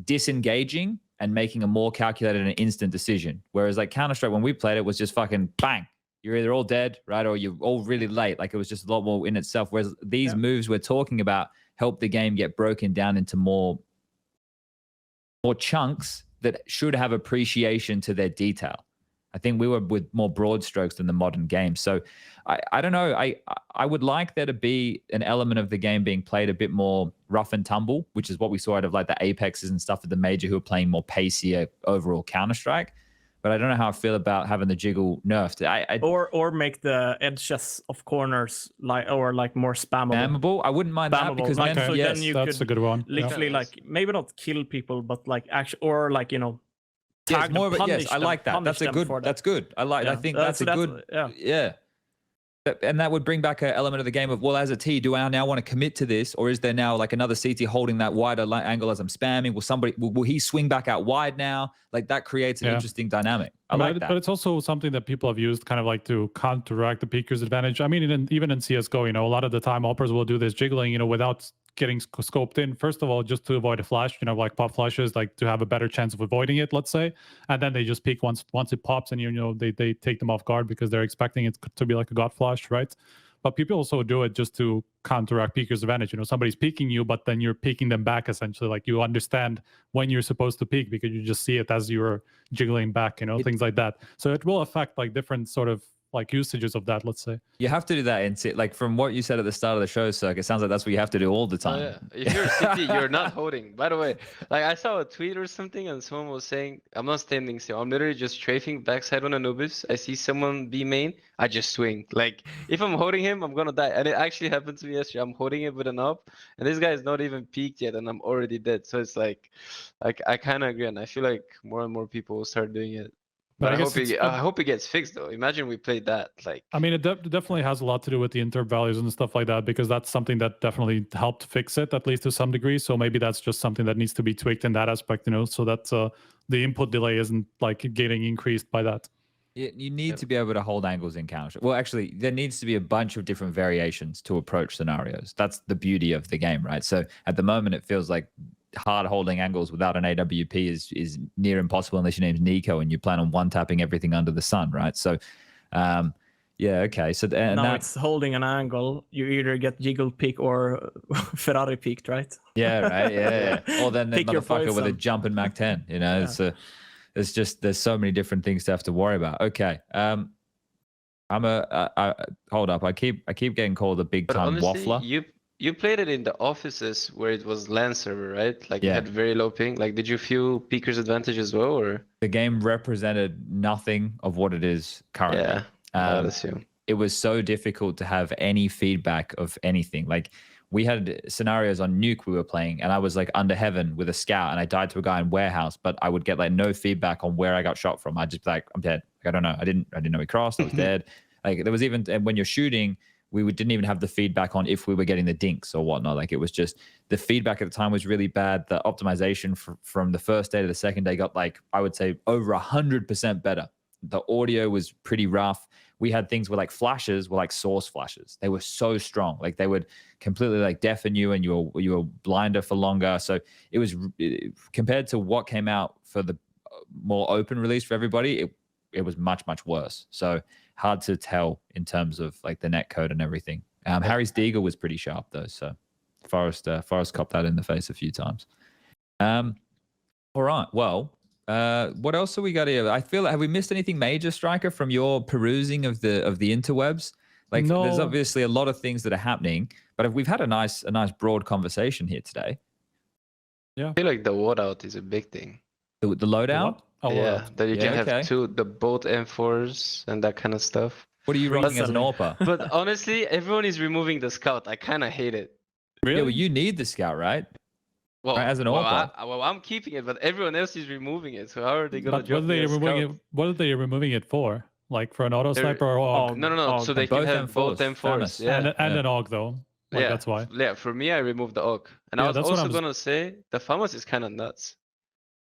disengaging and making a more calculated and instant decision. Whereas like Counter-Strike, when we played it, was just fucking bang. You're either all dead, right? Or you're all really late. Like it was just a lot more in itself. Whereas these moves we're talking about help the game get broken down into more chunks that should have appreciation to their detail. I think we were with more broad strokes than the modern game. So I don't know. I would like there to be an element of the game being played a bit more rough and tumble, which is what we saw out of like the Apexes and stuff at the major who are playing more pacier overall Counter-Strike. But I don't know how I feel about having the jiggle nerfed. Or make the edges of corners like more spammable. Spammable? I wouldn't mind that because like, then, so yes, then you that's could a good one. literally like maybe not kill people, but like actually, or like yes, tag more them, of a, yes, I like that. That's a good. That's good. I think that's a good. Yeah. And that would bring back an element of the game of, well, as a T, do I now want to commit to this, or is there now like another CT holding that wider angle as I'm spamming? Will he swing back out wide now? Like that creates an interesting dynamic. I like that. But it's also something that people have used kind of like to counteract the peeker's advantage. I mean, even in CSGO, a lot of the time operas will do this jiggling, without getting scoped in. First of all, just to avoid a flash, like pop flashes, like to have a better chance of avoiding it, let's say. And then they just peek once it pops, and they take them off guard because they're expecting it to be like a god flash, right? But people also do it just to counteract peeker's advantage. Somebody's peeking you, but then you're peeking them back essentially. Like you understand when you're supposed to peek because you just see it as you're jiggling back, things like that. So it will affect like different sort of like usages of that, let's say. You have to do that in like from what you said at the start of the show, CeRq, it sounds like that's what you have to do all the time. Oh, yeah. If you're a CT, you're not holding. By the way, like I saw a tweet or something and someone was saying, I'm not standing still. I'm literally just strafing backside on Anubis. I see someone B main, I just swing. Like if I'm holding him, I'm gonna die. And it actually happened to me yesterday. I'm holding it with an up and this guy is not even peaked yet and I'm already dead. So it's like I kind of agree, and I feel like more and more people will start doing it. But I hope it gets fixed though. Imagine we played that. Like, I mean, it definitely has a lot to do with the interp values and stuff like that, because that's something that definitely helped fix it, at least to some degree. So maybe that's just something that needs to be tweaked in that aspect, so that the input delay isn't like getting increased by that. You need to be able to hold angles in Counter. Well, actually, there needs to be a bunch of different variations to approach scenarios. That's the beauty of the game, right? So at the moment, it feels like hard holding angles without an AWP is near impossible unless your name's Nico and you plan on one tapping everything under the sun, right? So okay. So now it's holding an angle. You either get Jiggle peak or Ferrari peaked, right? Yeah, right. Yeah. Or then the motherfucker with a jump in Mach 10. There's so many different things to have to worry about. Okay. Hold up. I keep getting called a big time waffler. You played it in the offices where it was LAN server, right? Like you had very low ping. Like, did you feel peeker's advantage as well, or the game represented nothing of what it is currently? Yeah, I would assume. It was so difficult to have any feedback of anything. Like we had scenarios on Nuke we were playing, and I was like under heaven with a scout, and I died to a guy in warehouse, but I would get like no feedback on where I got shot from. I'd just be like, I'm dead. Like, I don't know. I didn't know he crossed. I was dead. Like there was even when you're shooting, we didn't even have the feedback on if we were getting the dinks or whatnot. Like it was just the feedback at the time was really bad. The optimization from the first day to the second day got like, I would say over 100% better. The audio was pretty rough. We had things where like flashes were like source flashes. They were so strong. Like they would completely like deafen you and you were blinder for longer. So it was compared to what came out for the more open release for everybody, it was much, much worse. So hard to tell in terms of like the net code and everything. Harry's Deagle was pretty sharp though. So Forrest copped that in the face a few times. All right. Well, what else have we got here? I feel like, have we missed anything major, Striker, from your perusing of the interwebs? Like No. There's obviously a lot of things that are happening, but we've had a nice broad conversation here today. Yeah. I feel like the loadout is a big thing. The loadout? What? Oh, Yeah, that you can okay. have the both M4s and that kind of stuff. What are you running as an AWPer? But honestly, everyone is removing the scout. I kind of hate it. Really? Yeah, well, you need the scout, right? Well, Right, as an AWPer. I'm keeping it, but everyone else is removing it. So how are they gonna But drop what are they me a removing scout? it? What are they removing it for? like for an auto They're- sniper or AUG? No. So they both can have both M4s, M4s. FAMAS. Yeah. And an AUG though. Like, Yeah, that's why. Yeah, for me, I removed the AUG. And Yeah, I was that's what also I'm- gonna say the FAMAS is kind of nuts.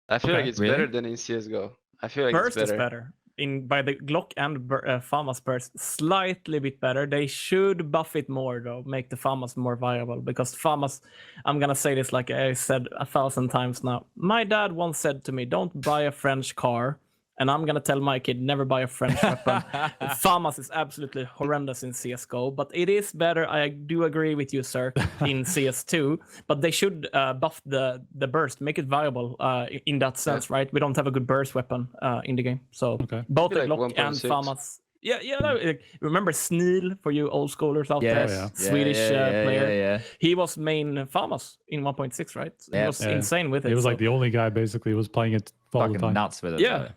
I feel Okay. like it's Really? better than in CSGO. I feel like Burst it's is better. By the Glock and FAMAS burst, slightly bit better. They should buff it more though, make the FAMAS more viable. Because FAMAS, I'm gonna say this like I said 1,000 times now. My dad once said to me, "Don't buy a French car." And I'm gonna tell my kid, never buy a French weapon. FAMAS is absolutely horrendous in CSGO, but it is better. I do agree with you, CeRq, in CS2. But they should buff the burst, make it viable in that sense, right? We don't have a good burst weapon in the game, so both the Like Glock and 1.6. FAMAS. Yeah. No, remember Sneel for you old schoolers out Yes. there, yeah. Swedish player. Yeah. He was main FAMAS in 1.6, right? He Yeah. was insane with it. He was like so- the only guy basically who was playing it all the Fucking time. nuts with it. Yeah. though.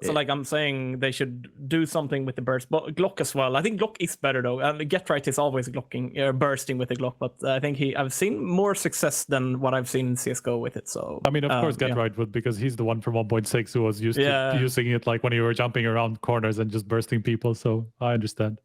So like I'm saying, they should do something with the burst, but Glock as well. I think Glock is better though. And Get Right is always bursting with the Glock, but I think I've seen more success than what I've seen in CS:GO with it. So I mean, of course, Get yeah. Right would, because he's the one from 1.6 who was used Yeah. to using it like when you were jumping around corners and just bursting people. So I understand.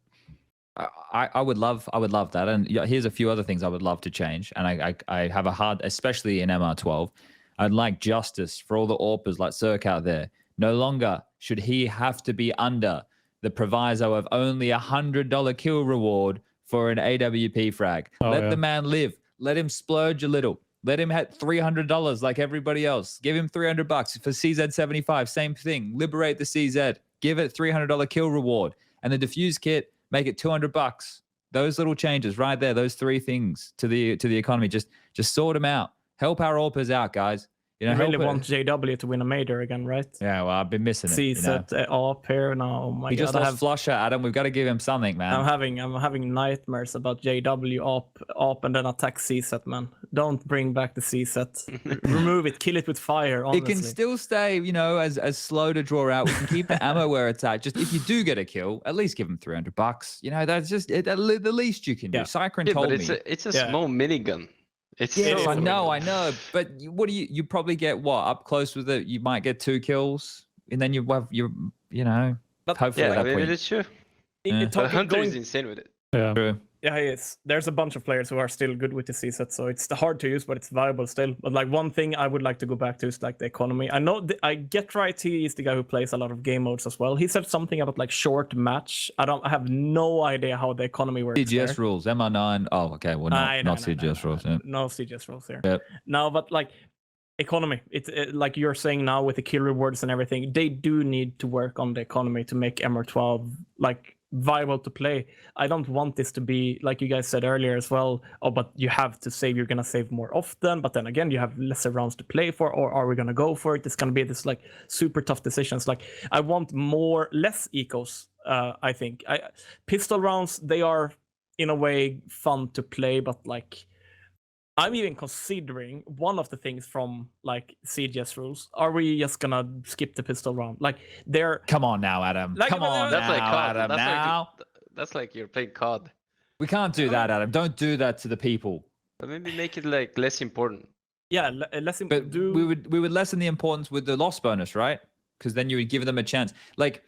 I would love that. And here's a few other things I would love to change. And I have a hard, especially in MR12, I'd like justice for all the AWPers like CeRq out there. No longer should he have to be under the proviso of only $100 kill reward for an AWP frag. Let the man live. Let him splurge a little. Let him hit $300 like everybody else. Give him $300 for CZ75. Same thing. Liberate the CZ. Give it $300 kill reward. And the defuse kit, make it $200. Those little changes right there. Those three things to the economy. Just sort them out. Help our AWPers out, guys. You know, You really help want JW to win a major again, right? Yeah, well, I've been missing it. CZ up here now. Oh my He god! just lost Flusher, Adam. We've got to give him something, man. I'm having nightmares about JW up and then attack CZ, man. Don't bring back the CZ. Remove it, kill it with fire. Honestly. It can still stay, you know, as slow to draw out. We can keep the ammo where it's at. Just if you do get a kill, at least give him $300. You know, that's just the least you can do. CeRq told but me. it's a small minigun. It's Yes, so I know. But what do you probably get up close with it? You might get 2 kills, and then you have But hopefully at that point. it's true. It- But Hunter going- is insane with it. Yeah. True. Yeah, he is. There's a bunch of players who are still good with the CZ, so it's hard to use, but it's viable still. But like one thing I would like to go back to is like the economy. I know I Get Right. He is the guy who plays a lot of game modes as well. He said something about like short match. I have no idea how the economy works. CGS there. rules, MR9. Oh, okay. Well, not CGS rules. Yeah. No CGS rules here. Yep. No, but like economy, it's like you're saying now with the kill rewards and everything, they do need to work on the economy to make MR12 like viable to play. I don't want this to be like you guys said earlier as well. Oh, but you have to save. You're gonna save more often, but then again, you have lesser rounds to play for. Or are we gonna go for it? It's gonna be this like super tough decisions. Like I want less ecos. I think pistol rounds, they are in a way fun to play, but like I'm even considering one of the things from like CGS rules. Are we just gonna skip the pistol round? Like they're Come on now, Adam. Like, Come on That's like now, COD. Adam. Now. That's like you're playing COD. We can't do that, Adam. Don't do that to the people. But maybe make it like less important. yeah, less But we would lessen the importance with the loss bonus, right? Because then you would give them a chance. Like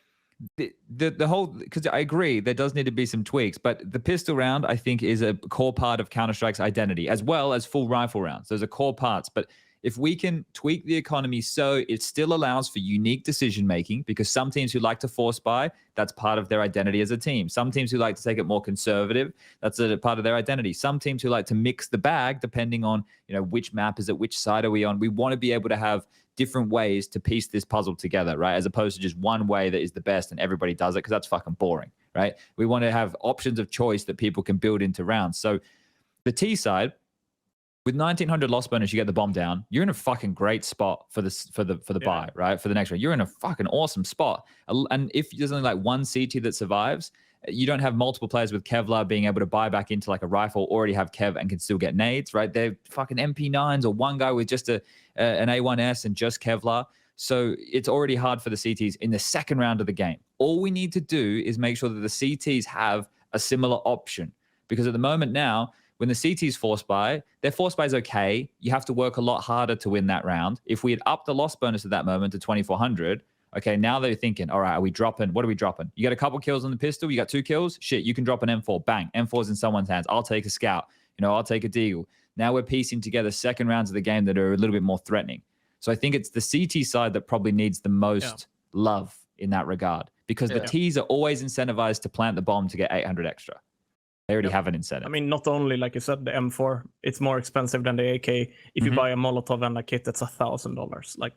the whole, because I agree there does need to be some tweaks, but the pistol round I think is a core part of Counter-Strike's identity, as well as full rifle rounds. Those are core parts. But if we can tweak the economy so it still allows for unique decision making, because some teams who like to force buy, that's part of their identity as a team. Some teams who like to take it more conservative, that's a part of their identity. Some teams who like to mix the bag depending on, which map is it, which side are we on. We want to be able to have different ways to piece this puzzle together, right? As opposed to just one way that is the best and everybody does it, because that's fucking boring, right? We want to have options of choice that people can build into rounds. So the T side, with 1900 loss bonus, you get the bomb down. You're in a fucking great spot for the buy, right? For the next round, you're in a fucking awesome spot. And if there's only like one CT that survives, you don't have multiple players with Kevlar being able to buy back into like a rifle, already have Kev and can still get nades, right? They're fucking MP9s or one guy with just an A1S and just Kevlar. So it's already hard for the CTs in the second round of the game. All we need to do is make sure that the CTs have a similar option, because at the moment now, when the CT's force buy, their force buy is okay. You have to work a lot harder to win that round. If we had upped the loss bonus at that moment to 2400, Okay, now they're thinking, all right, are we dropping? What are we dropping? You got a couple kills on the pistol. You got 2 kills. Shit, you can drop an M4. Bang. M4's in someone's hands. I'll take a scout. I'll take a deagle. Now we're piecing together second rounds of the game that are a little bit more threatening. So I think it's the CT side that probably needs the most love in that regard, because the Ts are always incentivized to plant the bomb to get 800 extra. They already have an incentive. I mean, not only, like you said, the M4, it's more expensive than the AK. If you buy a Molotov and a kit, that's $1,000. Like,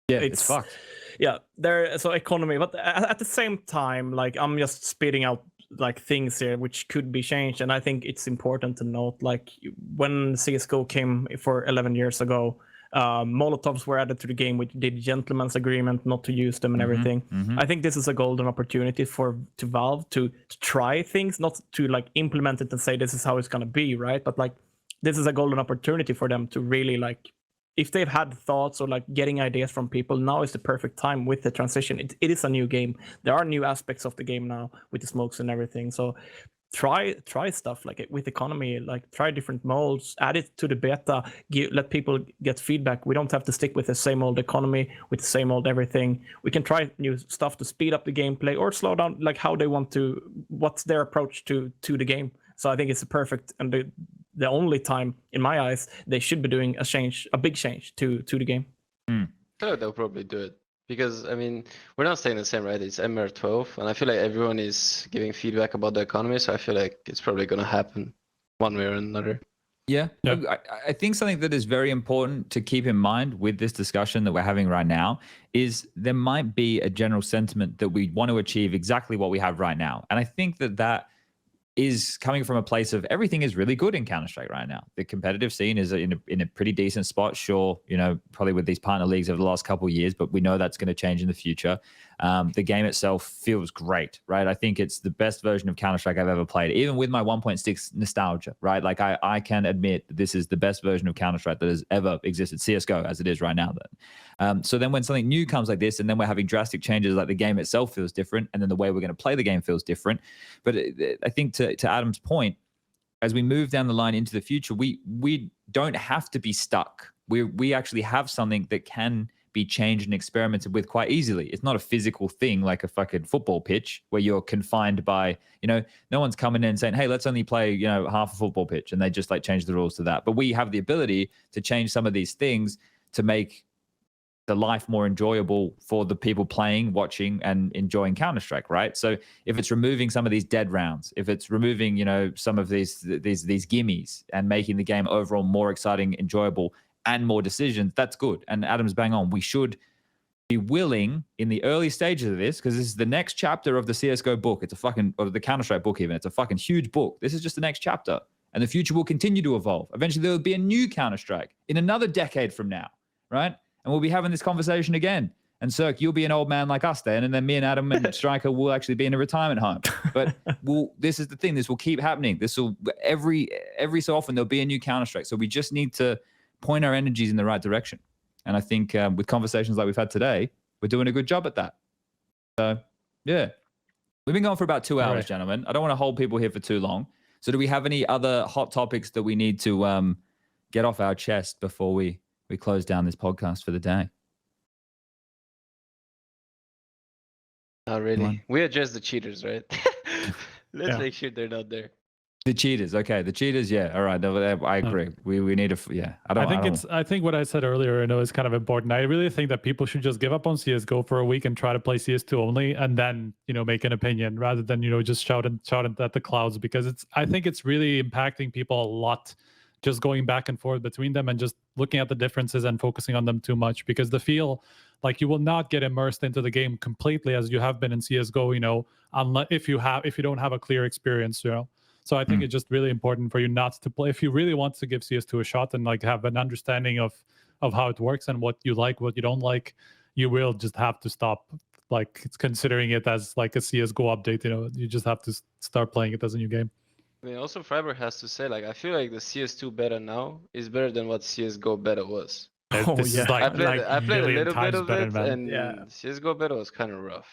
it's fucked. Yeah, so economy, but at the same time, like, I'm just spitting out like things here which could be changed, and I think it's important to note, like, when CSGO came for 11 years ago, Molotovs were added to the game, which did gentleman's agreement not to use them and everything. I think this is a golden opportunity to Valve to try things, not to like implement it and say this is how it's gonna be, right? But like, this is a golden opportunity for them to really, like, if they've had thoughts or like getting ideas from people, now is the perfect time with the transition. It is a new game. There are new aspects of the game now with the smokes and everything. So try stuff like it with economy, like try different modes, add it to the beta, let people get feedback. We don't have to stick with the same old economy, with the same old everything. We can try new stuff to speed up the gameplay or slow down, like how they want to, what's their approach to the game. So I think it's a perfect, and the only time in my eyes they should be doing a big change to the game. I feel like they'll probably do it. Because, I mean, we're not staying the same, right? It's MR12, and I feel like everyone is giving feedback about the economy, so I feel like it's probably going to happen one way or another. Yeah. I think something that is very important to keep in mind with this discussion that we're having right now is there might be a general sentiment that we want to achieve exactly what we have right now. And I think that is coming from a place of everything is really good in Counter-Strike right now. The competitive scene is in a pretty decent spot. Sure, probably with these partner leagues over the last couple of years, but we know that's going to change in the future. The game itself feels great, right? I think it's the best version of Counter-Strike I've ever played, even with my 1.6 nostalgia, right? Like I can admit that this is the best version of Counter-Strike that has ever existed, CSGO as it is right now. So then when something new comes like this, and then we're having drastic changes, like the game itself feels different, and then the way we're going to play the game feels different. But I think to Adam's point, as we move down the line into the future, we don't have to be stuck. We actually have something that can be changed and experimented with quite easily. It's not a physical thing like a fucking football pitch where you're confined by, no one's coming in and saying, hey, let's only play, half a football pitch, and they just like change the rules to that. But we have the ability to change some of these things to make the life more enjoyable for the people playing, watching, and enjoying Counter-Strike, right? So if it's removing some of these dead rounds, if it's removing, some of these gimmies and making the game overall more exciting, enjoyable, and more decisions, that's good. And Adam's bang on. We should be willing in the early stages of this, because this is the next chapter of the CSGO book. It's or the Counter-Strike book even. It's a fucking huge book. This is just the next chapter. And the future will continue to evolve. Eventually there will be a new Counter-Strike in another decade from now, right? And we'll be having this conversation again. And CeRq, you'll be an old man like us then. And then me and Adam and Striker will actually be in a retirement home. But this is the thing. This will keep happening. This will, every so often, there'll be a new Counter-Strike. So we just need to point our energies in the right direction. And I think with conversations like we've had today, we're doing a good job at that. So, yeah. We've been going for about 2 hours, gentlemen. I don't want to hold people here for too long. So do we have any other hot topics that we need to get off our chest before we close down this podcast for the day? Not really. We address the cheaters, right? Let's make sure they're not there. The cheaters, okay. The cheaters, yeah. All right, I agree. We need I think what I said earlier, is kind of important. I really think that people should just give up on CS:GO for a week and try to play CS2 only, and then make an opinion rather than just shouting at the clouds, because I think it's really impacting people a lot. Just going back and forth between them and just looking at the differences and focusing on them too much, because the feel like you will not get immersed into the game completely as you have been in CSGO, unless if you don't have a clear experience, So I think it's just really important for you not to play. If you really want to give CS2 a shot and like have an understanding of how it works and what you like, what you don't like, you will just have to stop like considering it as like a CSGO update. You just have to start playing it as a new game. I mean, also friberg has to say, like, I feel like the CS2 beta now is better than what CSGO beta was. I played a little bit of it, better, and CSGO beta was kind of rough.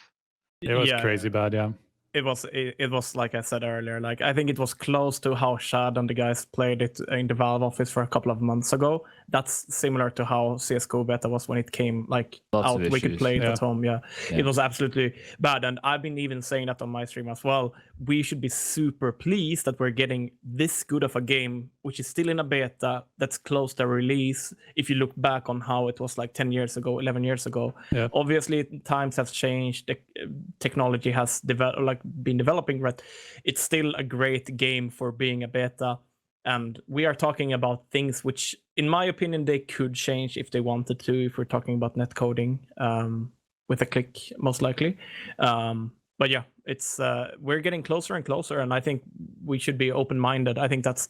It was crazy bad, yeah. it was like I said earlier. Like I think it was close to how Shad and the guys played it in the Valve office for a couple of months ago. That's similar to how CSGO beta was when it came like Lots out. of We could issues. play it Yeah. at home. Yeah, Yeah. it was absolutely bad. And I've been even saying that on my stream as well. We should be super pleased that we're getting this good of a game, which is still in a beta that's close to release. If you look back on how it was like 10 years ago, 11 years ago, Yeah. obviously times have changed. The technology has been developing, but it's still a great game for being a beta. And we are talking about things which, in my opinion, they could change if they wanted to. If we're talking about netcoding with a click, most likely. But yeah, it's we're getting closer and closer, and I think we should be open-minded. I think that's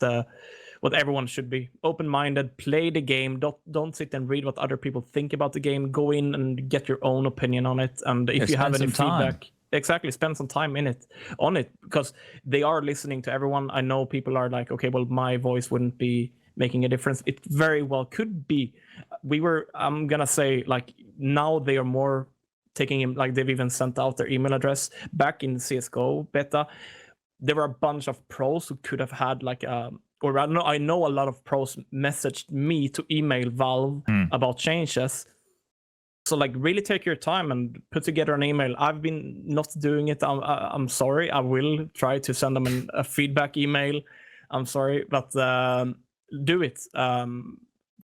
what everyone should be. Open-minded, play the game. Don't sit and read what other people think about the game. Go in and get your own opinion on it. And if you have spend any some time. feedback, exactly, spend some time on it, because they are listening to everyone. I know people are like, okay, well, my voice wouldn't be making a difference. It very well could be. I'm gonna say, like, now they are more taking him, like they've even sent out their email address. Back in CSGO beta, there were a bunch of pros who could have had like or I know a lot of pros messaged me to email Valve about changes. So like really take your time and put together an email. I've been not doing it. I'm sorry. I will try to send them a feedback email. I'm sorry, but do it.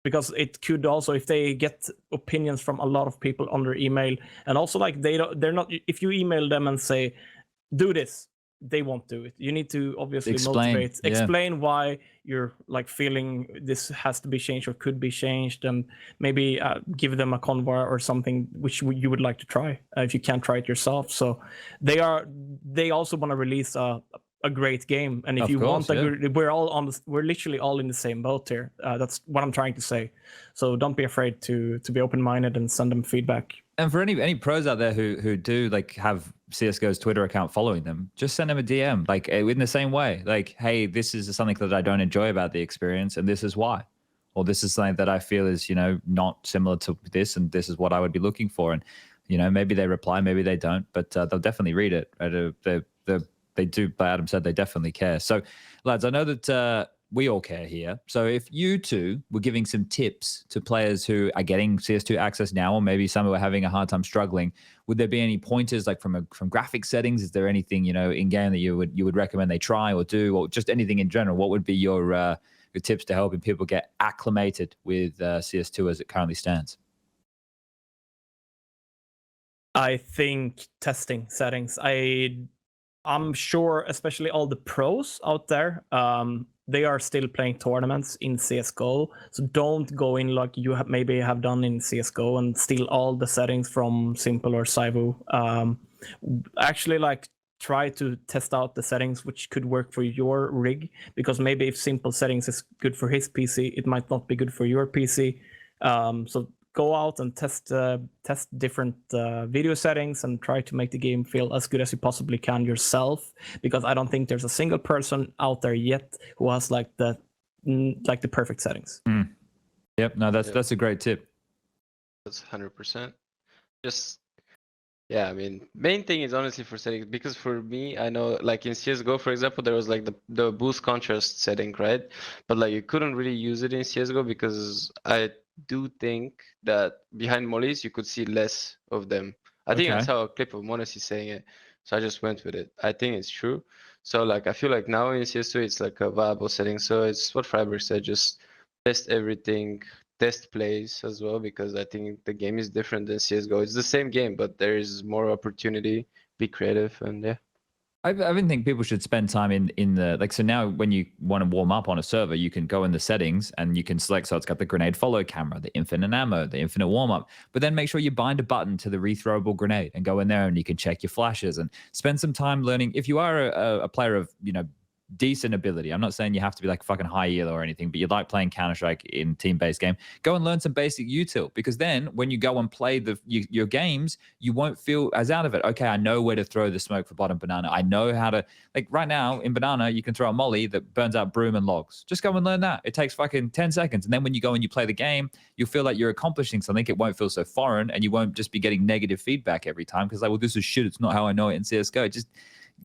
Because it could also, if they get opinions from a lot of people on their email, and also like they're not, if you email them and say, do this, they won't do it. You need to obviously explain why you're like feeling this has to be changed or could be changed, and maybe give them a convoy or something which you would like to try if you can't try it yourself. So they also want to release a great game, and if you want we're literally all in the same boat here. That's what I'm trying to say. So don't be afraid to be open-minded and send them feedback. And for any pros out there who do like have CSGO's Twitter account following them, just send them a DM, like in the same way, like, hey, this is something that I don't enjoy about the experience, and this is why, or this is something that I feel is, you know, not similar to this, and this is what I would be looking for. And you know, maybe they reply, maybe they don't, but they'll definitely read it. Right? They do, but Adam said they definitely care. So, lads, I know that we all care here. So if you two were giving some tips to players who are getting CS2 access now, or maybe some who are having a hard time struggling, would there be any pointers, like from graphic settings? Is there anything, you know, in game that you would recommend they try or do, or just anything in general? What would be your tips to helping people get acclimated with CS2 as it currently stands? I think testing settings. I'm sure, especially all the pros out there, they are still playing tournaments in CSGO. So don't go in like you maybe have done in CSGO and steal all the settings from Simple or Saivu. Actually, like, try to test out the settings which could work for your rig, because maybe if Simple settings is good for his PC, it might not be good for your PC. So go out and test different video settings and try to make the game feel as good as you possibly can yourself, because I don't think there's a single person out there yet who has like the perfect settings. Yep, no, that's a great tip. That's 100%. Just, yeah, I mean, main thing is honestly for settings, because for me, I know like in CSGO, for example, there was like the boost contrast setting, right? But like you couldn't really use it in CSGO because I do think that behind mollies you could see less of them. I think I saw a clip of Monacy saying it, so I just went with it. I think it's true. So like I feel like now in CS2 it's like a viable setting. So it's what friberg said, just test everything, test plays as well, because I think the game is different than CSGO. It's the same game, but there is more opportunity, be creative, and yeah. I even think people should spend time in the, like, so now when you want to warm up on a server, you can go in the settings and you can select, so it's got the grenade follow camera, the infinite ammo, the infinite warm up, but then make sure you bind a button to the rethrowable grenade and go in there and you can check your flashes and spend some time learning. If you are a player of, you know, decent ability, I'm not saying you have to be like fucking high elo or anything, but you like playing Counter-Strike in team-based game, go and learn some basic util, because then when you go and play your games, you won't feel as out of it. Okay, I know where to throw the smoke for bottom banana. I know how to, like right now in banana, you can throw a molly that burns out broom and logs. Just go and learn that. It takes fucking 10 seconds. And then when you go and you play the game, you'll feel like you're accomplishing something. It won't feel so foreign, and you won't just be getting negative feedback every time because like, well, this is shit. It's not how I know it in CSGO. Just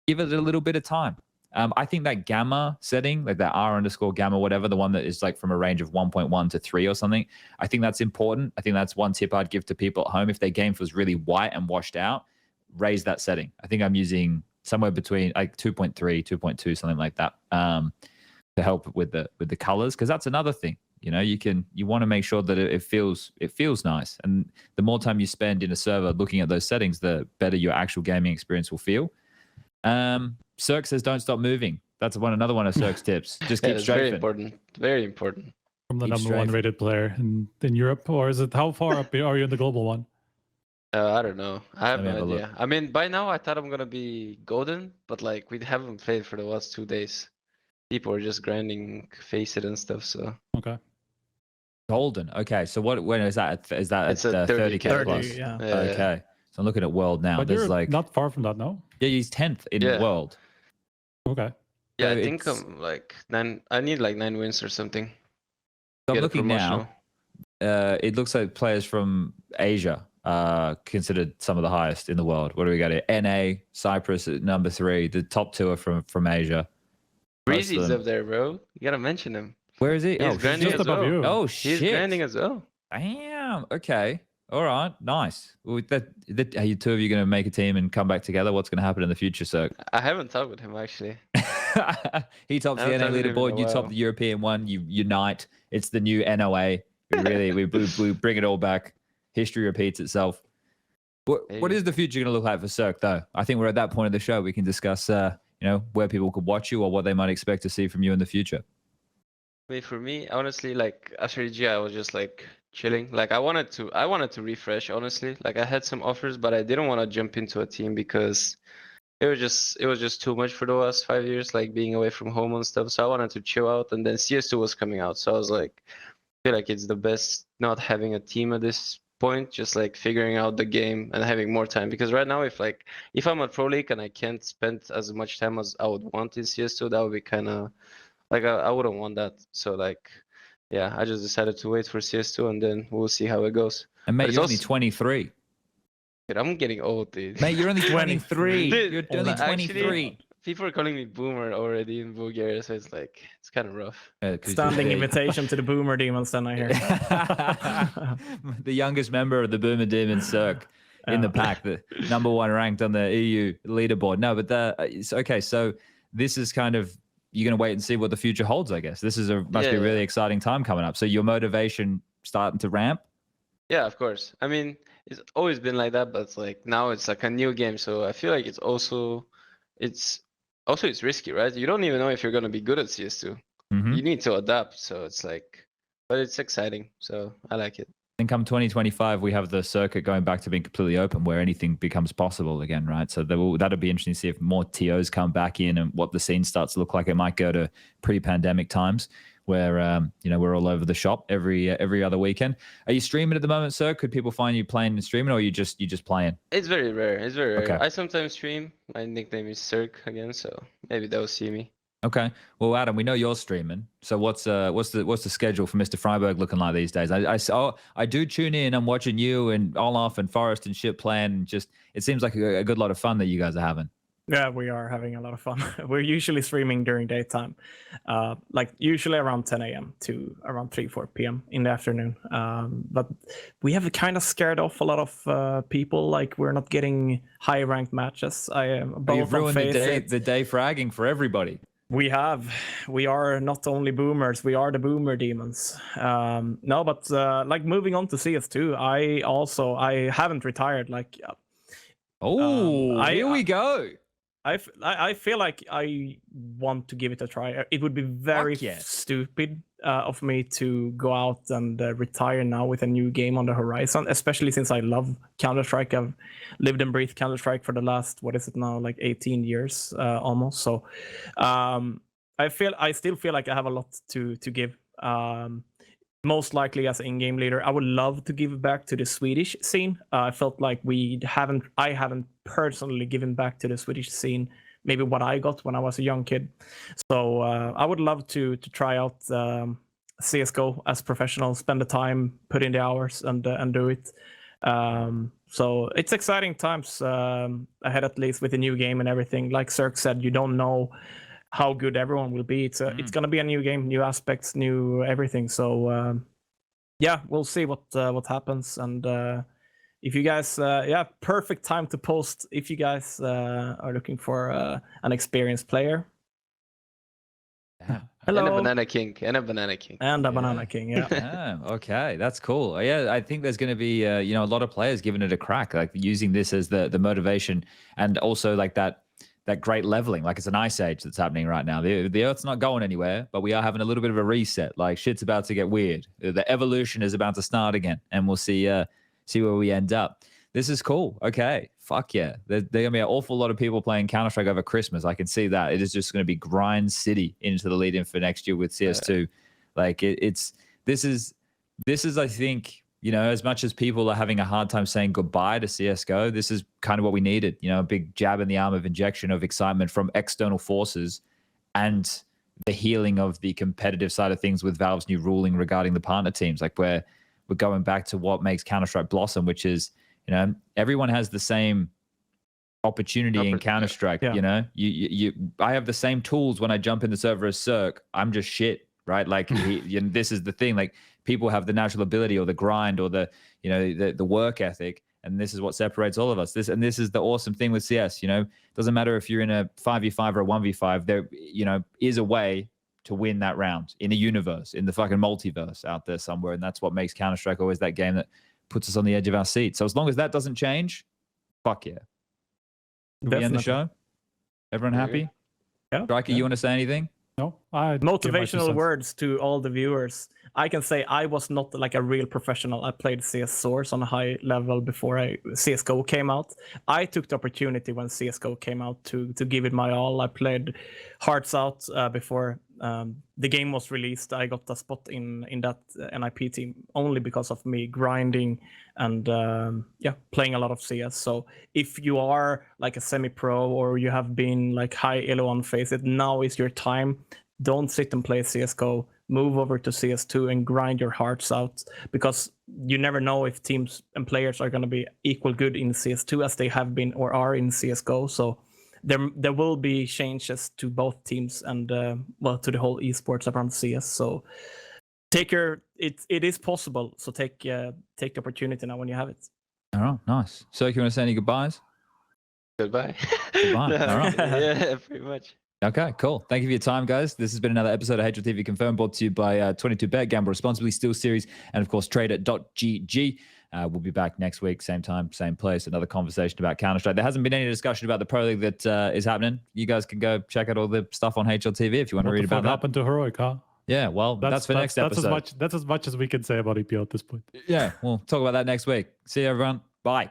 give it a little bit of time. I think that gamma setting, like that R_gamma, whatever, the one that is like from a range of 1.1 to 3 or something, I think that's important. I think that's one tip I'd give to people at home. If their game feels really white and washed out, raise that setting. I think I'm using somewhere between like 2.3, 2.2, something like that, to help with the colors, because that's another thing. You know, you want to make sure that it feels nice, and the more time you spend in a server looking at those settings, the better your actual gaming experience will feel. CeRq says don't stop moving. That's another one of CeRq's tips. Just keep strafing. Very important. Very important. From the Keep number strafing. 1 rated player in Europe, or is it, how far up are you in the global one? I don't know. I have Let me no have a idea. I mean, by now I thought I'm gonna be golden, but like we haven't played for the last 2 days. People are just grinding FACEIT and stuff. So Okay. Golden. Okay, so when is that? Is that it's at a 30K 30, plus? yeah. Okay, so I'm looking at world now. But There's you're like not far from that, no? yeah, he's 10th in Yeah. world. Okay. Yeah, So I think it's- I'm like 9. I need like 9 wins or something. So I'm Get a looking now. It looks like players from Asia are considered some of the highest in the world. What do we got here? NA, Cyprus at number 3. The top 2 are from Asia. Most of Breezy's them- up there, bro. You gotta mention him. Where is he? He's Oh, grinding just as above well. you. oh He's shit! grinding as well. Damn. Okay. All right. Nice. Well, are you two of you going to make a team and come back together? What's going to happen in the future, CeRq? I haven't talked with him actually. He tops I the haven't NA talked with him in a leaderboard. You top while. the European one. You unite. It's the new NOA. We bring it all back. History repeats itself. What Maybe. is the future going to look like for CeRq, though? I think we're at that point of the show. We can discuss, where people could watch you or what they might expect to see from you in the future. I mean, for me, honestly, like after EG, I was just like chilling. Like I wanted to refresh, honestly. Like I had some offers, but I didn't want to jump into a team because it was just too much for the last 5 years, like being away from home and stuff. So I wanted to chill out, and then CS2 was coming out, so I was like, I feel like it's the best not having a team at this point, just like figuring out the game and having more time. Because right now, if I'm at Pro League and I can't spend as much time as I would want in CS2, that would be kind of like I wouldn't want that. So like, yeah, I just decided to wait for CS2 and then we'll see how it goes. And mate, But it's you're only also- 23. Dude, I'm getting old, dude. Mate, you're only 23. Dude, You're only actually, 23. people are calling me boomer already in Bulgaria, so it's like it's kind of rough. 'Cause you're Standing big. invitation to the boomer demons, then I hear. The youngest member of the Boomer Demon CeRq in the pack, the number 1 ranked on the EU leaderboard. No, but it's okay. So this is kind of, you're going to wait and see what the future holds, I guess. This is must be a really exciting time coming up. So your motivation starting to ramp? Yeah, of course. I mean, it's always been like that, but it's like now it's like a new game, so I feel like it's risky, right? You don't even know if you're gonna be good at CS2. Mm-hmm. You need to adapt, so it's like, but it's exciting, so I like it. And come 2025, we have the circuit going back to being completely open, where anything becomes possible again, right? So that'll be interesting to see if more TOs come back in and what the scene starts to look like. It might go to pre-pandemic times, where we're all over the shop every other weekend. Are you streaming at the moment, CeRq? Could people find you playing and streaming, or you just playing? It's very rare. It's very rare. Okay. I sometimes stream. My nickname is CeRq again, so maybe they'll see me. Okay. Well, Adam, we know you're streaming. So what's the schedule for Mr. Friberg looking like these days? I do tune in. I'm watching you and Olaf and Forrest and shit playing. Just it seems like a good lot of fun that you guys are having. Yeah, we are having a lot of fun. We're usually streaming during daytime, like usually around 10 a.m. to around 3-4 p.m. in the afternoon. But we have kind of scared off a lot of people. Like we're not getting high ranked matches. You've ruined the day fragging for everybody. We are not only boomers, we are the boomer demons. No, but like moving on to CS2, I haven't retired. Like, here we go. I feel like I want to give it a try. It would be very stupid of me to go out and retire now with a new game on the horizon, especially since I love Counter-Strike. I've lived and breathed Counter-Strike for the last, what is it now, like 18 years almost. So I still feel like I have a lot to give. Most likely as an in-game leader, I would love to give back to the Swedish scene. I felt like I haven't personally given back to the Swedish scene maybe what I got when I was a young kid. So I would love to try out CSGO as professional, spend the time, put in the hours and do it. So it's exciting times ahead, at least with the new game and everything. Like CeRq said, you don't know how good everyone will be. It's going to be a new game, new aspects, new everything. So yeah, we'll see what happens. And if you guys, perfect time to post if you guys are looking for an experienced player. Hello. And a Banana King. And a Banana King. And a Banana King, yeah. Oh, okay, that's cool. Yeah, I think there's going to be a lot of players giving it a crack, like using this as the motivation, and also like that great leveling. Like it's an ice age that's happening right now. The Earth's not going anywhere, but we are having a little bit of a reset. Like shit's about to get weird. The evolution is about to start again, and we'll see where we end up. This is cool. Okay, fuck yeah. There's going to be an awful lot of people playing Counter-Strike over Christmas. I can see that. It is just going to be grind city into the lead-in for next year with CS2. Like this is I think, as much as people are having a hard time saying goodbye to CSGO, this is kind of what we needed. A big jab in the arm of injection of excitement from external forces, and the healing of the competitive side of things with Valve's new ruling regarding the partner teams. Like we're going back to what makes Counter-Strike blossom, which is, everyone has the same opportunity in Counter-Strike. Yeah. I have the same tools when I jump in the server as CeRq. I'm just shit, right? Like this is the thing. Like people have the natural ability or the grind or the work ethic, and this is what separates all of us. This is the awesome thing with CS. Doesn't matter if you're in a 5v5 or a 1v5. There, is a way to win that round in a universe, in the fucking multiverse out there somewhere, and that's what makes Counter-Strike always that game that puts us on the edge of our seat. So as long as that doesn't change, fuck yeah. Can we end the show? Everyone happy? Yeah. Striker, you want to say anything? No. Motivational words to all the viewers. I can say I was not like a real professional. I played CS Source on a high level before CSGO came out. I took the opportunity when CSGO came out to give it my all. I played Hearts Out before the game was released. I got a spot in that NIP team only because of me grinding and playing a lot of CS. So if you are like a semi-pro or you have been like high elo on FACEIT, now is your time. Don't sit and play CSGO. Move over to CS2 and grind your hearts out, because you never know if teams and players are going to be equal good in CS2 as they have been or are in CSGO. So there will be changes to both teams and to the whole esports around CS. So it is possible. So take the opportunity now when you have it. All right, nice. So, you want to say any goodbyes? Goodbye. Goodbye. All right. Yeah, pretty much. Okay, cool. Thank you for your time, guys. This has been another episode of HLTV Confirmed, brought to you by 22Bet, gamble responsibly, SteelSeries, and of course, trader.gg. We'll be back next week, same time, same place, another conversation about Counter-Strike. There hasn't been any discussion about the Pro League that is happening. You guys can go check out all the stuff on HLTV if you want to read about that. What happened to Heroic, huh? Yeah, well, that's for next episode. That's as much as we can say about EPL at this point. Yeah, we'll talk about that next week. See you, everyone. Bye.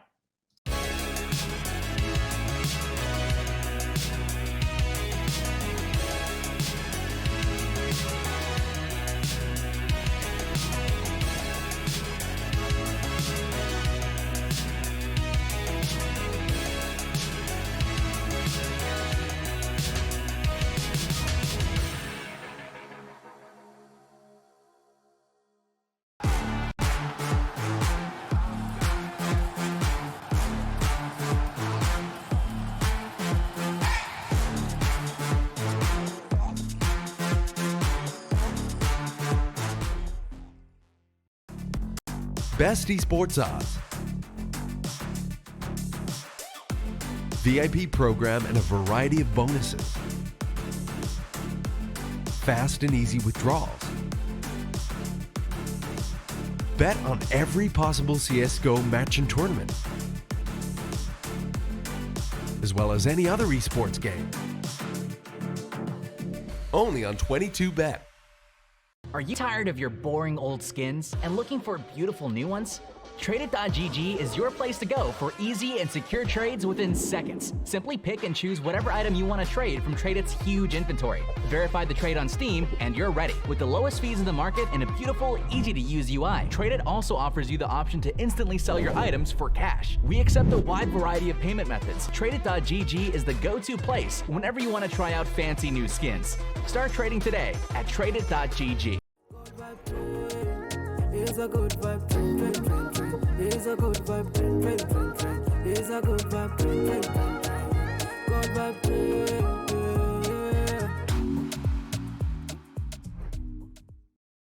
Best esports odds, VIP program and a variety of bonuses, fast and easy withdrawals. Bet on every possible CSGO match and tournament, as well as any other esports game. Only on 22Bet. Are you tired of your boring old skins and looking for beautiful new ones? Tradeit.gg is your place to go for easy and secure trades within seconds. Simply pick and choose whatever item you want to trade from Tradeit's huge inventory. Verify the trade on Steam and you're ready. With the lowest fees in the market and a beautiful, easy-to-use UI, Tradeit also offers you the option to instantly sell your items for cash. We accept a wide variety of payment methods. Tradeit.gg is the go-to place whenever you want to try out fancy new skins. Start trading today at Tradeit.gg. It's a good vibe, It's a good vibe, trend, trend, trend, trend. It's a good vibe, trend, trend, trend, trend.